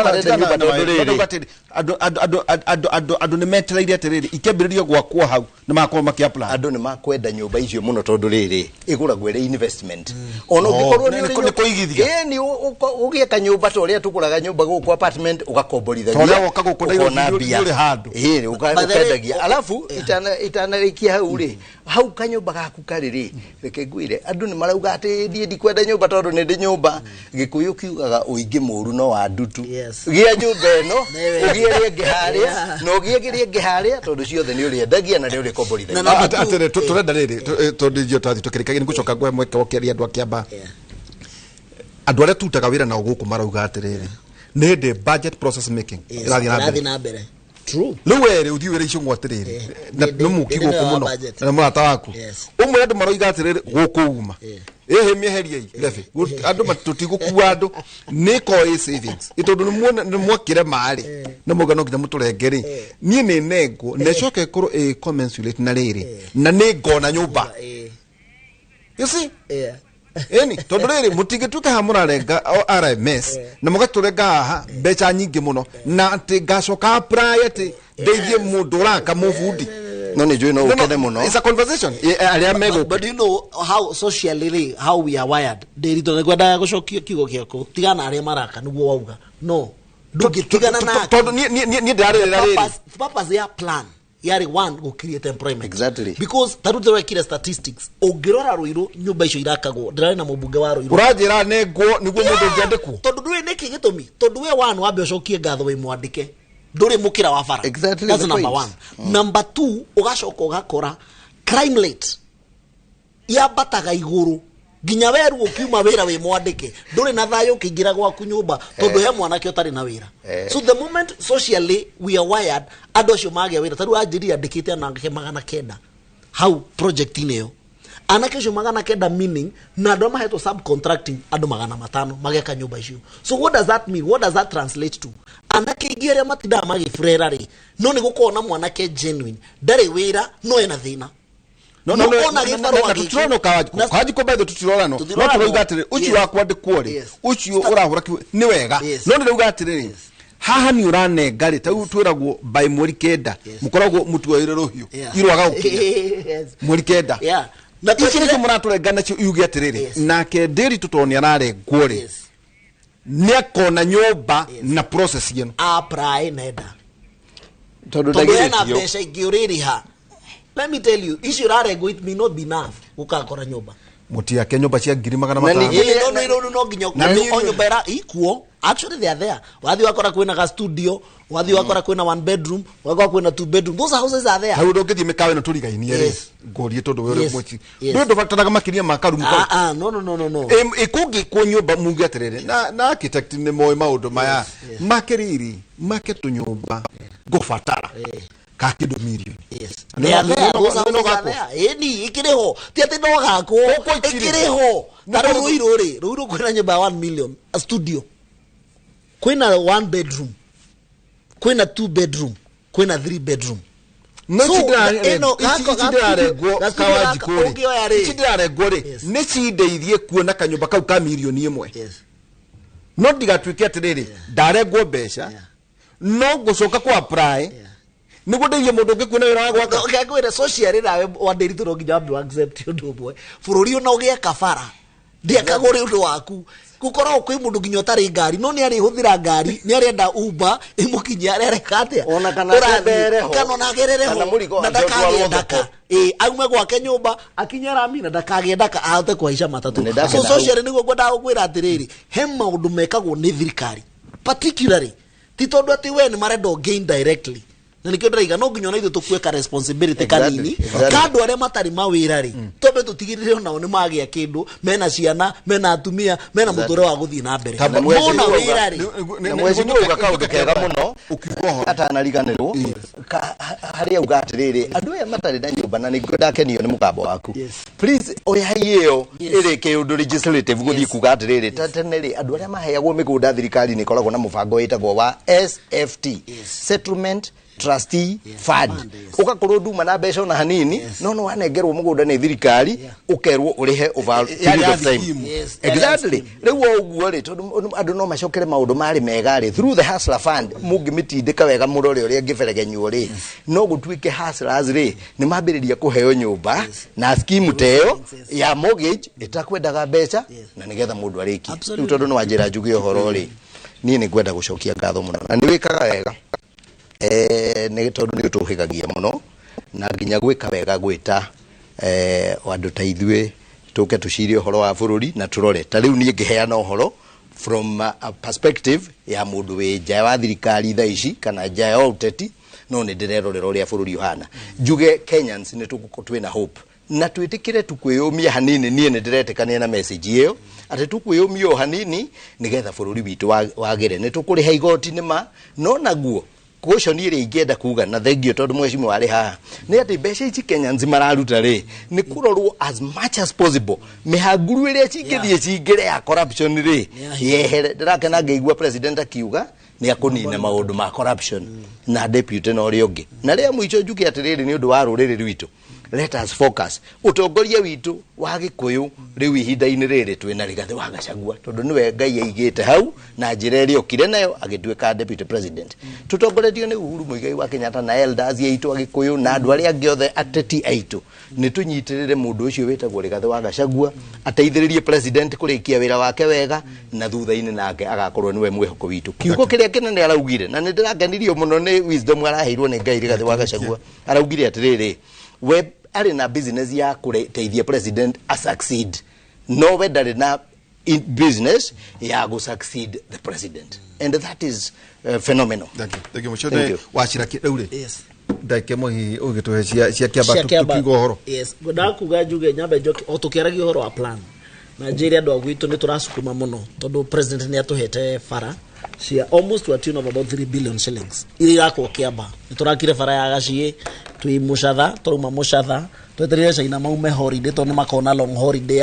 nĩ metereire atĩrĩrĩ ikĩambĩrĩrio gwakwo hau nĩ makorwo makĩapply andũ nĩ makwenda nyũmba icio mũno tondũ rĩrĩ ĩgũragwo ĩrĩ investment ona ũngĩkorwo nĩ kũigithia nĩ ũgĩe kanyũmba ta ũrĩa tũgũraga nyũmba gũkũ apartment ũgakomborithagia ũkona mbia ũkendagia alafu itanarĩkia hau rĩ hau kanyũmba gaku karĩ reke ngwĩre andũ nĩ marauga atĩ ndiĩ ndikwenda nyũmba tondũ nĩ ndĩ nyũmba gĩkũyũ kiugaga ũingĩ mũru no wa ndutu gĩa nyũmba ĩno ũgĩe rĩngĩ harĩa no ũgĩe rĩngĩ harĩa tondũ ciothe nĩ ũrĩendagia na nĩ ũrĩkomborithagia atĩrĩ tũrenda rĩrĩ tondũ ithuĩ twathi tũkĩrĩkagia nĩ gũcoka ngwe mweke ũkĩaria andũ akĩamba andũ arĩa tutaga wĩra nao gũkũ marauga atĩrĩrĩ nĩ hĩndĩ budget process making ĩrathiĩ na mbere rĩu wĩrĩ ũthiĩ wĩra icio atĩrĩrĩ nĩ mũki gũkũ mũno na mũrata waku ũmwe andũ maroiga atĩrĩrĩ gũkũ uma ehe mĩeheriei lefe andũ matũtigũkua andũ nĩ koĩ savings tondũ nĩ mwakĩre marĩ na mũga no nginya mũtũrengere niĩ nĩ nengo na ĩcoke ĩkorwo commensurate na rĩrĩ na nĩ ngona nyũmba you see eni tondũ rĩrĩ mũtingĩtuĩka ha mũrarenga RMS na mũgatũrenga haha mbeca nyingĩ mũno na atĩ ngacoka apply atĩ ndeithie mũndũ ũraka mũbundi no nĩ njũĩ no ũkene mũno it's a conversation arĩa mego but you know how socially how we are wired ndĩrito nĩ kwendaga gũcokia kiugo gĩaku tigana arĩa maraka nĩguo wauga no ndugitigana na tondu ni ndarerera riri purpose ya plan yari one go create employment exactly because tarutero ekire statistics ongirora Ruiru nyumba icio irakagwo ndirari na mubunge wa Ruiru urajira nego niguo mundu ngiandikwo tondu ndui neki gitumi tondu we one wambe ucokie ngatho we mwandike nduri mukira wa bara exactly that's number one number two ugacoka ugakora crime rate ya bataga iguru ginya weru ukiuma wira we mwandike nduri na thayo kingira gwaku nyumba tondu he mwanake utari na wira so the moment socially we are wired ando cio magia wira taru ajiri andikite na ngeke magana kenda how project ineo anake cio magana kenda meaning na ndo maheto subcontracting ando magana matano mageka nyumba icio so what does that mean what does that translate to anake igire matida magi frera ri no ni gukona mwanake genuine ndari wira no ena thina no tutirona kaji ko betho tutirona no turoiga atiri uci wakwa ndikwori uci urahura ni wega no ndiroiga atiri haha ni urane ngari ta twiragwo by mweri kenda mukoragwo mutuwaire ruhiu irwaga gukinya mweri kenda na ikire cyo muraturengana cyo yugi atiriri nake ndiri tutoni arare ngori ni akona nyumba na process yenu apply neda tondu ndagirikio besha iguririha. Let me tell you, issue rare go it may not be enough. Ukakora nyoba. Mutia ke nyoba cia ngiri magana matano. No ginyo. Onyoba era equal. Actually they are there. Wathi wakora kwena ka studio, wathi wakora kwena 1 bedroom, wakora kwena 2 bedroom. Those houses are there. Hau ndokethi mekawe no turigainie re. Ngorie tondu wewe mwichi. Ndio ndo factor makiria makaru muka. No. Ikungi kwa nyumba mungi atirere. Na architect ni moyo maundu maya. Makiriri, maketu nyumba. Go fatara. Kakido million. Yes. Eni ikireho. Tiate no gako. Ikireho. Na Ruiru kwena nyumba 1 million a studio. Kwena 1 bedroom. Kwena 2 bedroom. Kwena 3 bedroom. No chidare gore. Nesi deithie kuona kanyumba kau ka milioni imwe. Yes. No ndigatwike atiriri. Dare go besha. No gucoka ku apply. Niguo ndeithie mundu ngikwena wira wa gwaka ngagwira social nawe wandirito no nginya ambi accept undu mwe bururi ona ugie kabara ndia kagore undu waku gukorwo kwi mundu nginya utari ngari no ni ari huthira ngari ni arenda Uber imukinya arere kate ona kana bereho kana na gerereho na ndakage ndaka aume gwake nyumba akinyara mina ndakage ndaka ahote kwaisha matatu so social niguo ngwenda gwira atiriri he maundu mekagwo ni thirikari particularly ti tondu ati we ni marenda gain directly na nikio ndaiga no nginya ithu tukweka responsibility kanini kandu are matari mawira ri tobe tutigirire ona one magia kindu mena ciana mena atumia mena mutore wa guthii na mbere mona wira ri na mwezi ni uga kaundu kega muno ukikoho atanariganirwo hari uga atiriri andu aya matari na nyumba na ningwenda kenio ni mukabo waku please oyahiyo ireke undu legislative guthii kuga atiriri tateneri andu aria maheagwo migunda thirikari ni koragwo na mubango witagwo wa SFT settlement trustee fund ugakorwo nduma na mbeca na hanini no wanengerwo mugunda ni thirikari ukerwo urihe over period of time exactly riwo uguo ri tondu andu no macokere maundu mari mega ri through the hustler fund mungimitindika wega murore uria ngiberegenywo ri no gutwike hustlers ri ni mambiriria kuheo nyumba na scheme teo ya mortgage itakwendaga mbeca na nigetha mundu ariki riu tondu no wanjira njuge uhoro ri ni ngwenda gucokia ngatho muno na ni wikaga wega ne tondu ni tuhigagia muno na nginya gwika wega gwita andu ta ithue tuke tucirie uhoro wa bururi na turore ta riu ni ngiheana uhoro from a perspective ya mundu we nja wa thirikari tha ici kana nja ya uteti no ni ndirerorera uria bururi uhana njuge Kenyans ni twina hope na twitikire tukwiyumia hanini nie ni ndiretekania na message iyo ati tukwiyumia hanini nigetha bururi witu wagire ni tukuriha igoti nima no naguo question ire ingenda kuga na thengio tondu mwecimu wari haha ni ati mbeca ici Kenyans mararuta ri ni kurorwo as much as possible mihanguru iria cingithie cingire ya corruption ri yehere ndirakena ngeigua president akiuga ni akunina maundu ma corruption na deputy no ri ungi na ria muico njuki atiriri ni undu wa ruriri rwitu let us focus utongoria witu wa Gikuyu riu ihinda-ini riri twina Rigathi wa Gachagua tondu niwe Ngai aigite hau na njira iri okire nayo agituika deputy president tutongoretio ni Uhuru Muigai wa Kenyatta na elders aitu a Gikuyu na andu aria angi othe ateti aitu ni tunyitirire mundu ucio wetagwo Rigathi wa Gachagua ateithiririe president kurikia wira wake wega na thutha-ini nake agakorwo niwe mwihoko witu kiugo kiria kinene araugire na nindiraganirio muno ni wisdom araheirwo ni Ngai Rigathi wa Gachagua araugire atiriri we ari na business ya kureteithia president a succeed no we ndari na in business ya go succeed the president and that is phenomenal. Thank you muchone wachira kidaure yes ndake mohi ugituhe cia kiamba tukigo horo yes ngoda kuga juge nyambe joki otukiaragia horo wa plan Nigeria andu agwitu ni turasukuma muno tondu president ni atuhete fara cia almost to a tune of about 3 billion shillings ili yako kiamba turakire fara ya gacie twi mushatha turuma mushatha tweterire China maume holiday tondu makona long holiday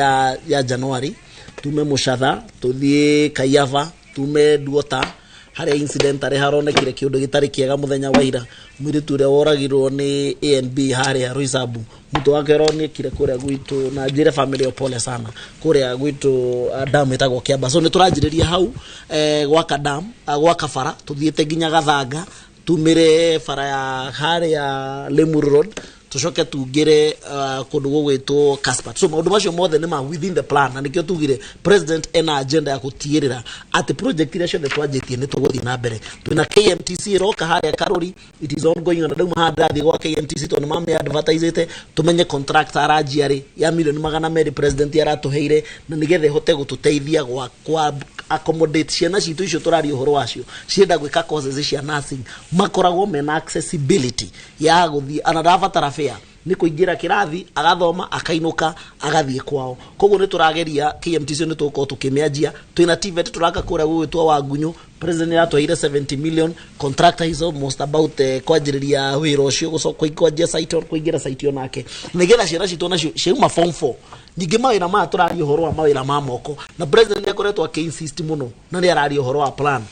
ya January tume mushatha tuthie Kayava tume Duota haria incident ari haronekire kiundu gitari kiega muthenya wa ira mwiritu uria woragirwo ni ANB haria Ruisabu mutu wake ronekire kuria gwitu na njire family opole sana kuria gwitu dam etagwo Kiamba so ni turanjiriria hau gwaka dam gwaka fara tuthiete ginya Gathanga tumire fara ya haria Lemuru Road tucoke tugire kundu gugwitwo Caspat so maundu macio mothe nima within the plan na nikio tugire president ena agenda ya gutierira ati project iria ciothe twanjitie ni tuguthi na mbere twina KMTC roka haria Karori it is ongoing and dauma hadathi gwa KMTC tondu mame advertisete tumenye contract arajiari ya milioni 200 president yaratuheire na nigethe hote gututeithia kwa accommodate ciana citu icio turari uhoro wacio cienda gwika courses cia nursing makoragwo mena accessibility ya guthi anadabatara fare ni kuingira kirathi agathoma akainuka agathie kwao koguo ni turageria KMTC ni tuko tukimeajia twina TVET turaka kura gwitwa wa Gunyu president yatwaire 70 million contractor is almost about kwajiriria wira ucio gucoka kwajia site kuingira site onake nigetha ciana citu nacio ciuma form 4 ningi mawira ma turari uhoro wa mawira ma moko na president ni akoretwo akinsist muno na ni arari uhoro wa plan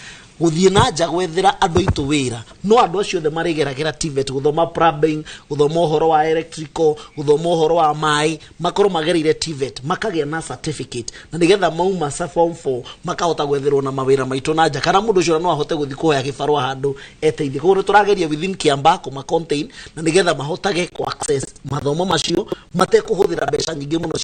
guthie na nja gwethera andu itu wira no andu acio the marigeragira TVET guthoma plumbing guthoma uhoro wa electrical guthoma uhoro wa mai makoro magerire TVET makagia na certificate na nigetha mauma sa form 4 makahota gwetherwo na mawira maitu na nja kana mundu ucio no ahote guthi kuhoya kibarua handu eteithie koguo turageria within Kiamba kuma contain na nigetha mahotage ku access mathomo macio mate kuhuthira mbeca nyingi muno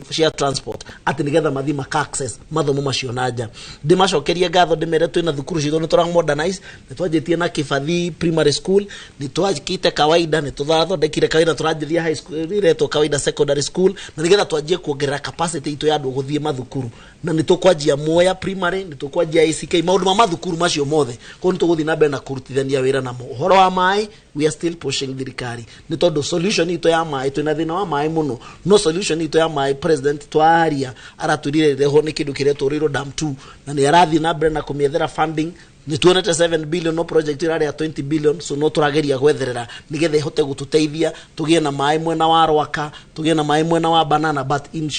cia transport ati nigetha mathi maka access mathomo macio na nja ndimacokerie ngatho ndimere twina thukuru citu nitura modernize nitwajitie na Kibathi primary school nitwajikite kawaida nituthathondekire kawaida turanjithia high school ireto kawaida secondary school na nigetha twajie kuongerera capacity itu ya andu guthie mathukuru na nitukwanjia Moya primary nitukwanjia ICK maundu ma mathukuru macio mothe ko nituguthi na mbere na kurutithania wira na mohoro wa mai we are still pushing thirikari ni tondu solution ito ya mai twina thina wa mai muno no solution ito ya mai president twaria araturire reho ni kindu kire turiro dam 2 na ni arathi na mbere na kumiethera funding ni 207 billion no project irari ya 20 billion so no turageria gwetherera nigetha ihote gututeithia tugie na mai mwena wa Rwaka tugie na mai mwena wa Banana but in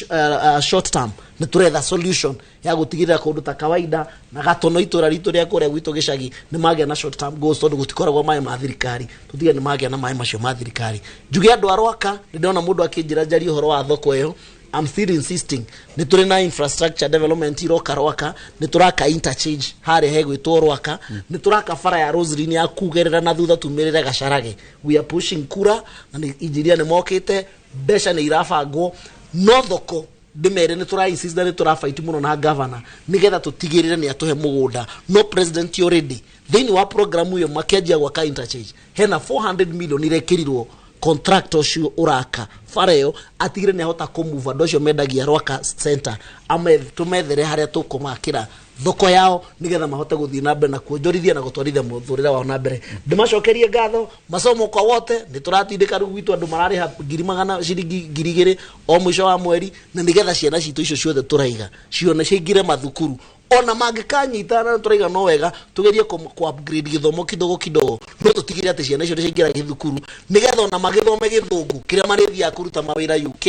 short term ni turetha solution ya gutigirira kundu ta kawaida na gatono itura ritu ria kuria gwitu gicagi ni magia na short term goals tondu gutikoragwo mai ma thirikari tutige ni magia na mai macio ma thirikari njuge andu a Rwaka ni ndona mundu akinjira njari uhoro wa thoko iyo I'm still insisting ni turi na infrastructure development iroka Rwaka ni turaka interchange hare hego itoro Rwaka ni turaka fara ya Rosary ya kugerera na thutha tumirire Gacarage we are pushing kura na injiria ni mokite besha ni irafangwo no thoko ndimere ni tura insist ni tura fight muno na governor nigetha tutigirire ni atuhe mugunda no president already thini wa program yo makiajia gwaka interchange hena 400 million irekirirwo contractor cio uraka fareo atigire ni ahota kumuva ndocio mendagia Rwaka center ame tumethere haria tukumakira thoko yao nigetha mahote guthii na mbere na kuonjorithia na gutwarithia muthurira wao na mbere ndimacokerie ngatho masomo kwa wote ni turatindika riu gwitu andu marariha 200 ciringi 2,000 o mwisho wa mweri na nigetha ciana citu icio ciothe turaiga cione ciingire mathukuru ona mangikanyitana turaiga no wega tugerie ku upgrade githomo kidogo no tutigire ati ciana icio ciingira githukuru nigetha ona magithome githungu kiria marithia kuruta mawira UK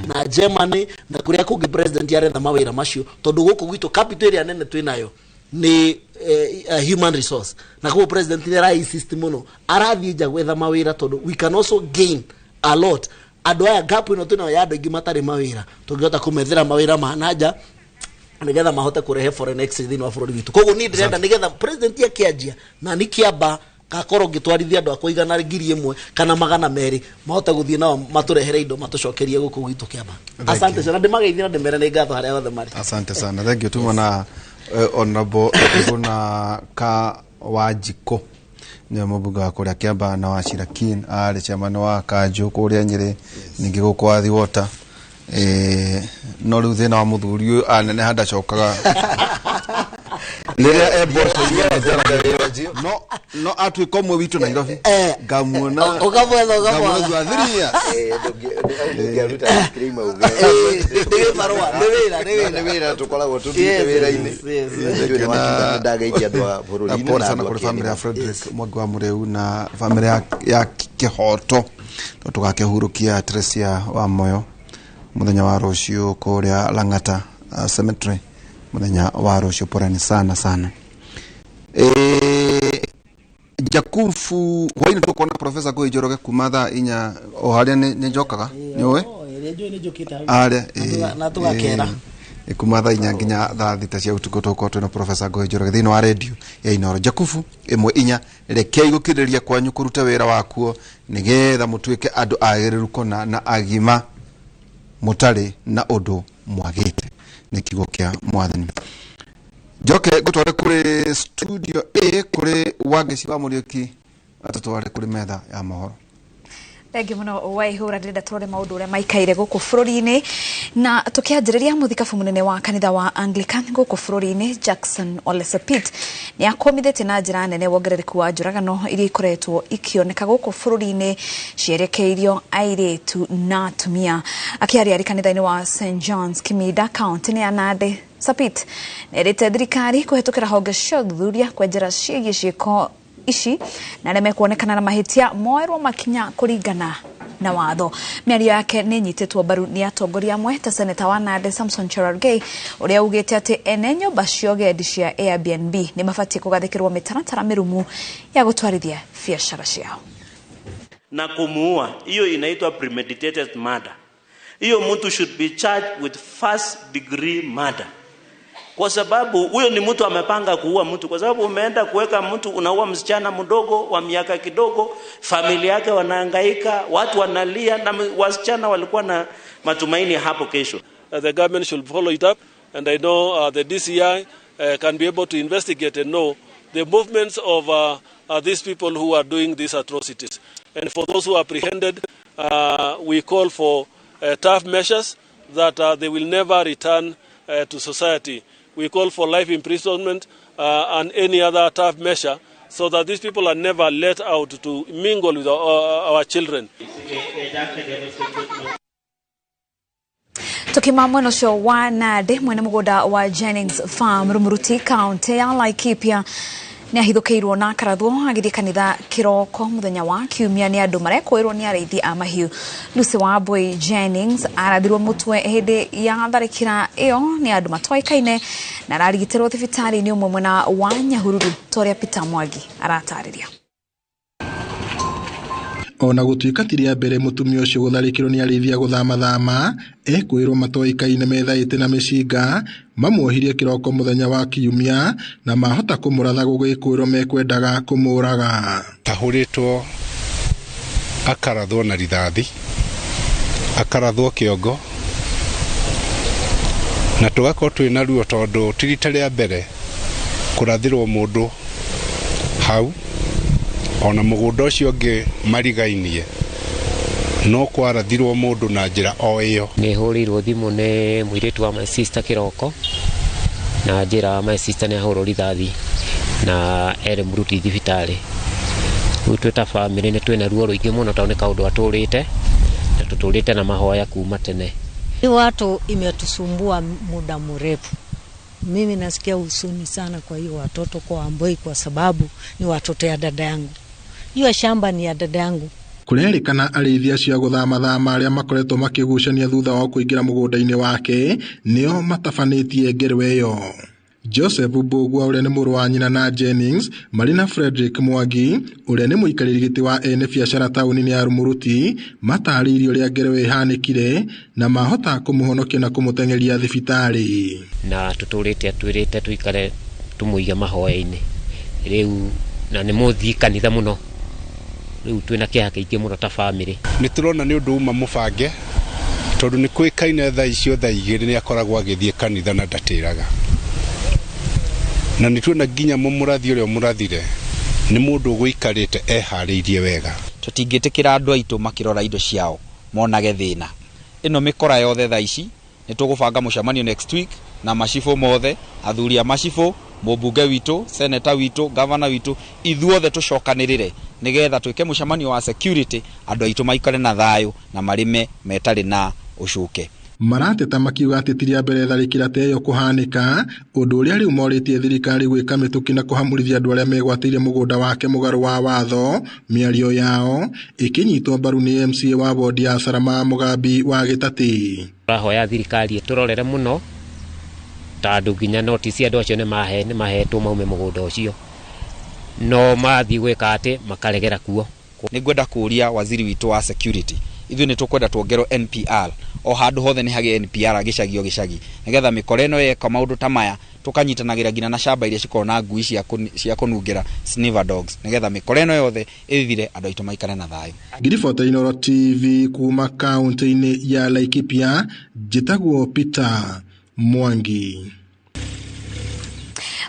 na Germany na kuria kungi president yaretha mawira macio tondu guku gwitu capital area nene twinayo ni human resource na kwa president ni rai system muno arathie ja gwetha mawira tondu we can also gain a lot andu aya gap ino twina ya andu ingi matari mawira tungihota kumethera mawira manaja nigetha mahote kurehe foreign exchange thini wa bururi witu koguo ni ndirenda nigetha president yakianjia na ni kiamba gakoro gitwarithia andu akoigana ngiri imwe kana magana meri mahote guthie nao maturehere indo matucokerie guku gitu kiamba. Asante sana ndimageithia ndimere ni ngatho haria othe mari. Asante sana, thank you tumana honorable Iguna ka Wajiko ni mubuga kuria kiamba na wacira kin ari chairman wa Kanjo kuria Nyeri ningi guku athi water no riu thina wa muthuri anene handa cokaga niria eboso no atwiko mwe witu Nairobi ngamuona ugamwetha thwathiriya ngiaruta krima uge ni barua ni wira tukoragwo tutite wira-ini ndagaikia ndwa bururi na sana kuri family ya Frederick Mwagwa Mureu na family ya Kihoto tugakehurukia Tresia wa Moyo muthenya wa rucio kuria Lang'ata cemetery muthenya wa rucio porani sana Jakufu waini tukona professor ko ijoroge kumatha inya o haria ni njokaga niwe ni njokita aria na tugakera kumatha inya nginya thaa thita cia utuko twina professor ko ijoroge thini wa radio ya Inooro. Jakufu imwe inya rekei gukiriria kwanyu kuruta wira wakuo nigetha mutwike andu agiriru kona na agima mutari na undu mwagite ni kigo kia mwathani. Joke gutware kuri studio A kuri Wangeci wa Muriuki atatware kuri metha ya mohoro. Thank you muno waihura ndenda tore maundu uria maikaire guku bururi-ini na tukianjiriria muthikabu munene wa kanitha wa Anglican guku bururi-ini Jackson Ole Sapit ni akomithete na njira nene wongerereku wa njuragano iria ikoretwo ikioneka guku bururi-ini cierekeirio airitu na atumia. Akiaria kanitha-ini wa St John's Kimida county ni Nandi, Sapit nerite thirikari kuhetukira honge cia thuthuria kwa njira ciĩgiĩ ciĩko ici na reme kuonekana na mahitia moerwo makinya kuringana na watho. Miario yake ni nyitetwo mbaru ni atongoria amwe ta seneta wa Nandi Samson Cherargei uria ugite ati ene nyumba cia gendi cia Airbnb ni mabatie kugathikirwo mitaratara mirumu ya gutwarithia biashara ciao na kumuua. Hiyo inaitwa premeditated murder. Hiyo mtu should be charged with first degree murder, kwa sababu huyo ni mtu amepanga kuua mtu, kwa sababu umeenda kuweka mtu, unaua msichana mdogo wa miaka kidogo, familia yake wanahangaika, watu wanalia, na wasichana walikuwa na matumaini hapo kesho. The government should follow it up, and I know the DCI can be able to investigate and know the movements of these people who are doing these atrocities. And for those who are apprehended, we call for tough measures that they will never return to society. We call for life imprisonment and any other tough measure so that these people are never let out to mingle with our children. Tukimamwe no cio wa Nandi mwene mugunda wa Jennings Farm Rumuruti county ya Laikipia ni ahithukiirwo na karathwo agithie kanitha kiroko muthenya wa kiumia ni andu marekwirwo ni araithi a mahiu. Lucy wa Boy Jennings arathirwo mutwe hindi ya tharikira iyo ni andu matoikaine na ararigitirwo thibitari ni umwe mwena wa Nyahururu toria Peter Mwangi aratariria. Ona gutuika tiria mbere mutumia ucio gutharikirwo ni arithia guthama ekwirwo matoikaine methaite na micinga mamuohirie kiroko muthenya wa kiumia na mahota kumuratha gugikwirwo mekwendaga kumuraga. Tahuritwo akarathwo na rithathi, akarathwo kiongo, na tugakorwo twina ruo tondu tirita ria mbere kurathirwo mundu hau ona mugunda ucio ngi marigainie no kwarathirwo mundu na njira o iyo. Ni hurirwo thimu ni muiritu wa my sister kiroko na njira my sister ni ahurwo rithathi na ere muruti thibitari. Twita family ni twina ruo ruingi muno tondu kaundu aturite na tuturite na mahoya kuma tene. Watu imetusumbua muda mrefu. Mimi nasikia huzuni sana kwa hiyo watoto kwa Amboi, kwa sababu ni watoto ya dada yangu. Hiyo shamba ni ya dada yangu. Kurerikana arithia cia guthama aria makoretwo makigucania thutha wa kuingira mugunda-ini wake nio matabanitie ngerewe iyo. Joseph Bugwa uria ni muru wa nyina na Jennings, Marina Frederick Mwangi uria ni muikariri giti wa ene biashara tauni-ini ya Rumuruti mataririe uria ngero ihanikire na mahota kumuhonokia na kumutengeria thibitari. Na tuturite atwirite tuikare tumuiga mahoya-ini riu na ni muthi kanitha muno riu twina kiha kiingi muno ta family. Ni turona ni undu uma mubange tondu ni kwikaine tha icio tha igiri ni akoragwo agithie kanitha na ndatiraga. Na nitwena ginya mumurathi uria murathire ni mundu guikarite ehariirie wega. Tutingitikira andu aitu makirora indo ciao monage thina. Ino mikora yothe tha ici ni tugubanga mucemanio next week na macifo mothe, athuri a macifo, mubunge witu, senator witu, governor witu, ithuothe tucokanirire nigetha twike mucemanio wa security andu aitu maikare na thayu na marime metari na ucuke. Marateta makiuga ati tiria mbere tharikira teyo kuhanika undu uria riu moritie thirikari gwika mituki na kuhamurithia andu aria megwatiire mugunda wake mugaru wa watho. Miario yao ikinyitwo mbaru ni MCA wa wodi ya Sarama Mugambi wa Gitati. Rahoya thirikari turorere muno tandu ginya notice andu acio ni mahetwo maume mugunda ucio no mathi gwika ati makaregera kuo. Ningwenda kuria waziri witu wa security ithu ni tukwenda tuongerwo NPR o handu hothe ni hage NPR agicagio gicagi nigetha mikoreno yeka maundu ta maya tukanyitanagira gina na shamba iria cikona ngui cia kunungira sniver dogs nigetha mikoreno yothe ithire andu aitu maikare na thayu. Ngiribota Inooro TV kuma kaunti-ini ya Laikipia, jitagwo Peter Mwangi.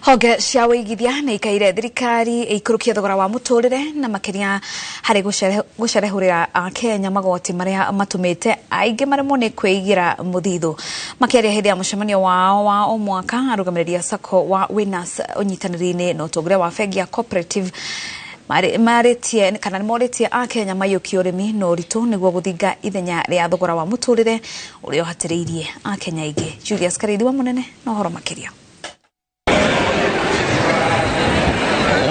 Honge cia wĩigithia nĩ ikaire thirikari ikurukia thogora wa muturire na makiria hari gucerehurira Kenya magoti maria matumite aingi marimo ni kwĩigira muthithu. Makiaria hindi ya mucemanio wao wa o mwaka, arugamiriria sako wa Winners unyitanĩri-inĩ na ũtongoria wa bengi ya cooperative maritie kana ni moritie Kenya mayuki urimi no ritu niguo guthinga ithenya ria thogora wa muturire uria hatiriirie Kenya aingi. Julius Karidi wa munene no horo makiria.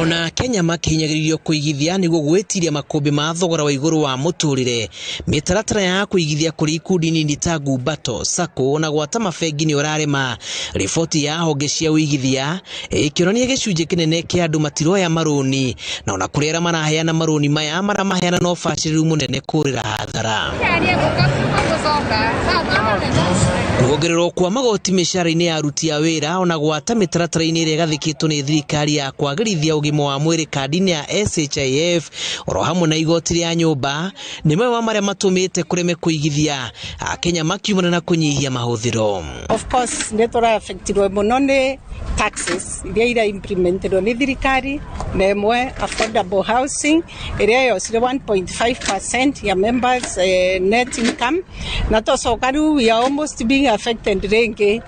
Ona Kenya makinyagiririo kuigithia niguo gwetiria makombe ma thogora wa iguru wa muturire. Mitaratara ya kuigithia kuri ikundi nini ta Gumbato, Sako na gwata mabengi ni urarema. Riboti ya honge cia uigithia ikirania gicunje kinene kia andu matiroya maroni na ona kurera maraheana maroni maya maramaheana no baciriru munene kurira hathara. Kuongererwo kwa magoti mishara-ini ya aruti a wira ona gwata mitaratara-ini iria gathikitwo ni thirikari ya kwagirithia ugima wa mwiri kadi-ini ya SHIF oro hamwe na igoti ria nyumba ni mamwe wa maria matumite kureme kuigithia Kenya makiumana na kunyihia mahuthiro. Of course netora affectirwe muno ni taxes iria implemented ni thirikari na imwe affordable housing iria yosire 1.5% ya members net income na tosokaru we are almost being affected rengi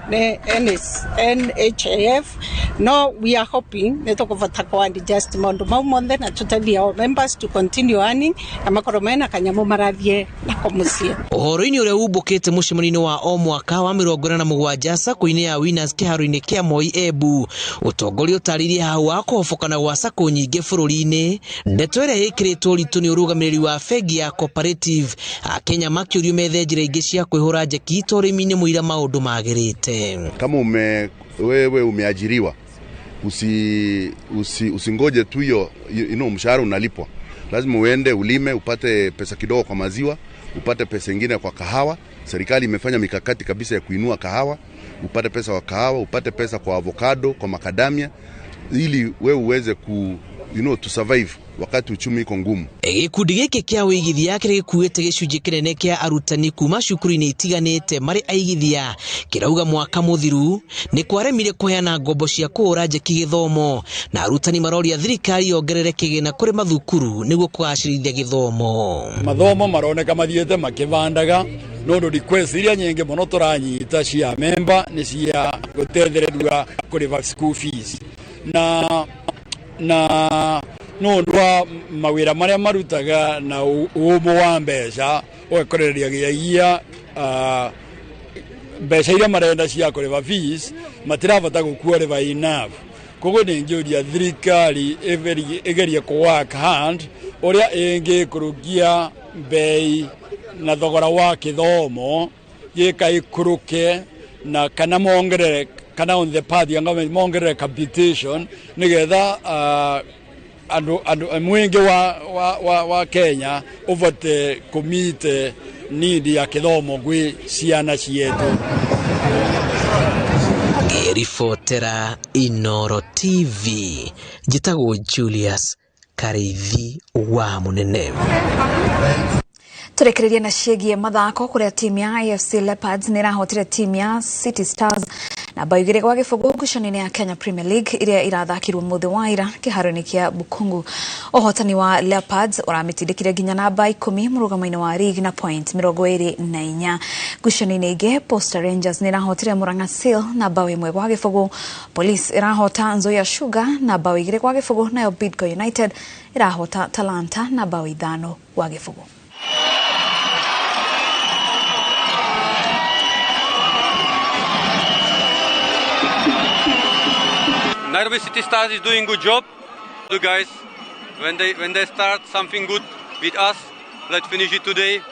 NHIF. No, we are hoping netokuvata kwa just mondo maumonde na tutali our members to continue earning na makoromena kanyamu marathie na komusie. Uhoro-ini uria ubukite mucemanio-ini wa o mwaka wa 27 Sako-ini ya Winners kiharo-ini kia Moi Ebu utongoria utaririe hau wa kuhobokana gwa Sako nyingi bururi-ini. Ndeto iria ikiritwo ritu ni urugamiriri wa bengi ya cooperative Kenya makiurio methe njira ingi cia kwihura njeki torimi-ini muira maundu magirite. Kama wewe umeajiriwa usingoje tu hiyo mshahara unalipwa. Lazima uende ulime upate pesa kidogo kwa maziwa, upate pesa nyingine kwa kahawa. Serikali imefanya mikakati kabisa ya kuinua kahawa, upate pesa kwa kahawa, upate pesa kwa avocado, kwa macadamia ili wewe uweze to survive wakati uchumi iko ngumu. Gikundi giki kia wigithia kiri gikuite gicunje kinene kia arutani kuma cukuru-ini itiganite mari aigithia kirauga mwaka muthiru ni kwaremire kuheana ngombo cia kuhura njeki githomo na arutani maroria thirikari yongerere kigina kuri mathukuru niguo kugacirithia githomo. Mathomo maroneka mathiete makibandaga no request iria nyingi muno turanyita cia member ni cia gutethereria kuri school fees na no ndwa mawira maria marutaga na umo wa mbeca ugakoreria giagia mbeca iria marenda cia kureva fees matirabata gukureva enough. Koguo ni ngiuria thirikari igerie ku work hand uria ingikurugia bei na thogora wa kithomo gika ikuruke na kana mongerere kana on the path yanga mongere competition nigetha andu mwingi wa Kenya uvote kumite nidi ya kithomo gwi ciana cietu. Ribotera Inooro TV, njitagwo Julius Karithi wa Munene. Turekereria na ciĩgiĩ mathako kũrĩa timu ya AFC Leopards nĩ ĩrahotire timu ya City Stars na bao 2 gwa gĩbũgũ ngucanio-inĩ ya Kenya Premier League iria irathakirwo mũthĩ wa ira kĩharo-inĩ kĩa Bukungu. Ũhotani wa Leopards ũramitindĩkire nginya namba 10 mũrũgamo-inĩ wa league na point 24. Ngucanio-inĩ ingĩ Posta Rangers nĩ ĩrahotire Murang'a Seal na bao 1 gwa gĩbũgũ. Police ĩrahota Nzoia Sugar na bao 2 gwa gĩbũgũ, nayo Bidco United ĩrahota Talanta na bao 5 gwa gĩbũgũ. Nairobi City Stars is doing good job. The guys, when they start something good with us, let's finish it today.